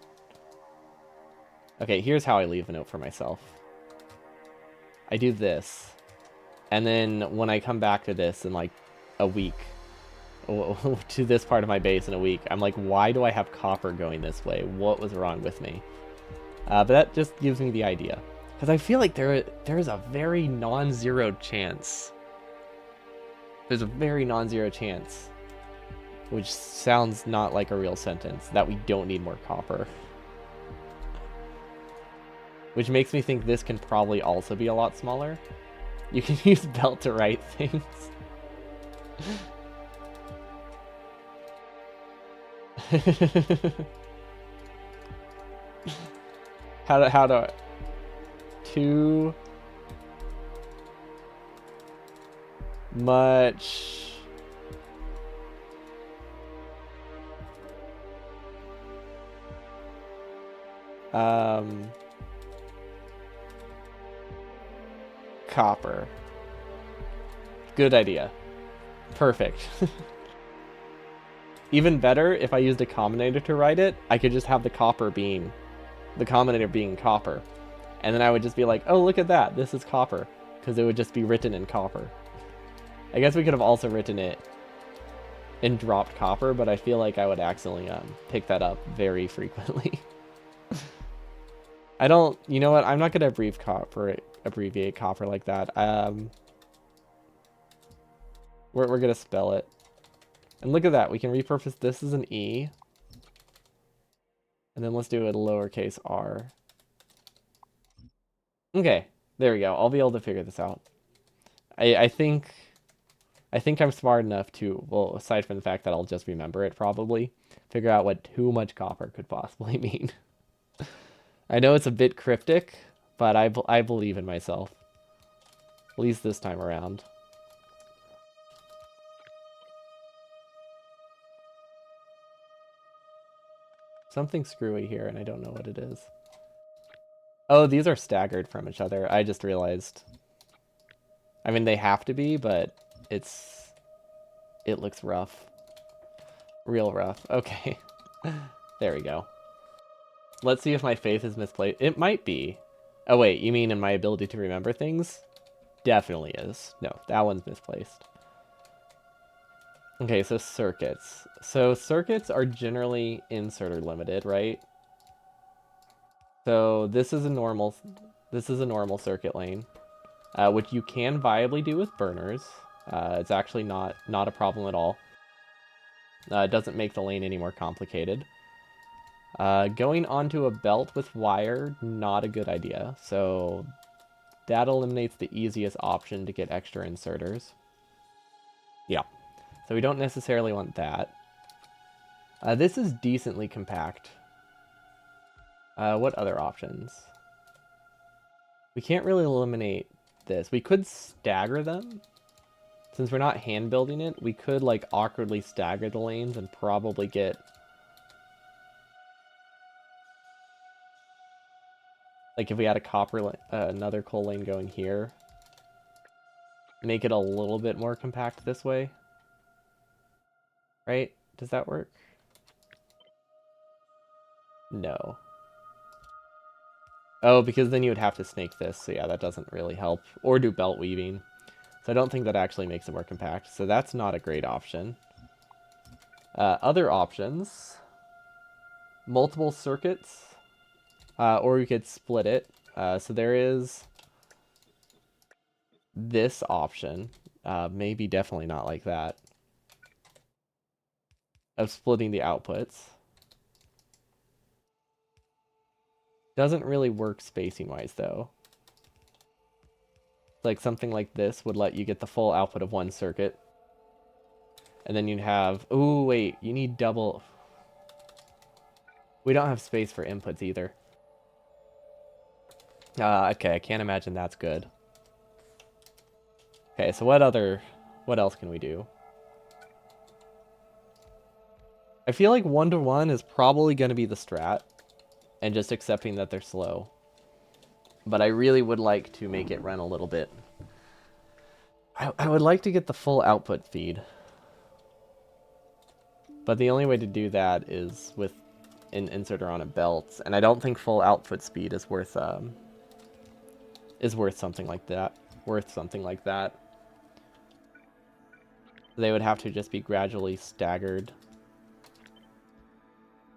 Okay, here's how I leave a note for myself. I do this. And then when I come back to this in like a week, to this part of my base in a week, I'm like, why do I have copper going this way? What was wrong with me? But that just gives me the idea. Because I feel like there is a very non-zero chance. There's a very non-zero chance, which sounds not like a real sentence, that we don't need more copper. Which makes me think this can probably also be a lot smaller. You can use belt to write things. how do too much copper. Good idea. Perfect. Even better, if I used a combinator to write it, I could just have the combinator being copper. And then I would just be like, oh, look at that, this is copper. Because it would just be written in copper. I guess we could have also written it in dropped copper, but I feel like I would accidentally pick that up very frequently. I don't, you know what, I'm not going to abbreviate copper like that. We're going to spell it. And look at that, we can repurpose this as an E. And then let's do a lowercase r. Okay, there we go. I'll be able to figure this out. I think I think I'm smart enough to, well, aside from the fact that I'll just remember it probably, figure out what too much copper could possibly mean. I know it's a bit cryptic, but I believe in myself. At least this time around. Something screwy here, and I don't know what it is. Oh, these are staggered from each other. I just realized. I mean, they have to be, but it looks rough. Real rough. Okay. There we go. Let's see if my faith is misplaced. It might be. Oh, wait, you mean in my ability to remember things? Definitely is. No, that one's misplaced. Okay, so circuits. So circuits are generally inserter limited, right? So this is a normal circuit lane, which you can viably do with burners. It's actually not a problem at all. It doesn't make the lane any more complicated. Going onto a belt with wire, not a good idea. So that eliminates the easiest option to get extra inserters. Yeah. So we don't necessarily want that. This is decently compact. What other options? We can't really eliminate this. We could stagger them. Since we're not hand building it, we could like awkwardly stagger the lanes and probably get like if we had a another coal lane going here, make it a little bit more compact this way. Right? Does that work? No. Oh, because then you would have to snake this, so yeah, that doesn't really help. Or do belt weaving. So I don't think that actually makes it more compact, so that's not a great option. Other options, multiple circuits, or we could split it. So there is this option, maybe definitely not like that, of splitting the outputs. Doesn't really work spacing wise though. Like something like this would let you get the full output of one circuit. And then you'd have, ooh, wait, you need double. We don't have space for inputs either. Okay, I can't imagine that's good. Okay, so what else can we do? I feel like 1-to-1 is probably going to be the strat, and just accepting that they're slow. But I really would like to make it run a little bit. I would like to get the full output feed. But the only way to do that is with an inserter on a belt, and I don't think full output speed is worth something like that. They would have to just be gradually staggered.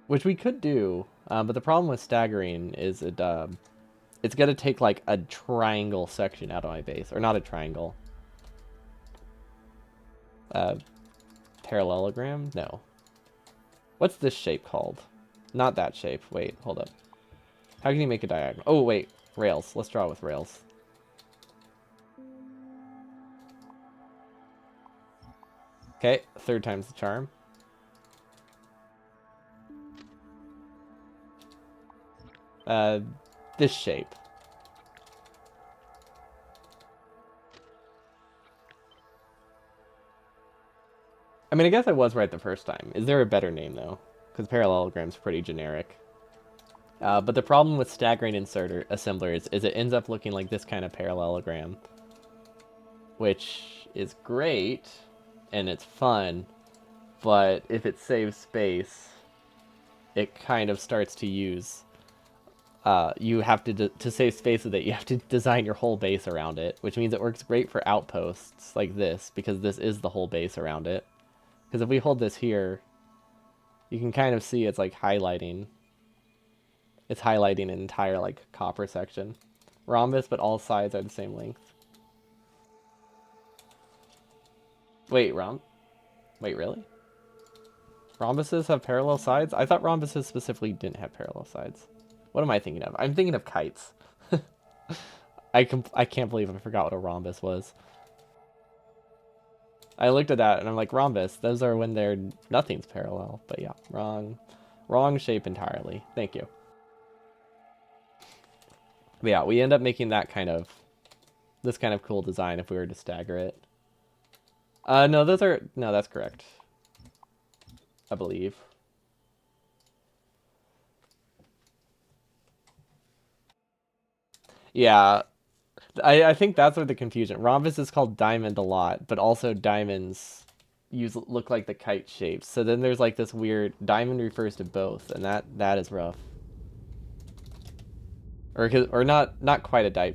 Which we could do, but the problem with staggering is it's going to take like a triangle section out of my base. Or not a triangle. Parallelogram? No. What's this shape called? Not that shape. Wait, hold up. How can you make a diagonal? Oh, wait. Rails. Let's draw with rails. Okay, third time's the charm. This shape. I mean, I guess I was right the first time. Is there a better name, though? Because parallelogram's pretty generic. But the problem with staggering assemblers is it ends up looking like this kind of parallelogram. Which is great, and it's fun, but if it saves space, it kind of starts to use... you have to save space with it, you have to design your whole base around it, which means it works great for outposts like this, because this is the whole base around it. Because if we hold this here, you can kind of see it's like highlighting. It's highlighting an entire like copper section. Rhombus, but all sides are the same length. Wait, Wait, really? Rhombuses have parallel sides? I thought rhombuses specifically didn't have parallel sides. What am I thinking of? I'm thinking of kites. I can't believe I forgot what a rhombus was. I looked at that and I'm like, rhombus, those are when they're nothing's parallel. But yeah, wrong shape entirely. Thank you. But yeah, we end up making that kind of this kind of cool design if we were to stagger it. No, that's correct. I believe. Yeah, I think that's where the confusion. Rhombus is called diamond a lot, but also diamonds look like the kite shapes. So then there's like this weird diamond refers to both, and that is rough. Or not quite a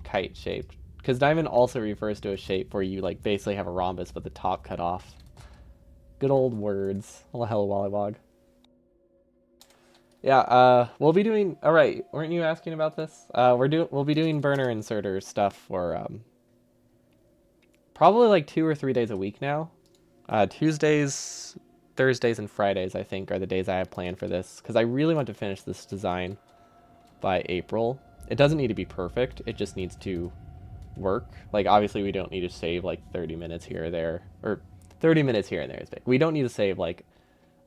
kite shape, because diamond also refers to a shape where you like basically have a rhombus with the top cut off. Good old words. Oh, hello, Wollywog. Yeah, we'll be doing. All right, weren't you asking about this? We'll be doing burner inserter stuff for probably like 2 or 3 days a week now. Tuesdays, Thursdays, and Fridays I think are the days I have planned for this because I really want to finish this design by April. It doesn't need to be perfect. It just needs to work. Like obviously we don't need to save like 30 minutes here or there, or 30 minutes here and there is big. We don't need to save like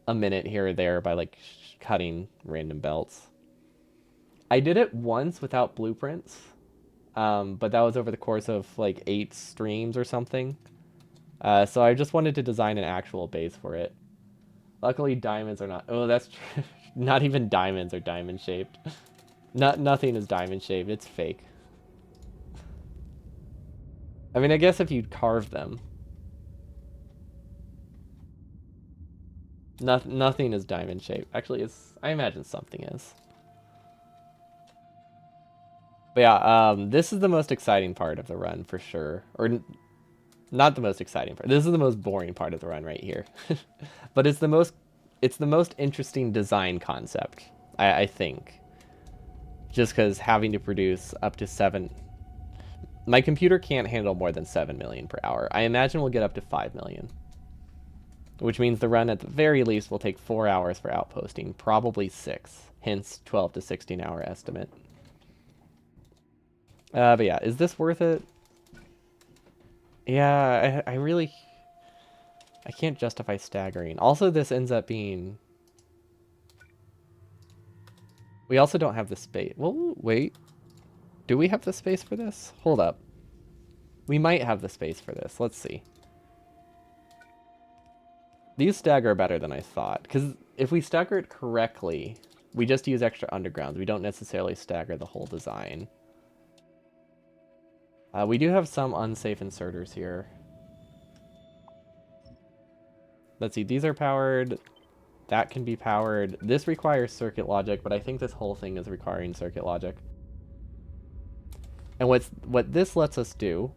a minute here or there by like cutting random belts. I did it once without blueprints, but that was over the course of like 8 streams or something. So I just wanted to design an actual base for it. Luckily, diamonds are not. Oh, that's true. Not even diamonds are diamond shaped. Nothing is diamond shaped. It's fake. I mean, I guess if you carve them, nothing is diamond shaped. Actually, it's. I imagine something is. But yeah, this is the most exciting part of the run for sure. Or not the most exciting part. This is the most boring part of the run right here. But it's the most interesting design concept, I think. Just because having to produce up to 7... My computer can't handle more than 7 million per hour. I imagine we'll get up to 5 million. Which means the run at the very least will take 4 hours for outposting. Probably 6. Hence 12 to 16 hour estimate. But yeah, is this worth it? Yeah, I really... I can't justify staggering. Also, this ends up being... We also don't have the space. Well, wait. Do we have the space for this? Hold up. We might have the space for this. Let's see. These stagger better than I thought. Because if we stagger it correctly, we just use extra undergrounds. We don't necessarily stagger the whole design. We do have some unsafe inserters here. Let's see. These are powered. That can be powered. This requires circuit logic, but I think this whole thing is requiring circuit logic. And what this lets us do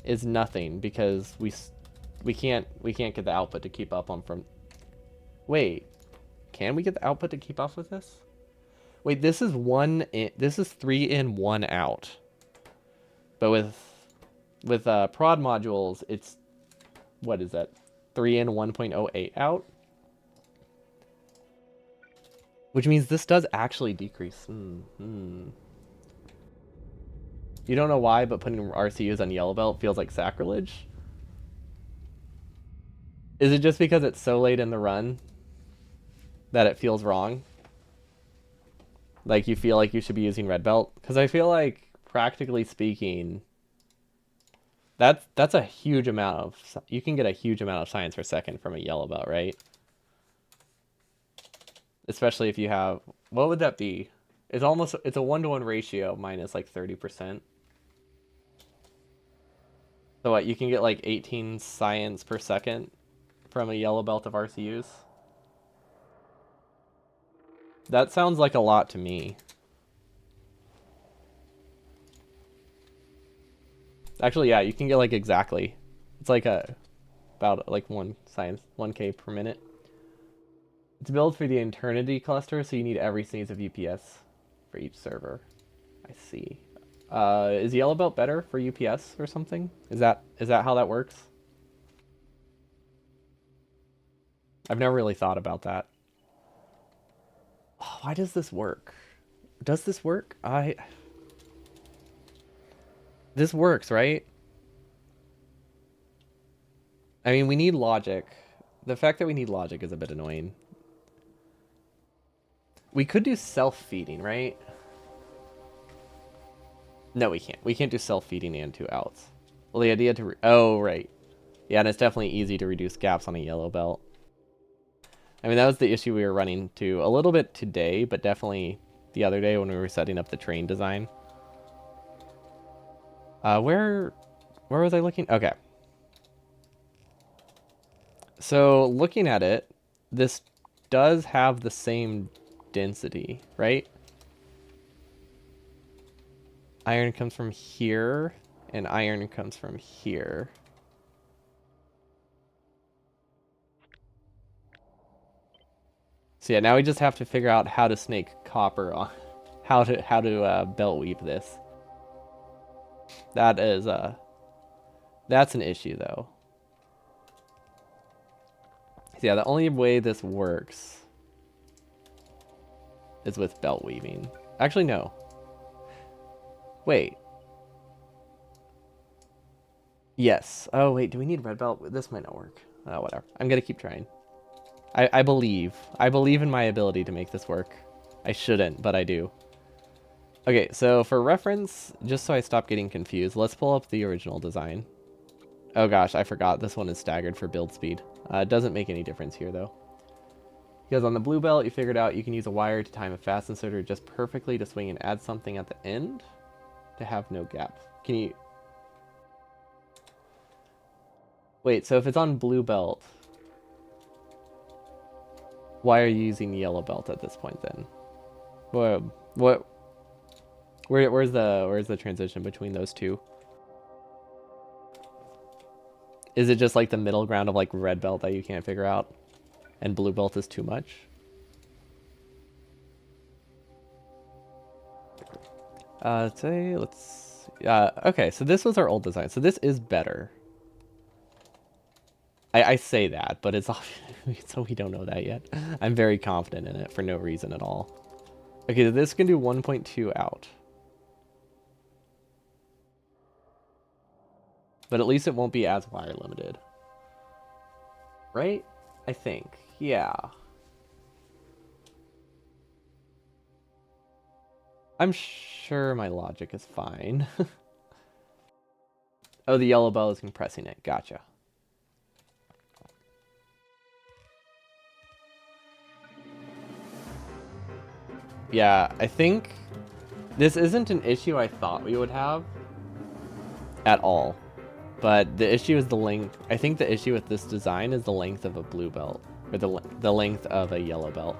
is nothing because we can't get the output to keep up on from. Wait, can we get the output to keep up with this? Wait, this is this is 3 in 1 out. But with prod modules, it's what is that? 3 in 1.08 out. Which means this does actually decrease. You don't know why, but putting RCUs on yellow belt feels like sacrilege? Is it just because it's so late in the run that it feels wrong? Like you feel like you should be using red belt? Because I feel like, practically speaking, that's a huge amount of... You can get a huge amount of science per second from a yellow belt, right? Especially if you have... What would that be? It's a 1-to-1 ratio minus like 30%. So what, you can get like 18 science per second from a yellow belt of RCUs? That sounds like a lot to me. Actually, yeah, you can get like exactly. It's like about like 1K per minute. It's built for the Eternity cluster, so you need every sneeze of UPS for each server. I see. Is yellow belt better for UPS or something? Is that how that works? I've never really thought about that. Oh, why does this work? Does this work? This works, right? I mean, we need logic. The fact that we need logic is a bit annoying. We could do self-feeding, right? No, we can't. We can't do self-feeding and 2 outs. Well, the idea to... oh, right. Yeah, and it's definitely easy to reduce gaps on a yellow belt. I mean, that was the issue we were running to a little bit today, but definitely the other day when we were setting up the train design. Where was I looking? Okay. So looking at it, this does have the same density, right? Iron comes from here, and iron comes from here. So yeah, now we just have to figure out how to snake copper on, how to belt weave this. That is that's an issue though. So yeah, the only way this works is with belt weaving. Actually, no. Wait. Yes. Oh wait, do we need red belt? This might not work. Oh, whatever. I'm gonna keep trying. I believe. I believe in my ability to make this work. I shouldn't, but I do. Okay, so for reference, just so I stop getting confused, let's pull up the original design. Oh gosh, I forgot. This one is staggered for build speed. It doesn't make any difference here, though. Because on the blue belt, you figured out you can use a wire to time a fast inserter just perfectly to swing and add something at the end to have no gap. Can you... wait, so if it's on blue belt, why are you using yellow belt at this point then? Where's the transition between those two? Is it just like the middle ground of like red belt that you can't figure out, and blue belt is too much? Okay, so this was our old design. So this is better. I say that, but it's so we don't know that yet. I'm very confident in it for no reason at all. Okay, so this can do 1.2 out. But at least it won't be as wire limited. Right? I think. Yeah. I'm sure my logic is fine. Oh, the yellow bell is compressing it. Gotcha. Yeah, I think this isn't an issue I thought we would have at all. But the issue is the length. I think the issue with this design is the length of a blue belt, or the length of a yellow belt.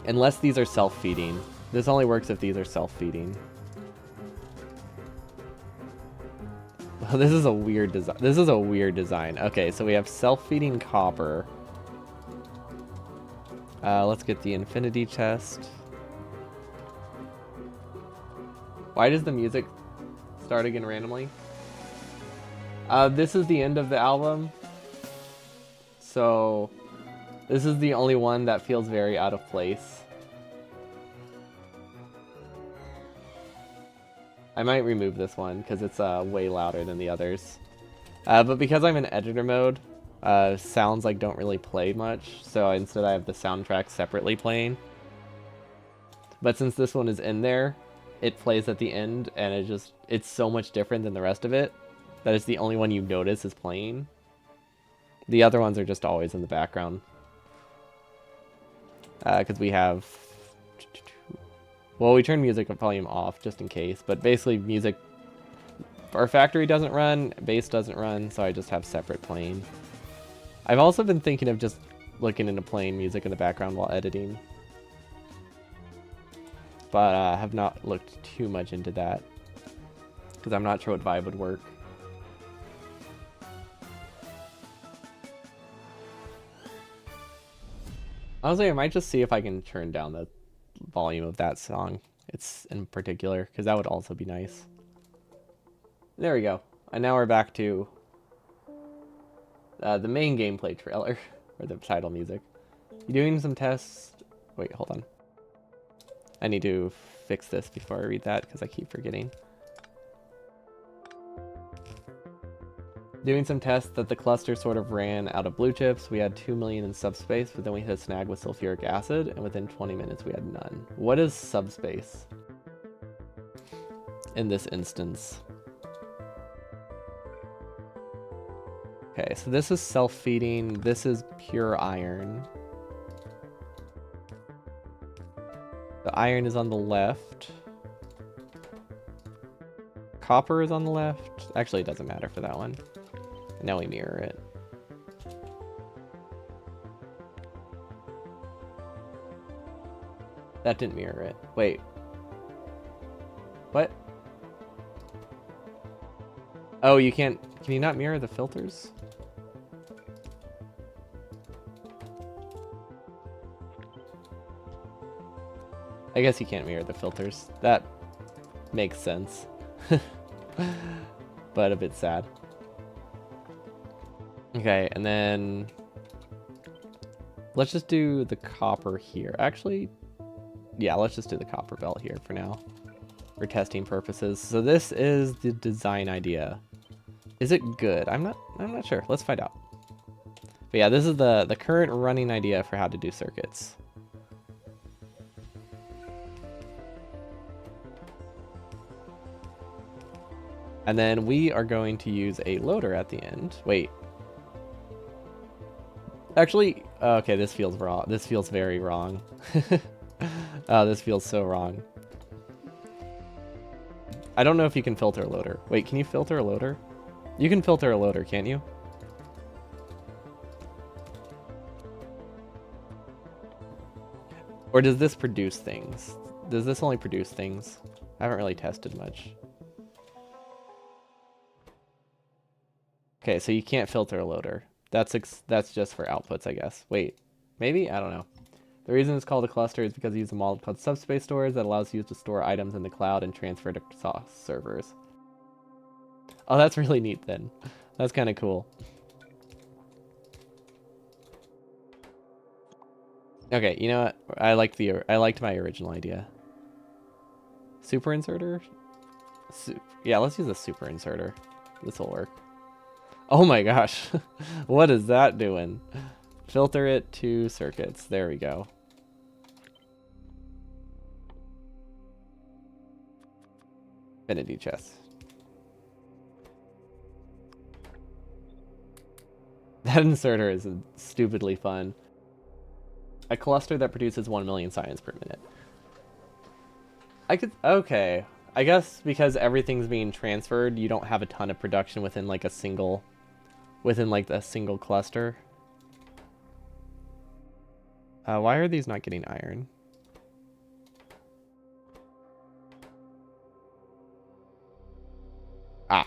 Unless these are self-feeding. This only works if these are self-feeding. This is a weird design. This is a weird design. Okay, so we have self-feeding copper. Let's get the infinity chest. Why does the music start again randomly? This is the end of the album. So this is the only one that feels very out of place. I might remove this one because it's way louder than the others. But because I'm in editor mode, sounds like don't really play much. So instead I have the soundtrack separately playing. But since this one is in there, it plays at the end, and it's so much different than the rest of it that it's the only one you notice is playing. The other ones are just always in the background. Because we have... well, we turn music volume off just in case, but basically music... our factory doesn't run, bass doesn't run, so I just have separate playing. I've also been thinking of just looking into playing music in the background while editing. But have not looked too much into that because I'm not sure what vibe would work. Honestly, I might just see if I can turn down the volume of that song. It's in particular because that would also be nice. There we go. And now we're back to the main gameplay trailer or the title music. You doing some tests? Wait, hold on. I need to fix this before I read that because I keep forgetting. Doing some tests that the cluster sort of ran out of blue chips. We had 2 million in subspace, but then we hit a snag with sulfuric acid, and within 20 minutes we had none. What is subspace in this instance? Okay, so this is self-feeding. This is pure iron. The iron is on the left. Copper is on the left. Actually, it doesn't matter for that one. Now we mirror it. That didn't mirror it. Wait. What? Oh, you can't... Can you not mirror the filters? I guess you can't mirror the filters. That makes sense. But a bit sad. Okay, and then let's just do the copper here. Actually, yeah, let's just do the copper belt here for now, for testing purposes. So this is the design idea. Is it good? I'm not sure. Let's find out. But yeah, this is the current running idea for how to do circuits. And then we are going to use a loader at the end. Wait. Actually, okay, this feels wrong. This feels very wrong. Oh, this feels so wrong. I don't know if you can filter a loader. Wait, can you filter a loader? You can filter a loader, can't you? Or does this produce things? Does this only produce things? I haven't really tested much. Okay, so you can't filter a loader. That's just for outputs, I guess. Wait, maybe? I don't know. The reason it's called a cluster is because it uses a model called subspace storage that allows you to store items in the cloud and transfer to servers. Oh, that's really neat then. That's kind of cool. Okay, you know what? I liked my original idea. Super inserter? Yeah, let's use a super inserter. This will work. Oh my gosh. What is that doing? Filter it to circuits. There we go. Infinity chest. That inserter is stupidly fun. A cluster that produces 1 million science per minute. Okay. I guess because everything's being transferred, you don't have a ton of production within like a single cluster. Why are these not getting iron? Ah,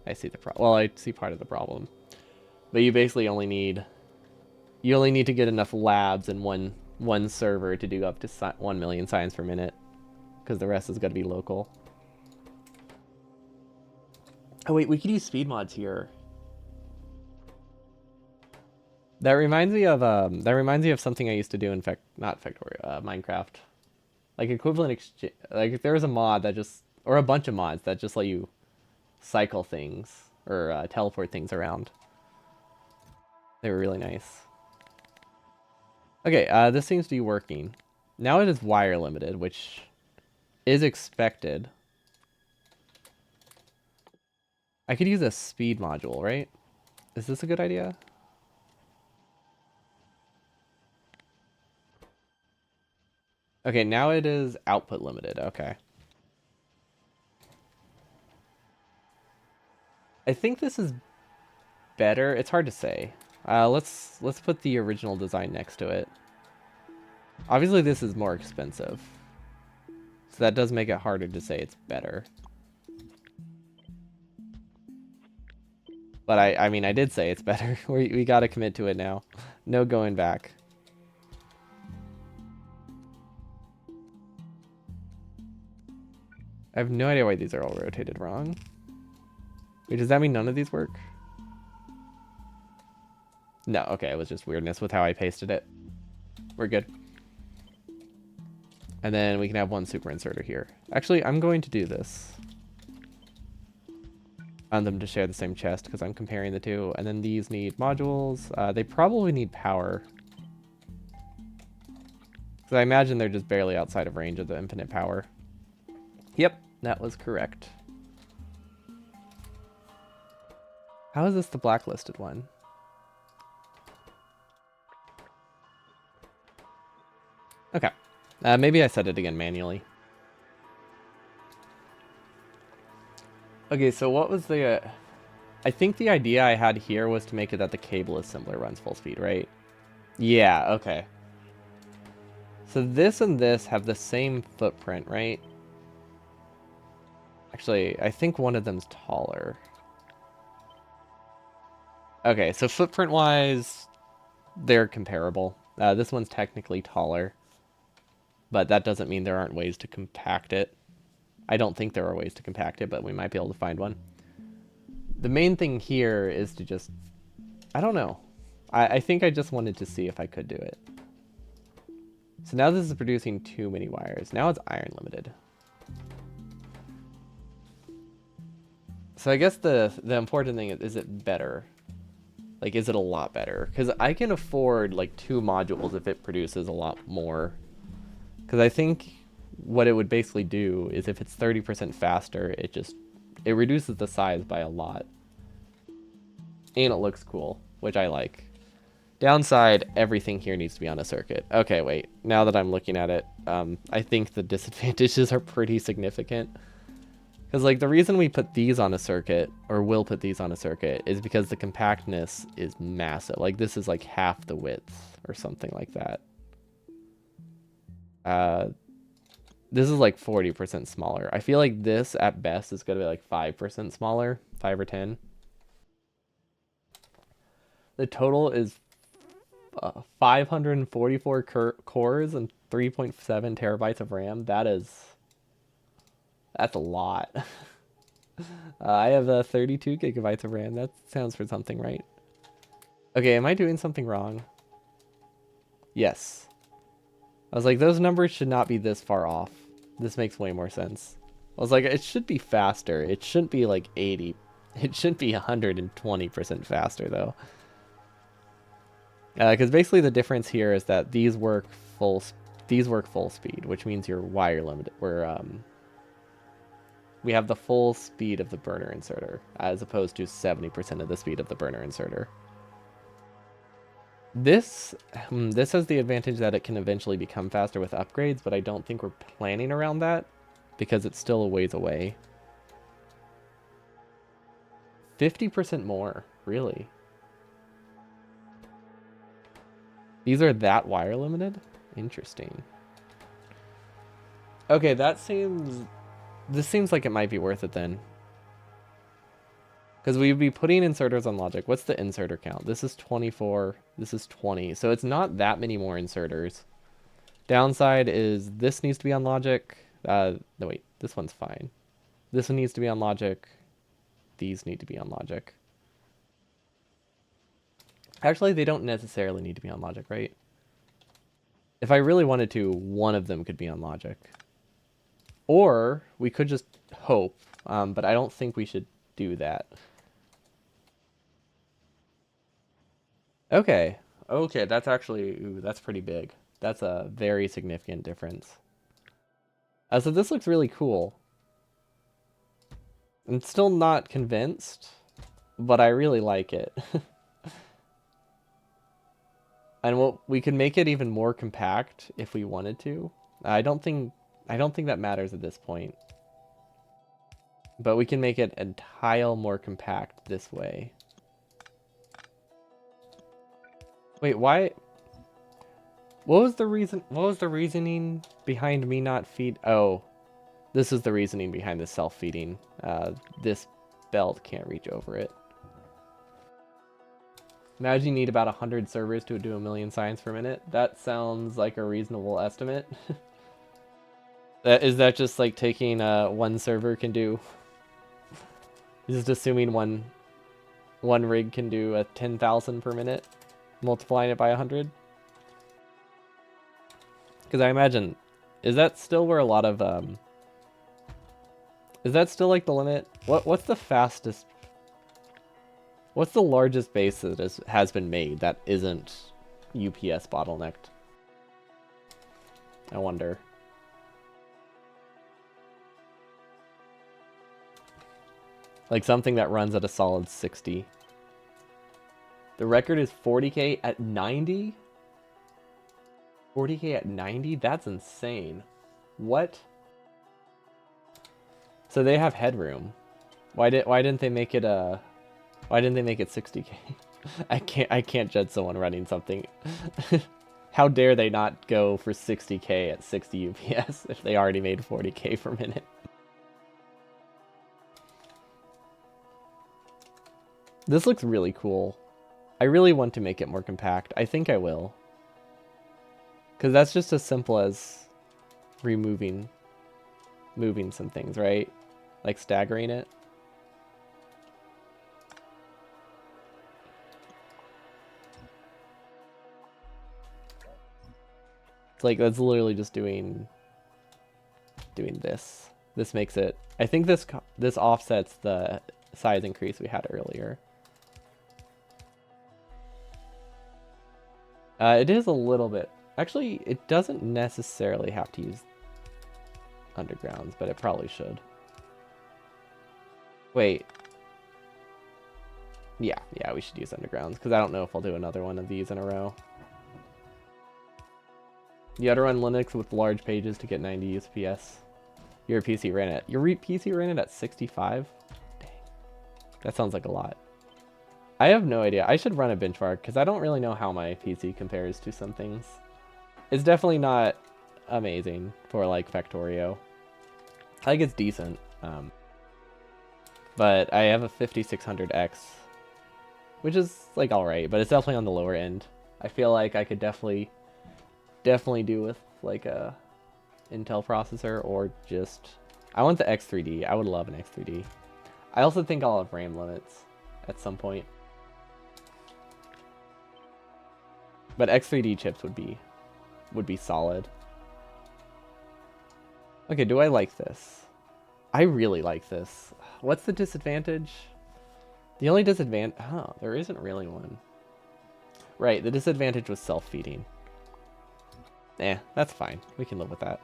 I see the problem. Well, I see part of the problem. But you basically only need to get enough labs in one server to do up to 1 million science per minute, because the rest is going to be local. Oh wait, we could use speed mods here. That reminds me of something I used to do in Minecraft. Like equivalent exchange. Like if there was a mod that just, or a bunch of mods that just let you cycle things or teleport things around. They were really nice. Okay, this seems to be working. Now it is wire limited, which is expected. I could use a speed module, right? Is this a good idea? Okay, now it is output limited. Okay. I think this is better. It's hard to say. Let's put the original design next to it. Obviously, this is more expensive, so that does make it harder to say it's better. But I mean, I did say it's better. We gotta commit to it now. No going back. I have no idea why these are all rotated wrong. Wait, does that mean none of these work? No, okay, it was just weirdness with how I pasted it. We're good. And then we can have one super inserter here. Actually, I'm going to do this. found them to share the same chest because I'm comparing the two. And then these need modules. They probably need power. Because I imagine they're just barely outside of range of the infinite power. Yep, that was correct. How is this the blacklisted one? Okay. Maybe I said it again manually. Okay, so what was the... I think the idea I had here was to make it that the cable assembler runs full speed, right? Yeah, okay. So this and this have the same footprint, right? Actually, I think one of them's taller. Okay, so footprint-wise, they're comparable. This one's technically taller, but that doesn't mean there aren't ways to compact it. I don't think there are ways to compact it, but we might be able to find one. The main thing here is to just... I don't know. I think I just wanted to see if I could do it. So now this is producing too many wires. Now it's iron limited. So I guess the important thing is it better? Like, is it a lot better? Because I can afford, like, 2 modules if it produces a lot more. Because I think what it would basically do is if it's 30% faster, it reduces the size by a lot. And it looks cool, which I like. Downside, everything here needs to be on a circuit. Okay, wait. Now that I'm looking at it, I think the disadvantages are pretty significant. Because, like, the reason we put these on a circuit, or will put these on a circuit, is because the compactness is massive. Like, this is, like, half the width, or something like that. This is, like, 40% smaller. I feel like this, at best, is going to be, like, 5% smaller. 5 or 10. The total is 544 cores and 3.7 terabytes of RAM. That's a lot. I have 32 gigabytes of RAM. That sounds for something, right? Okay, am I doing something wrong? Yes. I was like, those numbers should not be this far off. This makes way more sense. I was like, it should be faster. It shouldn't be like 80. It shouldn't be 120% faster, though. Because basically the difference here is that these work full speed, which means you're wire limited. We have the full speed of the burner inserter, as opposed to 70% of the speed of the burner inserter. This has the advantage that it can eventually become faster with upgrades, but I don't think we're planning around that, because it's still a ways away. 50% more, really? These are that wire limited? Interesting. Okay, this seems like it might be worth it then. Because we'd be putting inserters on logic. What's the inserter count? This is 24. This is 20. So it's not that many more inserters. Downside is this needs to be on logic. No, wait. This one's fine. This one needs to be on logic. These need to be on logic. Actually, they don't necessarily need to be on logic, right? If I really wanted to, one of them could be on logic. Or we could just hope, but I don't think we should do that. Okay. Okay, that's actually... Ooh, that's pretty big. That's a very significant difference. So this looks really cool. I'm still not convinced, but I really like it. And we could make it even more compact if we wanted to. I don't think that matters at this point. But we can make it a tile more compact this way. Wait, why? What was the reasoning behind me not feed? Oh, this is the reasoning behind the self-feeding. This belt can't reach over it. Imagine you need about 100 servers to do 1,000,000 signs per minute. That sounds like a reasonable estimate. Is that just like taking one server can do? Just assuming one rig can do 10,000 per minute, multiplying it by 100. Because I imagine, is that still where a lot of is that still like the limit? What's the fastest What's the largest base that has been made that isn't UPS bottlenecked? I wonder. Like something that runs at a solid 60. The record is 40k at 90? 40k at 90? That's insane. What? So they have headroom. Why didn't they make it 60k? I can't judge someone running something. How dare they not go for 60k at 60 UPS if they already made 40k per minute? This looks really cool. I really want to make it more compact. I think I will. Because that's just as simple as moving some things, right? Like staggering it. It's like, that's literally just doing this. This makes it, I think this offsets the size increase we had earlier. It is a little bit. Actually, it doesn't necessarily have to use undergrounds, but it probably should. Wait. Yeah, we should use undergrounds, because I don't know if I'll do another one of these in a row. You gotta run Linux with large pages to get 90 UPS. Your PC ran it at 65? Dang. That sounds like a lot. I have no idea. I should run a benchmark, because I don't really know how my PC compares to some things. It's definitely not amazing for, like, Factorio. I think it's decent. But I have a 5600X, which is, like, alright, but it's definitely on the lower end. I feel like I could definitely do with, like, a Intel processor, or just... I want the X3D. I would love an X3D. I also think I'll have RAM limits at some point. But X3D chips would be solid. Okay, do I like this? I really like this. What's the disadvantage? The only disadvantage... Oh, there isn't really one. Right, the disadvantage was self-feeding. Eh, that's fine. We can live with that.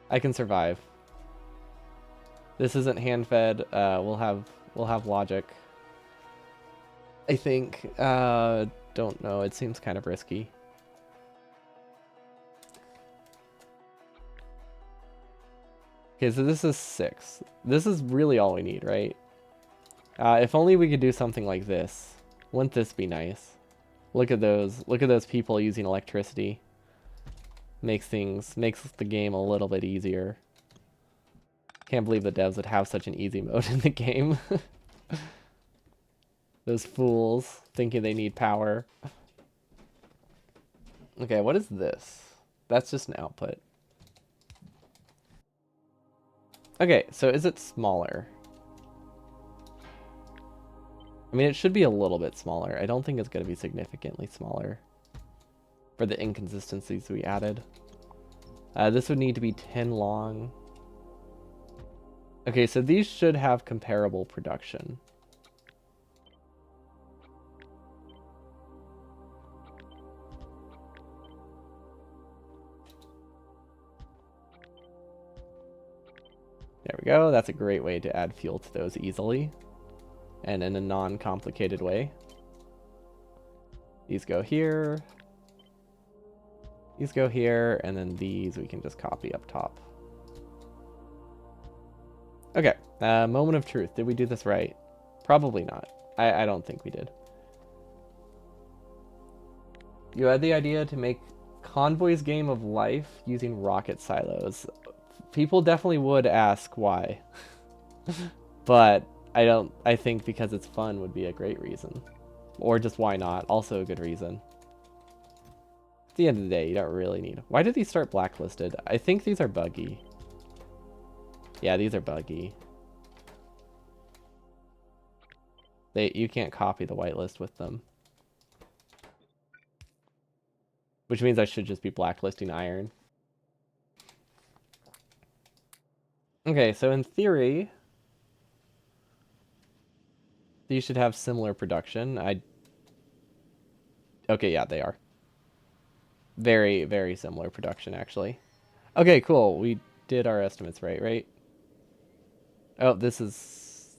I can survive. This isn't hand-fed. We'll have logic. I think. Don't know. It seems kind of risky. Okay, so this is 6. This is really all we need, right? If only we could do something like this. Wouldn't this be nice? Look at those. Look at those people using electricity. Makes the game a little bit easier. Can't believe the devs would have such an easy mode in the game. Those fools thinking they need power. Okay, what is this? That's just an output. Okay, so is it smaller? I mean, it should be a little bit smaller. I don't think it's going to be significantly smaller for the inconsistencies we added. This would need to be 10 long. Okay, so these should have comparable production. There we go. That's a great way to add fuel to those easily and in a non-complicated way. These go here. These go here, and then these we can just copy up top. Okay, moment of truth. Did we do this right? Probably not. I don't think we did. You had the idea to make Convoy's game of life using rocket silos. People definitely would ask why. But I think because it's fun would be a great reason. Or just why not, also a good reason. At the end of the day, you don't really need... Why did these start blacklisted? I think these are buggy. Yeah, these are buggy. You can't copy the whitelist with them. Which means I should just be blacklisting iron. Okay, so in theory, These should have similar production. Okay, yeah, they are. Very, very similar production, actually. Okay, cool. We did our estimates right? Oh, this is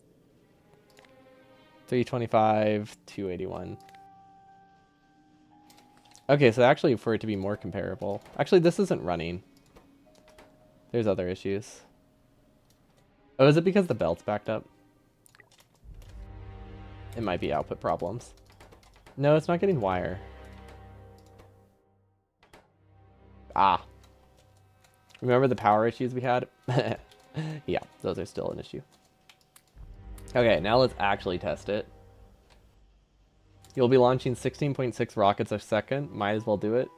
325, 281. Okay, so actually for it to be more comparable. Actually, this isn't running. There's other issues. Oh, is it because the belt's backed up? It might be output problems. No, it's not getting wire. Ah. Remember the power issues we had? Yeah, those are still an issue. Okay, now let's actually test it. You'll be launching 16.6 rockets a second. Might as well do it.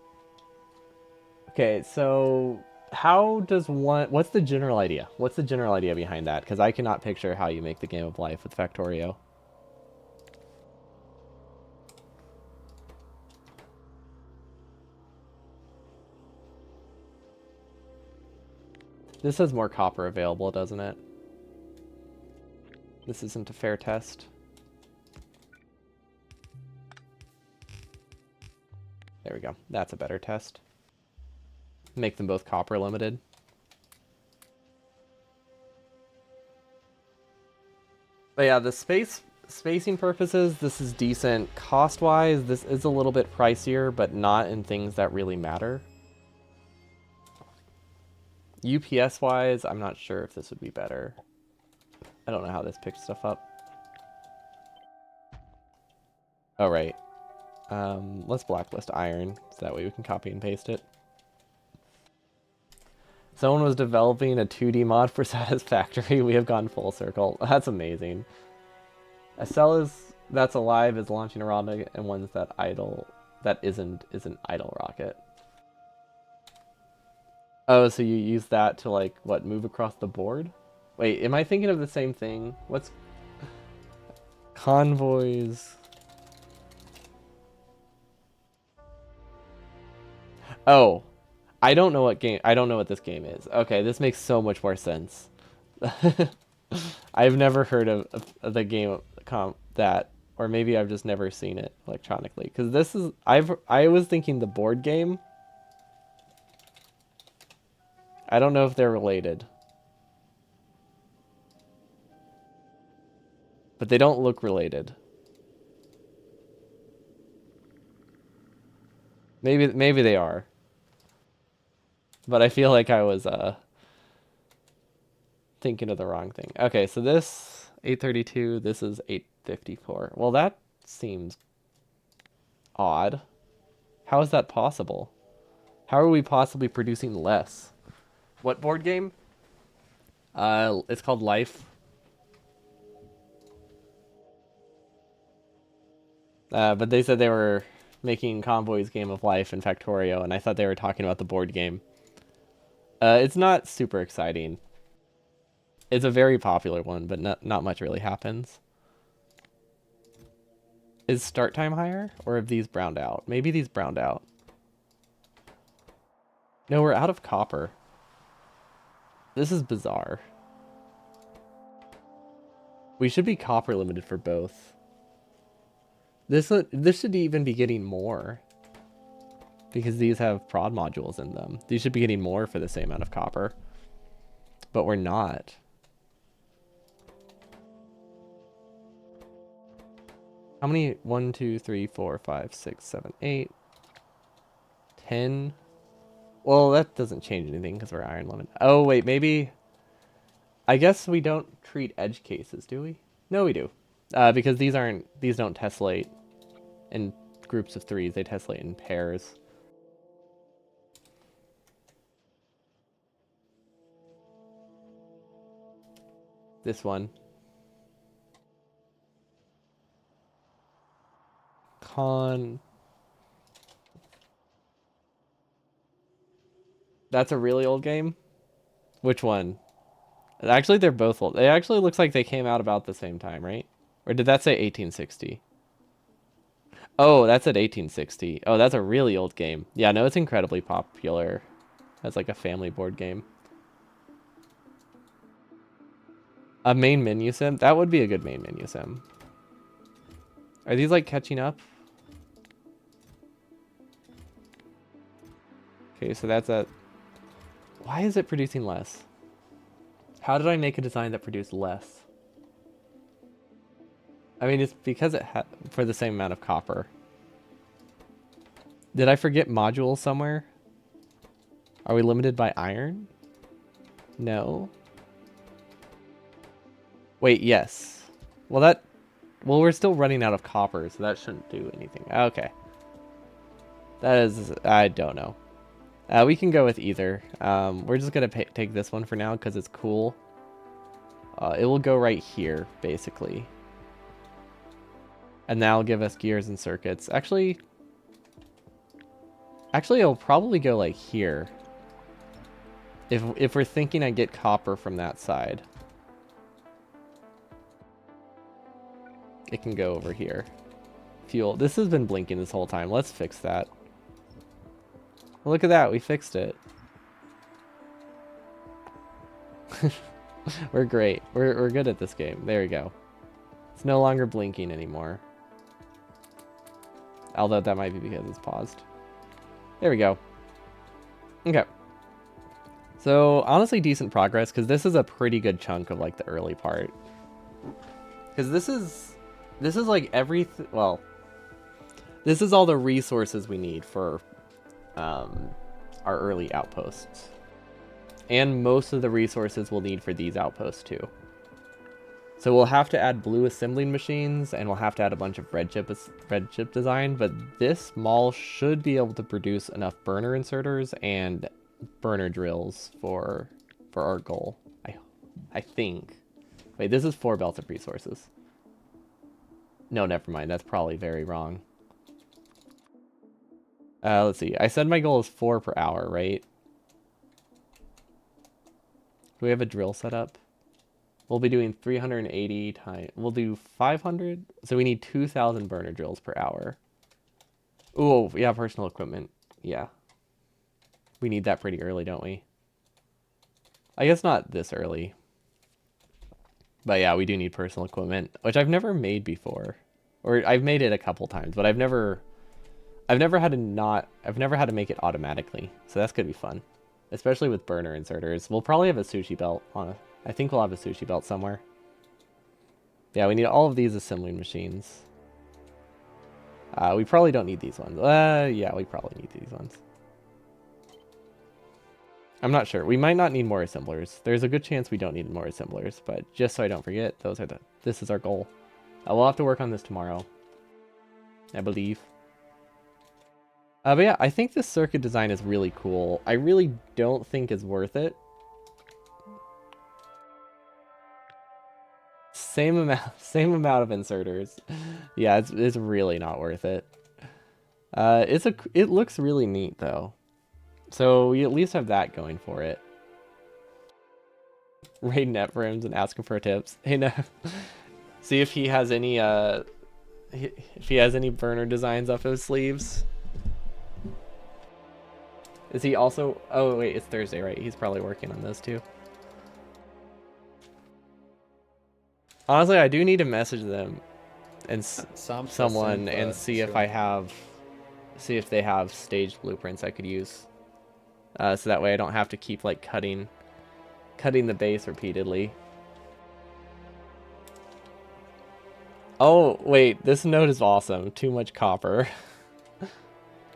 Okay, so how does one... What's the general idea? What's the general idea behind that? Because I cannot picture how you make the game of life with Factorio. This has more copper available, doesn't it? This isn't a fair test. There we go. That's a better test. Make them both copper limited. But yeah, the spacing purposes, this is decent. Cost-wise, this is a little bit pricier, but not in things that really matter. UPS-wise, I'm not sure if this would be better. I don't know how this picks stuff up. Oh, right. Let's blacklist iron, so that way we can copy and paste it. Someone was developing a 2D mod for Satisfactory. We have gone full circle. That's amazing. That's alive is launching a rocket, and one's that isn't is an idle rocket. Oh, so you use that to like what, move across the board? Wait, am I thinking of the same thing? What's convoys? Oh, I don't know what this game is. Okay, this makes so much more sense. I've never heard of the game that, or maybe I've just never seen it electronically. Because this is I was thinking the board game. I don't know if they're related, but they don't look related. Maybe they are, but I feel like I was thinking of the wrong thing. Okay, so this 832, this is 854. Well, that seems odd. How is that possible? How are we possibly producing less? What board game? It's called Life. But they said they were making Convoy's Game of Life in Factorio, and I thought they were talking about the board game. It's not super exciting. It's a very popular one, but not much really happens. Is start time higher, or have these browned out? Maybe these browned out. No, we're out of copper. This is bizarre. We should be copper limited for both. This should even be getting more, because these have prod modules in them. These should be getting more for the same amount of copper, but we're not. How many? 1, 2, 3, 4, 5, 6, 7, 8, 10. Well, that doesn't change anything because we're iron limited. Oh wait, maybe. I guess we don't treat edge cases, do we? No, we do, because these don't tessellate in groups of 3s. They tessellate in pairs. This one. That's a really old game? Which one? Actually, they're both old. It actually looks like they came out about the same time, right? Or did that say 1860? Oh, that's at 1860. Oh, that's a really old game. Yeah, no, it's incredibly popular as like a family board game. A main menu sim? That would be a good main menu sim. Are these like catching up? Okay, so that's a... Why is it producing less? How did I make a design that produced less? I mean, it's because it had for the same amount of copper. Did I forget modules somewhere? Are we limited by iron? No. Wait, yes. Well, we're still running out of copper, so that shouldn't do anything. Okay. That is, I don't know. We can go with either. We're just gonna take this one for now because it's cool. It will go right here, basically. And that'll give us gears and circuits. Actually, it'll probably go like here. If we're thinking I get copper from that side. It can go over here. Fuel. This has been blinking this whole time. Let's fix that. Look at that. We fixed it. We're great. We're good at this game. There we go. It's no longer blinking anymore. Although that might be because it's paused. There we go. Okay. So honestly decent progress because this is a pretty good chunk of like the early part. Because this is like everything. Well, this is all the resources we need for our early outposts. And most of the resources we'll need for these outposts too. So we'll have to add blue assembling machines, and we'll have to add a bunch of red chip design, but this mall should be able to produce enough burner inserters and burner drills for our goal. I think. Wait, this is 4 belts of resources. No, never mind. That's probably very wrong. Let's see. I said my goal is 4 per hour, right? Do we have a drill set up? We'll be doing 380 times. We'll do 500. So we need 2,000 burner drills per hour. Ooh, yeah, personal equipment. Yeah. We need that pretty early, don't we? I guess not this early. But yeah, we do need personal equipment, which I've never made before. Or I've made it a couple times, but I've never had to make it automatically. So that's gonna be fun. Especially with burner inserters. We'll probably have a sushi belt on it. I think we'll have a sushi belt somewhere. Yeah, we need all of these assembling machines. We probably don't need these ones. Yeah, we probably need these ones. I'm not sure. We might not need more assemblers. There's a good chance we don't need more assemblers, but just so I don't forget, this is our goal. We'll have to work on this tomorrow, I believe. But yeah, I think this circuit design is really cool. I really don't think it's worth it. Same amount of inserters. Yeah, it's really not worth it. It looks really neat though. So we at least have that going for it. Raid Netfrims and ask him for tips. Hey, no. See if he has any burner designs up his sleeves. Is he also... Oh, wait, it's Thursday, right? He's probably working on those too. Honestly, I do need to message them and someone and see if they have staged blueprints I could use. So that way I don't have to keep like cutting the base repeatedly. Oh, wait, this node is awesome. Too much copper.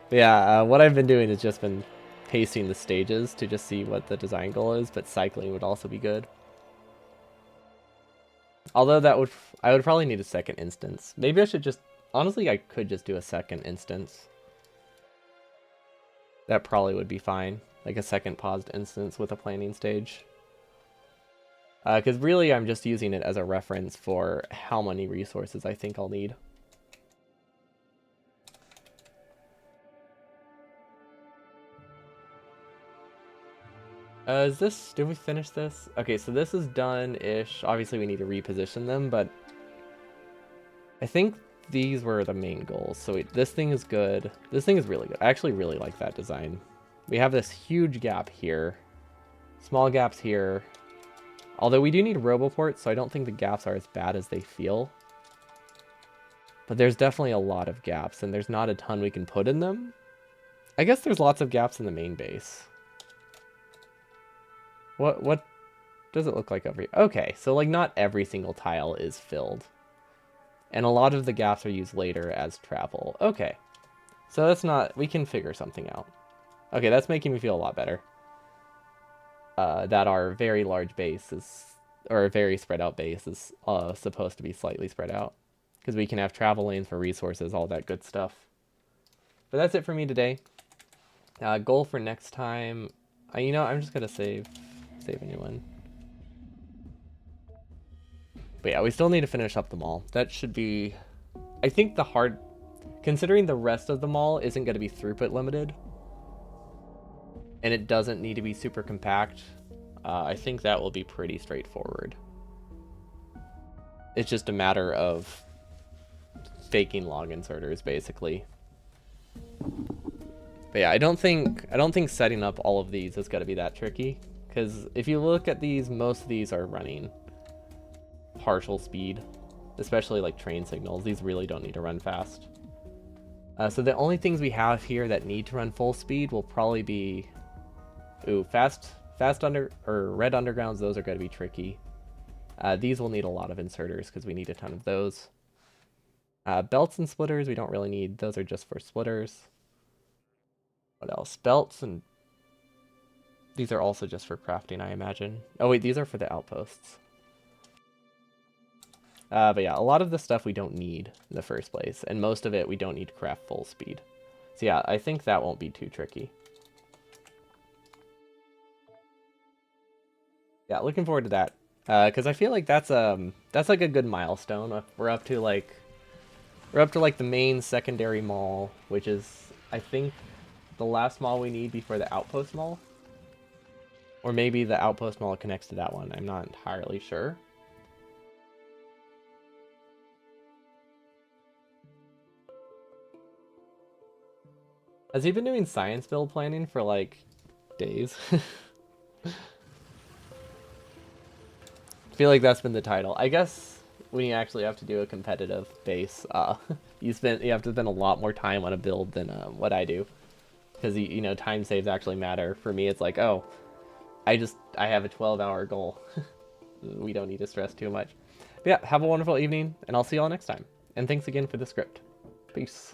Yeah, what I've been doing is just been pasting the stages to just see what the design goal is, but cycling would also be good. Although I would probably need a second instance. Maybe I should just, honestly, I could just do a second instance. That probably would be fine. Like a second paused instance with a planning stage. Because really I'm just using it as a reference for how many resources I think I'll need. Did we finish this? Okay, so this is done-ish. Obviously we need to reposition them, but I think these were the main goals. So wait, this thing is good. This thing is really good. I actually really like that design. We have this huge gap here. Small gaps here. Although we do need RoboPorts, so I don't think the gaps are as bad as they feel. But there's definitely a lot of gaps, and there's not a ton we can put in them. I guess there's lots of gaps in the main base. What does it look like over here? Okay, so like not every single tile is filled. And a lot of the gaps are used later as travel. Okay. So that's not... We can figure something out. Okay, that's making me feel a lot better. That our very large base is... Or a very spread out base is supposed to be slightly spread out. Because we can have travel lanes for resources, all that good stuff. But that's it for me today. Goal for next time... you know, I'm just going to save a new one. But yeah, we still need to finish up the mall. That should be... I think the hard... Considering the rest of the mall isn't going to be throughput limited, and it doesn't need to be super compact, I think that will be pretty straightforward. It's just a matter of faking log inserters, basically. But yeah, I don't think setting up all of these is going to be that tricky, because if you look at these, most of these are running partial speed, especially like train signals. These really don't need to run fast. So the only things we have here that need to run full speed will probably be, fast red undergrounds. Those are going to be tricky. These will need a lot of inserters because we need a ton of those. Belts and splitters we don't really need. Those are just for splitters. What else? Belts and these are also just for crafting, I imagine. Oh wait, these are for the outposts. But yeah, a lot of the stuff we don't need in the first place, and most of it we don't need to craft full speed. So yeah, I think that won't be too tricky. Yeah, looking forward to that. Because I feel like that's like a good milestone. We're up to like the main secondary mall, which is I think the last mall we need before the outpost mall. Or maybe the outpost mall connects to that one. I'm not entirely sure. Has he been doing science build planning for, like, days? I feel like that's been the title. I guess when you actually have to do a competitive base, you have to spend a lot more time on a build than what I do. Because, you know, time saves actually matter. For me, it's like, oh, I have a 12-hour goal. We don't need to stress too much. But yeah, have a wonderful evening, and I'll see y'all next time. And thanks again for the script. Peace.